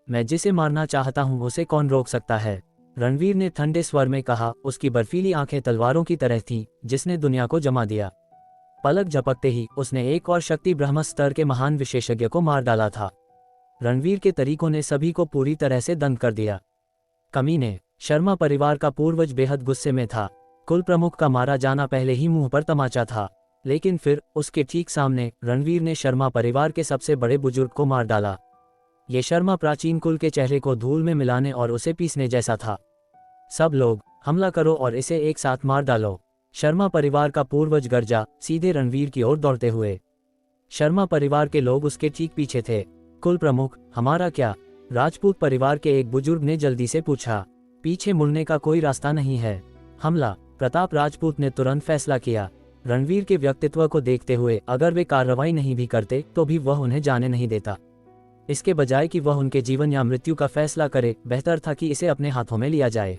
S3: मैं जिसे मारना चाहता हूं उसे कौन रोक सकता है? रणवीर ने ठंडे स्वर में कहा। उसकी बर्फीली आंखें तलवारों की तरह थीं, जिसने दुनिया को जमा दिया। पलक झपकते ही उसने एक और शक्ति ब्रह्म स्तर के महान विशेषज्ञ को मार डाला था। रणवीर के तरीकों ने सभी को पूरी तरह से दंग कर दिया। कमीने। शर्मा परिवार का पूर्वज बेहद गुस्से में था। कुल प्रमुख का मारा जाना पहले ही मुंह पर तमाचा था, लेकिन फिर उसके ठीक सामने रणवीर ने शर्मा परिवार के सबसे बड़े बुजुर्ग को मार डाला। ये शर्मा प्राचीन कुल के चेहरे को धूल में मिलाने और उसे पीसने जैसा था। सब लोग हमला करो और इसे एक साथ मार डालो, शर्मा परिवार का पूर्वज गरजा, सीधे रणवीर की ओर दौड़ते हुए। शर्मा परिवार के लोग उसके ठीक पीछे थे। कुल प्रमुख, हमारा क्या? राजपूत परिवार के एक बुजुर्ग ने जल्दी से पूछा। पीछे मुड़ने का कोई रास्ता नहीं है। हमला। प्रताप राजपूत ने तुरंत फैसला किया। रणवीर के व्यक्तित्व को देखते हुए अगर वे कार्रवाई नहीं भी करते तो भी वह उन्हें जाने नहीं देता। इसके बजाय कि वह उनके जीवन या मृत्यु का फैसला करे, बेहतर था कि इसे अपने हाथों में लिया जाए।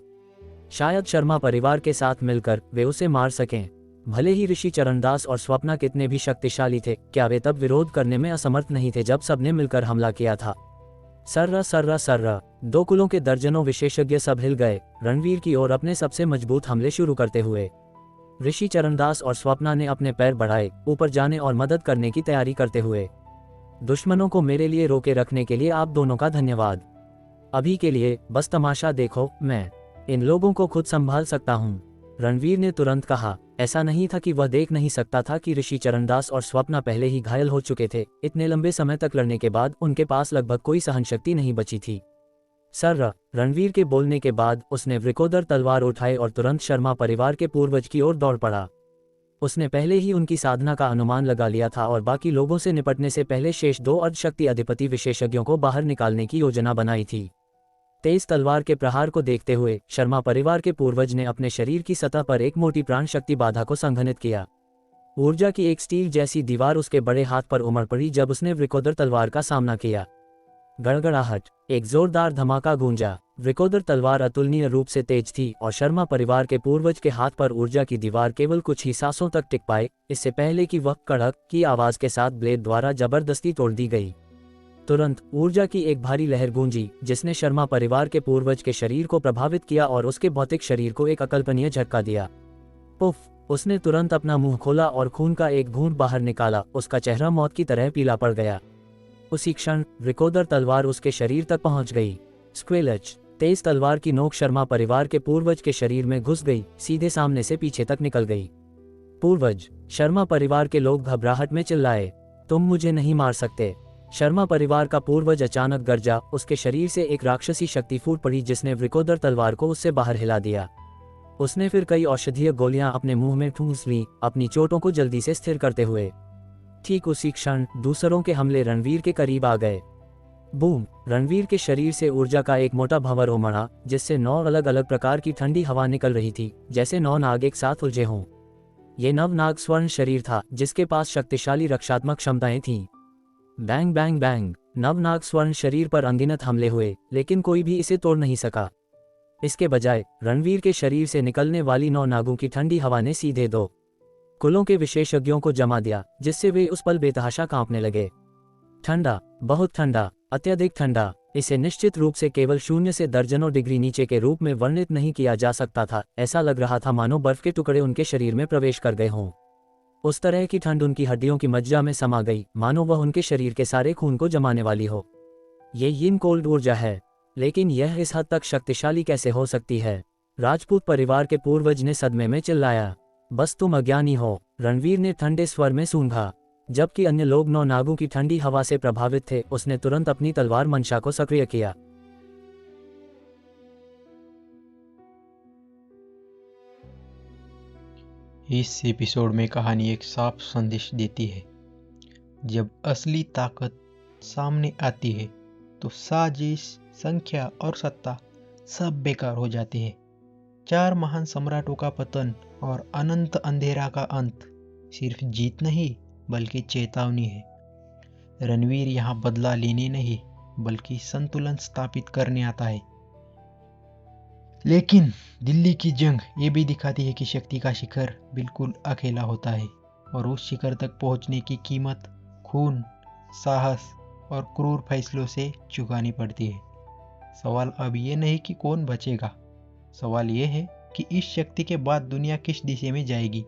S3: शायद शर्मा परिवार के साथ मिलकर वे उसे मार सकें। भले ही ऋषि चरणदास और स्वप्ना कितने भी शक्तिशाली थे, क्या वे तब विरोध करने में असमर्थ नहीं थे जब सबने मिलकर हमला किया था? सर्रा सर्रा सर्रा। दो कुलों के दर्जनों विशेषज्ञ सब हिल गए, रणवीर की ओर अपने सबसे मजबूत हमले शुरू करते हुए। ऋषि चरणदास और स्वप्ना ने अपने पैर बढ़ाए, ऊपर जाने और मदद करने की तैयारी करते हुए। दुश्मनों को मेरे लिए रोके रखने के लिए आप दोनों का धन्यवाद। अभी के लिए बस तमाशा देखो, मैं इन लोगों को खुद संभाल सकता हूँ, रणवीर ने तुरंत कहा। ऐसा नहीं था कि वह देख नहीं सकता था कि ऋषि चरणदास और स्वप्ना पहले ही घायल हो चुके थे। इतने लंबे समय तक लड़ने के बाद उनके पास लगभग कोई सहनशक्ति नहीं बची थी। सर, रणवीर के बोलने के बाद उसने वृकोदर तलवार उठाई और तुरंत शर्मा परिवार के पूर्वज की ओर दौड़ पड़ा। उसने पहले ही उनकी साधना का अनुमान लगा लिया था और बाकी लोगों से निपटने से पहले शेष 2 अर्धशक्ति अधिपति विशेषज्ञों को बाहर निकालने की योजना बनाई थी। तेज तलवार के प्रहार को देखते हुए शर्मा परिवार के पूर्वज ने अपने शरीर की सतह पर एक मोटी प्राण शक्ति बाधा को संघनित किया। ऊर्जा की एक स्टील जैसी दीवार उसके बड़े हाथ पर उमड़ पड़ी जब उसने वृकोदर तलवार का सामना किया। गड़गड़ाहट, एक जोरदार धमाका गूंजा। वृकोदर तलवार अतुलनीय रूप से तेज थी और शर्मा परिवार के पूर्वज के हाथ पर ऊर्जा की दीवार केवल कुछ ही सांसों तक टिक पाए, इससे पहले कि वह कड़क की आवाज के साथ ब्लेड द्वारा जबरदस्ती तोड़ दी गई। तुरंत ऊर्जा की एक भारी लहर गूंजी जिसने शर्मा परिवार के पूर्वज के शरीर को प्रभावित किया और उसके भौतिक शरीर को एक अकल्पनीय झटका दिया। पुफ! उसने तुरंत अपना मुंह खोला और खून का एक घूंट बाहर निकाला। उसका चेहरा मौत की तरह पीला पड़ गया। उसी क्षण वृकोदर तलवार उसके शरीर तक पहुंच गई। स्क्वेलच, तेज तलवार की नोक शर्मा परिवार के पूर्वज के शरीर में घुस गई, सीधे सामने से पीछे तक निकल गई। पूर्वज, शर्मा परिवार के लोग घबराहट में चिल्लाए, तुम मुझे नहीं मार सकते। शर्मा परिवार का पूर्वज अचानक गरजा। उसके शरीर से एक राक्षसी शक्ति फूट पड़ी जिसने वृकोदर तलवार को उससे बाहर हिला दिया। उसने फिर कई औषधीय गोलियां अपने मुंह में ठूंस लीं, अपनी चोटों को जल्दी से स्थिर करते हुए। ठीक उसी क्षण दूसरों के हमले रणवीर के करीब आ गए। बूम! रणवीर के शरीर से ऊर्जा का एक मोटा भंवर उमड़ा जिससे 9 अलग अलग प्रकार की ठंडी हवा निकल रही थी, जैसे 9 नाग एक साथ उलझे हों। ये नवनाग स्वर्ण शरीर था जिसके पास शक्तिशाली रक्षात्मक क्षमताएं थीं। Bang bang bang! नवनाग स्वर्ण शरीर पर अनगिनत हमले हुए, लेकिन कोई भी इसे तोड़ नहीं सका। इसके बजाय रणवीर के शरीर से निकलने वाली 9 नागों की ठंडी हवा ने सीधे 2 कुलों के विशेषज्ञों को जमा दिया, जिससे वे उस पल बेतहाशा कांपने लगे। ठंडा, बहुत ठंडा, अत्यधिक ठंडा। इसे निश्चित रूप से केवल 0 से दर्जनों डिग्री नीचे के रूप में वर्णित नहीं किया जा सकता था। ऐसा लग रहा था मानो बर्फ के टुकड़े उनके शरीर में प्रवेश कर गए हों। उस तरह की ठंड उनकी हड्डियों की मज्जा में समा गई, मानो वह उनके शरीर के सारे खून को जमाने वाली हो। ये यिन कोल्ड ऊर्जा है, लेकिन यह इस हद तक शक्तिशाली कैसे हो सकती है? राजपूत परिवार के पूर्वज ने सदमे में चिल्लाया। बस तुम अज्ञानी हो, रणवीर ने ठंडे स्वर में सूंघा। जबकि अन्य लोग 9 नागों की ठंडी हवा से प्रभावित थे, उसने तुरंत अपनी तलवार मंशा को सक्रिय किया।
S2: इस एपिसोड में कहानी एक साफ संदेश देती है। जब असली ताकत सामने आती है तो साजिश, संख्या और सत्ता सब बेकार हो जाती है। 4 महान सम्राटों का पतन और अनंत अंधेरा का अंत सिर्फ जीत नहीं बल्कि चेतावनी है। रणवीर यहाँ बदला लेने नहीं बल्कि संतुलन स्थापित करने आता है। लेकिन दिल्ली की जंग ये भी दिखाती है कि शक्ति का शिखर बिल्कुल अकेला होता है और उस शिखर तक पहुंचने की कीमत खून, साहस और क्रूर फैसलों से चुकानी पड़ती है। सवाल अब ये नहीं कि कौन बचेगा, सवाल ये है कि इस शक्ति के बाद दुनिया किस दिशा में जाएगी।